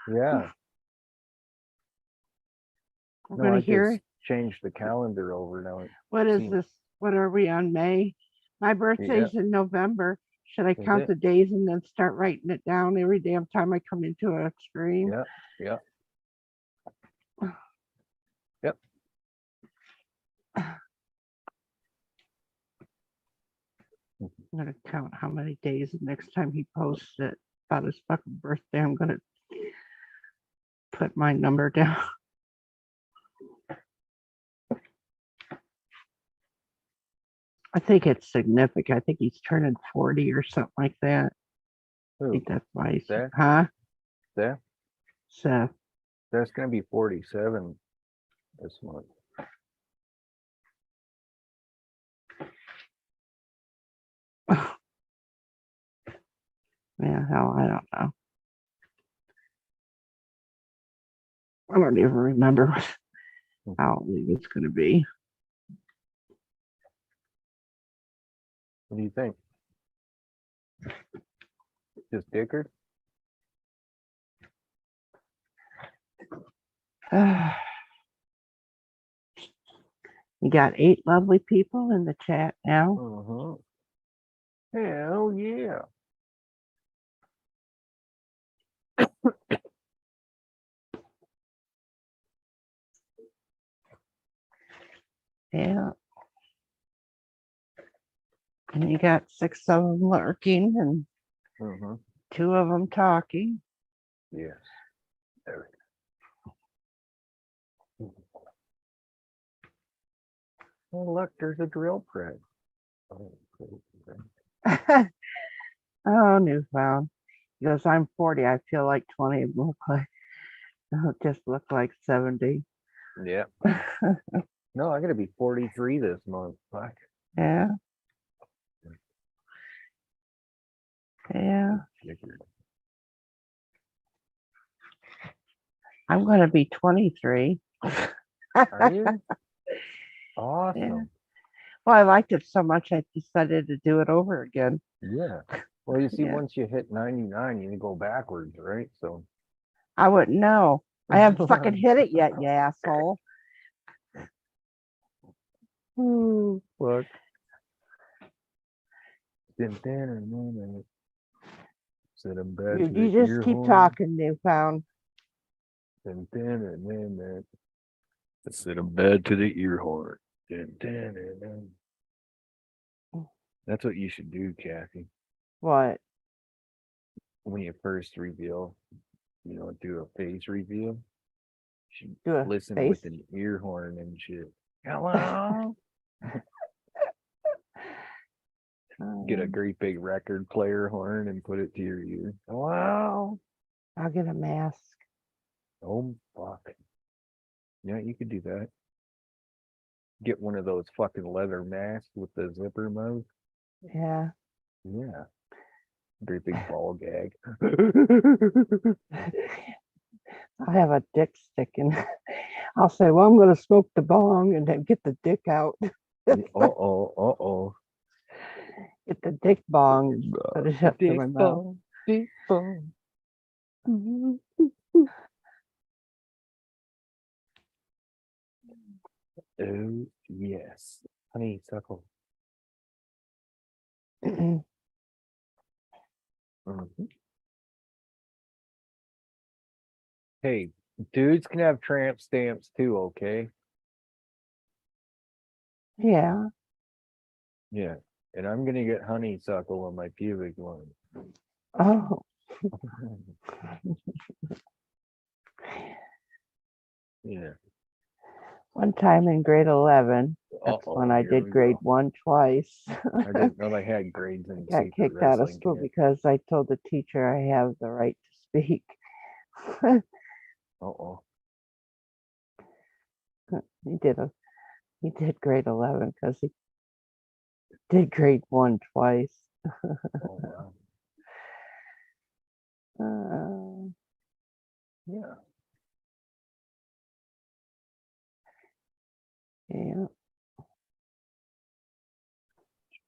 Yeah. We're No, gonna I hear just it. changed the calendar over now. What is seems- this? What are we on May? My birthday's in November. Should I Is count it? the days and then start writing it down every damn time I come into a stream? Yeah, yeah. Yep. I'm gonna count how many days the next time he posts it about his fucking birthday. I'm gonna put my number down. I think it's significant. I think he's turning 40 or something like that. I Who? think that's why he's, Seth? huh? There? Seth. That's gonna be 47 this month. Yeah, hell, I don't know. I don't even remember how old he was going to be. What do you think? Just Dickard? You got 8 lovely people in the chat now. Hell yeah. Yeah. And you got 6 of them lurking and 2 of them talking. Yes. There we go. Oh, look, there's a drill press. Oh, Oh, Newfound. He goes, I'm 40. I feel like 20 just look like 70. yeah. No, I'm gonna be 43 this month. Fuck. Yeah. Yeah. Dickard. I'm going to be 23. Are you? Awesome. Yeah. Well, I liked it so much, I decided to do it over again. Yeah. Well, you see, Yeah. once you hit 99, you go backwards, right? So. I wouldn't know. I haven't fucking hit it yet, you asshole. Ooh, fuck. Sit in bed. You just keep talking, Newfound. Sit in bed to the ear horn. That's what you should do, Kathy. What? When you first reveal, do a face reveal. You should Do a listen face? with an ear horn and shit. Hello. Get a great big record player horn and put it to your ear. Hello. I'll get a mask. Oh fuck. Yeah, you could do that. Get one of those fucking leather masks with the zipper mouth. Yeah. Yeah. Great big ball gag. I'll have a dick stick and I'll say, well, I'm going to smoke the bong and then get the dick out. Uh-oh, uh-oh. Get the dick bong, put it up to my mouth. Dick bone. Oh, yes. Honeysuckle. Mhm. Hey, dudes can have tramp stamps too, okay? Yeah. Yeah. And I'm gonna get honeysuckle on my pubic line. Oh, Yeah. one time in grade 11, that's Uh-oh, when I here did we grade go. 1 twice. I didn't know they had grades in Got secret kicked out of wrestling school camp. because I told the teacher I have the right to speak. Uh-oh. He did grade 11 because he did grade 1 twice. Oh, wow. Uh, Yeah. yeah.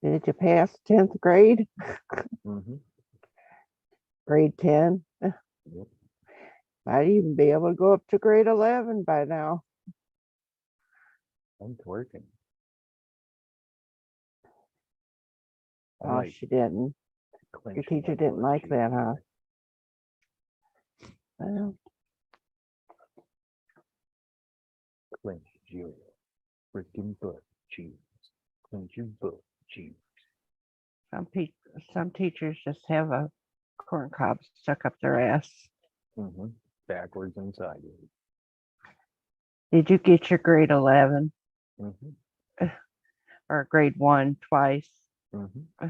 Did you pass 10th grade? Mm-hmm. Grade 10? Yep. Might even be able to go up to grade 11 by now. I'm twerking. I Oh, might she didn't. clench Your my teacher didn't butt like cheek that, huh? here. Well, Clench your freaking butt cheeks. Clench your butt cheeks. some teachers just have a corn cob stuck up their ass. Mm-hmm. Backwards and sideways. Did you get your grade 11 Mm-hmm. or grade 1 twice? Mm-hmm.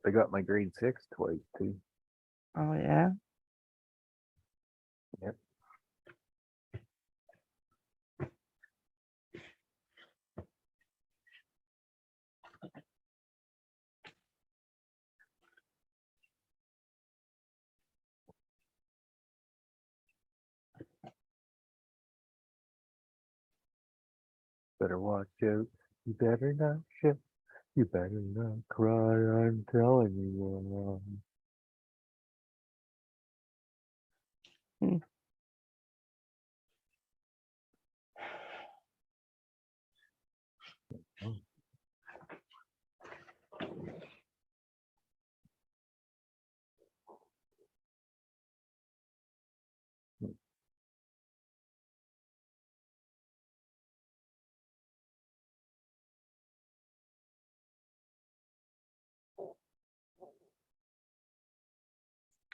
I got my grade 6 twice too. Oh, yeah. Yep. Better watch out. You better not shout. You better not cry. I'm telling you.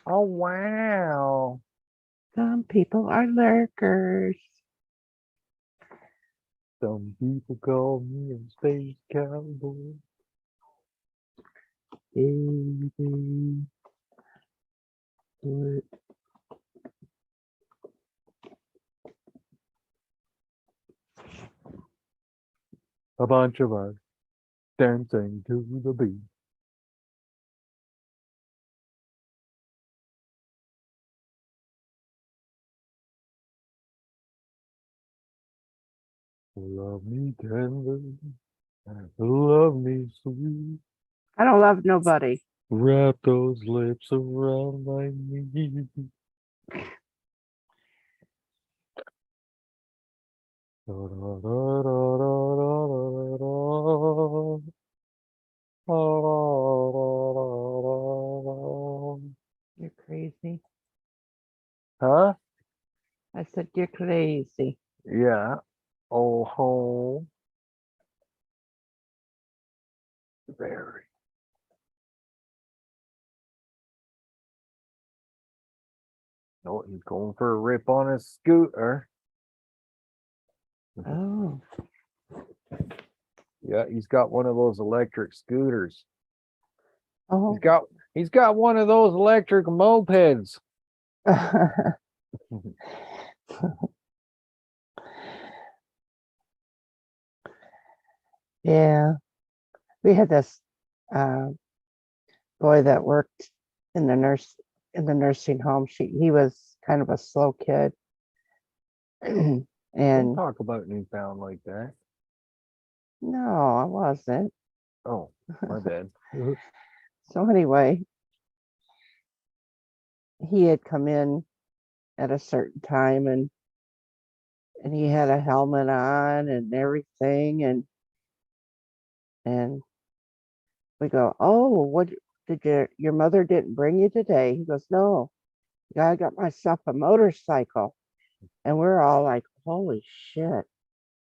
Oh, wow. Some people are lurkers. Some people call me a space cowboy. Baby, what? A bunch of us dancing to the beat. Love me tender, love me sweet. I don't love nobody. Wrap those lips around my knee. Da, da, da, da, da, da, da, da. You're crazy. Huh? I said, you're crazy. Yeah. Oh, ho. Very. Oh, he's going for a rip on his scooter. Oh, Yeah, he's got one of those electric scooters. oh. He's got one of those electric mopeds. Yeah, we had this uh, boy that worked in the nursing home. He was kind of a slow kid, Don't and talk about Newfound like that. No, I wasn't. Oh, my bad. So anyway, he had come in at a certain time and he had a helmet on and everything and we go, "Oh, what did your mother didn't bring you today?" He goes, "No, I got myself a motorcycle." And we're all like, "Holy shit,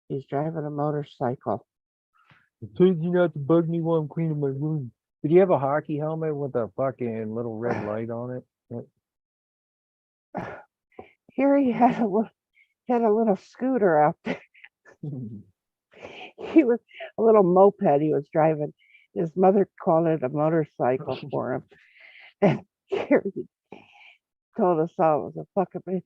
he's driving a motorcycle." I told you not to bug me while I'm cleaning my room. Did you have a hockey helmet with a fucking little red light on it? Here he had a little scooter out there. He was a little moped he was driving. His mother called it a motorcycle for him. And Gary told us all it was a fucking thing.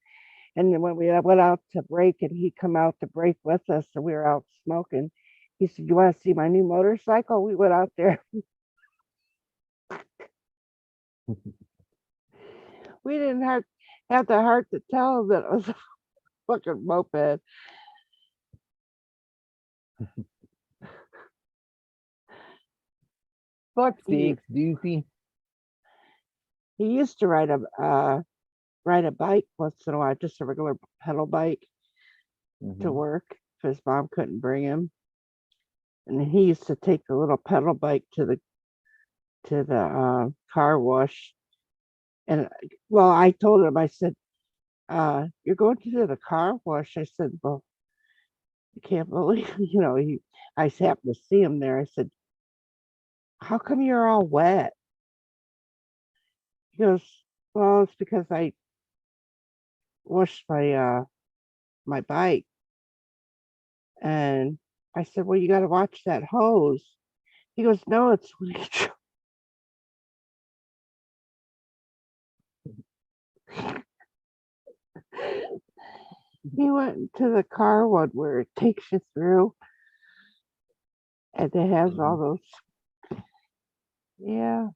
And then when we went out to break and he come out to break with us and we were out smoking, he said, "You want to see my new motorcycle?" We went out there. We didn't have the heart to tell him that it was a fucking moped. Fuck He, sakes, Doofy. he used to ride a bike once in a while, just a regular pedal bike to Mhm. work if his mom couldn't bring him. And he used to take the little pedal bike to the car wash. And well, I told him, I said, "You're going to the car wash?" I said, "Well, I can't believe," I happened to see him there. I said, "How come you're all wet?" He goes, "Well, it's because I washed my bike." And I said, "Well, you got to watch that hose." He goes, "No, it's he went to the car one where it takes you through and it has all those, yeah,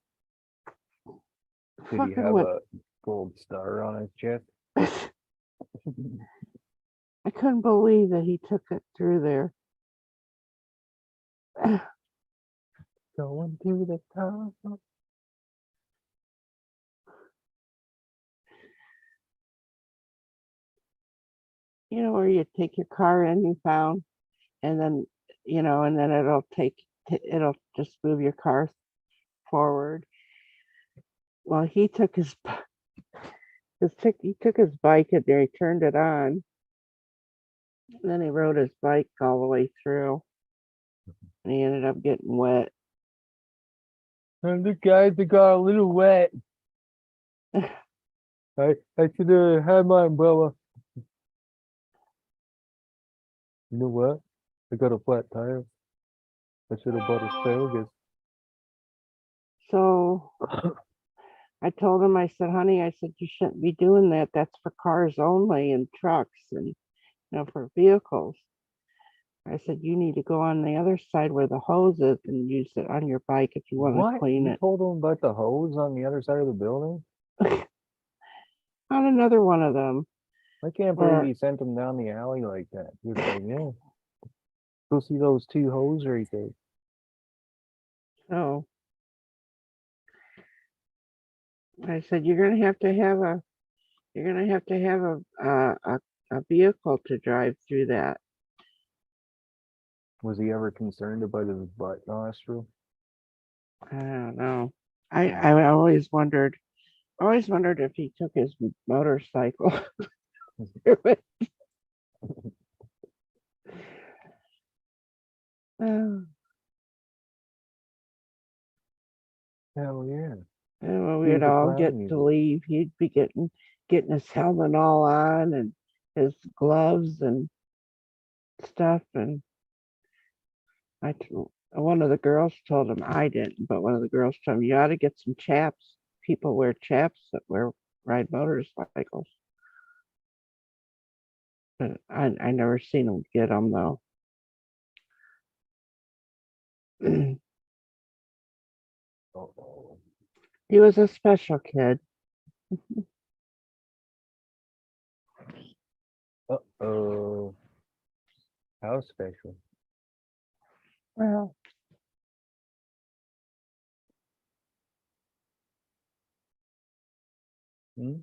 Did he fucking have what. a gold star on his chest? I couldn't believe that he took it through there. Going to the top. You know where you take your car in, you found, and then and then it'll just move your car forward. Well, he took he took his bike in there, he turned it on, and then he rode his bike all the way through, and he ended up getting wet. And the guys that got a little wet. I should have had my umbrella. You know what? I got a flat tire. I should have bought asparagus. So I told him, I said, "Honey," I said, "you shouldn't be doing that. That's for cars only and trucks and for vehicles." I said, "You need to go on the other side where the hose is and use it on your bike if you want to What? clean You it." told them about the hose on the other side of the building? On another one of them. I can't believe he sent them down the alley like that. He was like, yeah, go see those two hoes right there. So I said, "You're gonna have to have a vehicle to drive through that." Was he ever concerned about his butt nostril? I don't know. I always wondered if he took his motorcycle. Oh, Hell yeah. and when He we'd was the all clown get to music. leave, he'd be getting his helmet all on and his gloves and stuff. And one of the girls told him, I didn't, but one of the girls told him, "You ought to get some chaps. People wear chaps that ride motorcycles." But I never seen him get them though. Uh-oh. He was a special kid. Uh-oh. How special. Well. Hmm?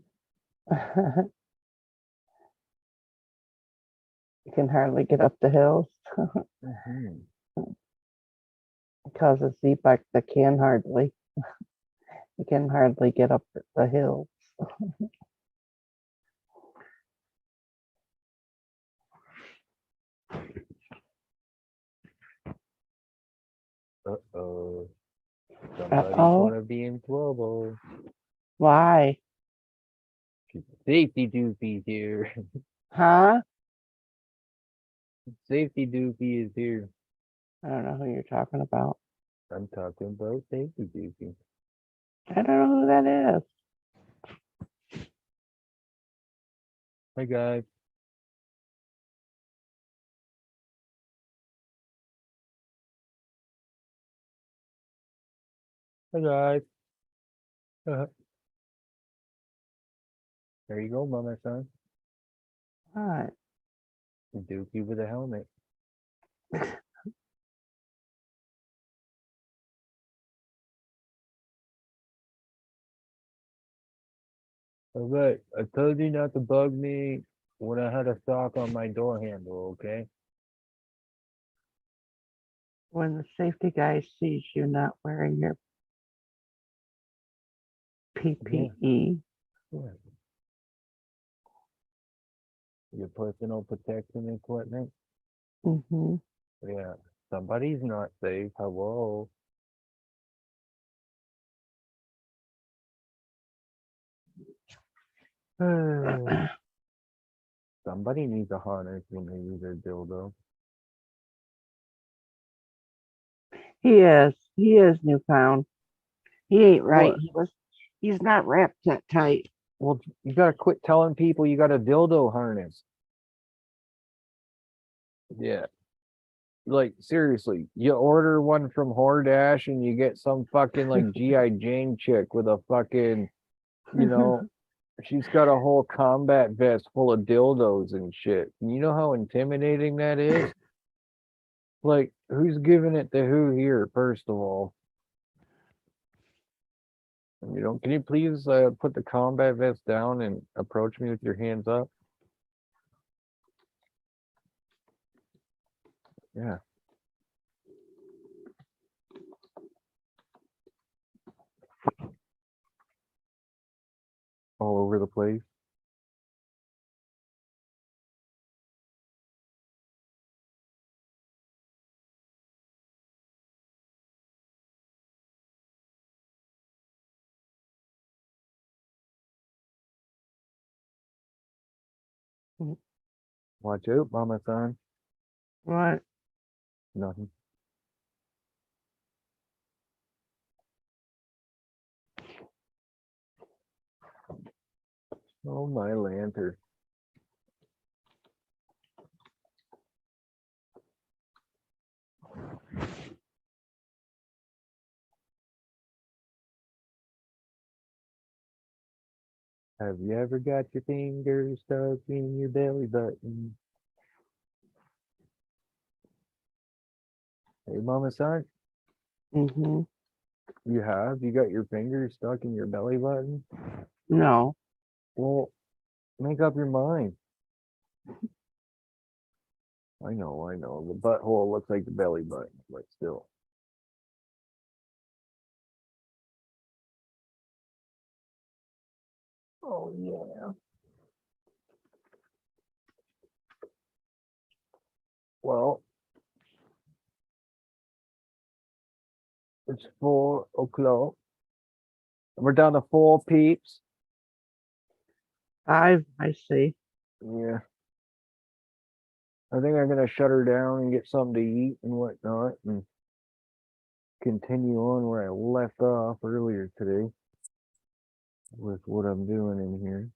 You can hardly get up the hills. Mhm. It causes Zeepak that can hardly. You can hardly get up the hill. Uh-oh. Somebody's Uh-oh. gonna be in trouble. Why? Safety doofy here. Huh? Safety doofy is here. I don't know who you're talking about. I'm talking about safety doofy. I don't know who that is. Hi guys. Hi guys. Uh, there you go, mama son. What? Doofy with a helmet. Alright, I told you not to bug me when I had a sock on my door handle, okay? When the safety guy sees you not wearing your PPE. Yeah. Your personal protection equipment. Mm-hmm. Yeah. Somebody's not safe. Hello. Somebody needs a harness when they use their dildo. He is newfound. He ain't right. What? He's not wrapped that tight. Well, you gotta quit telling people you got a dildo harness. Yeah. Like, seriously, you order one from Hordash and you get some fucking like G.I. Jane chick with a fucking, you know, she's got a whole combat vest full of dildos and shit. You know how intimidating that is? Like, who's giving it to who here, first of all? You know, can you please put the combat vest down and approach me with your hands up? Yeah. All over the place. Watch out, mama son. What? Nothing. Oh, my lantern. Have you ever got your fingers stuck in your belly button? Hey, mama son, Mm-hmm. you have? You got your fingers stuck in your belly button? No. Well, make up your mind. I know. The butthole looks like the belly button, but still. Oh, yeah. Well, it's 4 o'clock. We're down to 4 peeps. I see. Yeah. I think I'm gonna shut her down and get something to eat and whatnot and continue on where I left off earlier today with what I'm doing in here.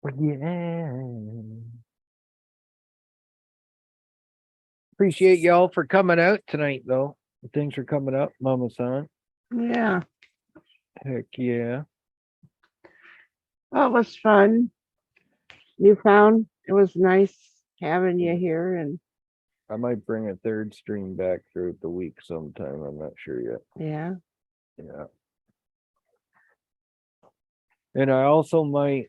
But yeah. Appreciate y'all for coming out tonight though. Thanks for coming up, Mama San. Yeah. Heck yeah. Well, it was fun. Newfound. It was nice having you here, and I might bring a third stream back throughout the week sometime. I'm not sure yet. Yeah. Yeah. And I also might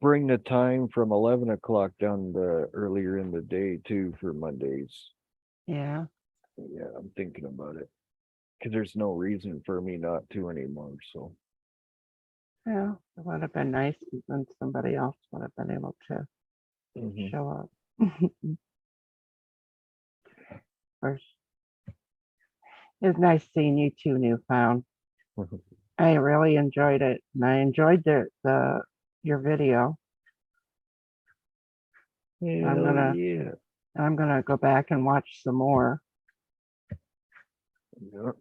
bring the time from 11 o'clock down to earlier in the day too for Mondays. Yeah. Yeah, I'm thinking about it. Cause there's no reason for me not to anymore, so. Yeah. It would have been nice when somebody else would have been able to Mhm. show up. Of course. It was nice seeing you two newfound. I really enjoyed it. And I enjoyed your video. Hell gonna- yeah. I'm gonna go back and watch some more. Yeah.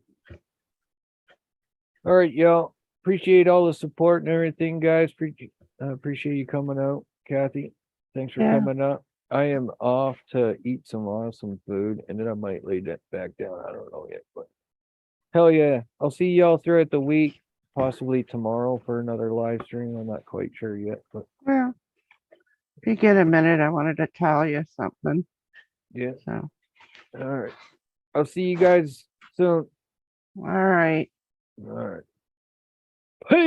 All right, y'all. Appreciate all the support and everything, guys. Appreciate you coming out, Kathy. Thanks for Yeah. coming up. I am off to eat some awesome food, and then I might lay that back down. I don't know yet, but hell yeah. I'll see y'all throughout the week, possibly tomorrow for another live stream. I'm not quite sure yet, but Well, if you get a minute, I wanted to tell you something. yeah. So, All right. I'll see you guys soon. all right. All right.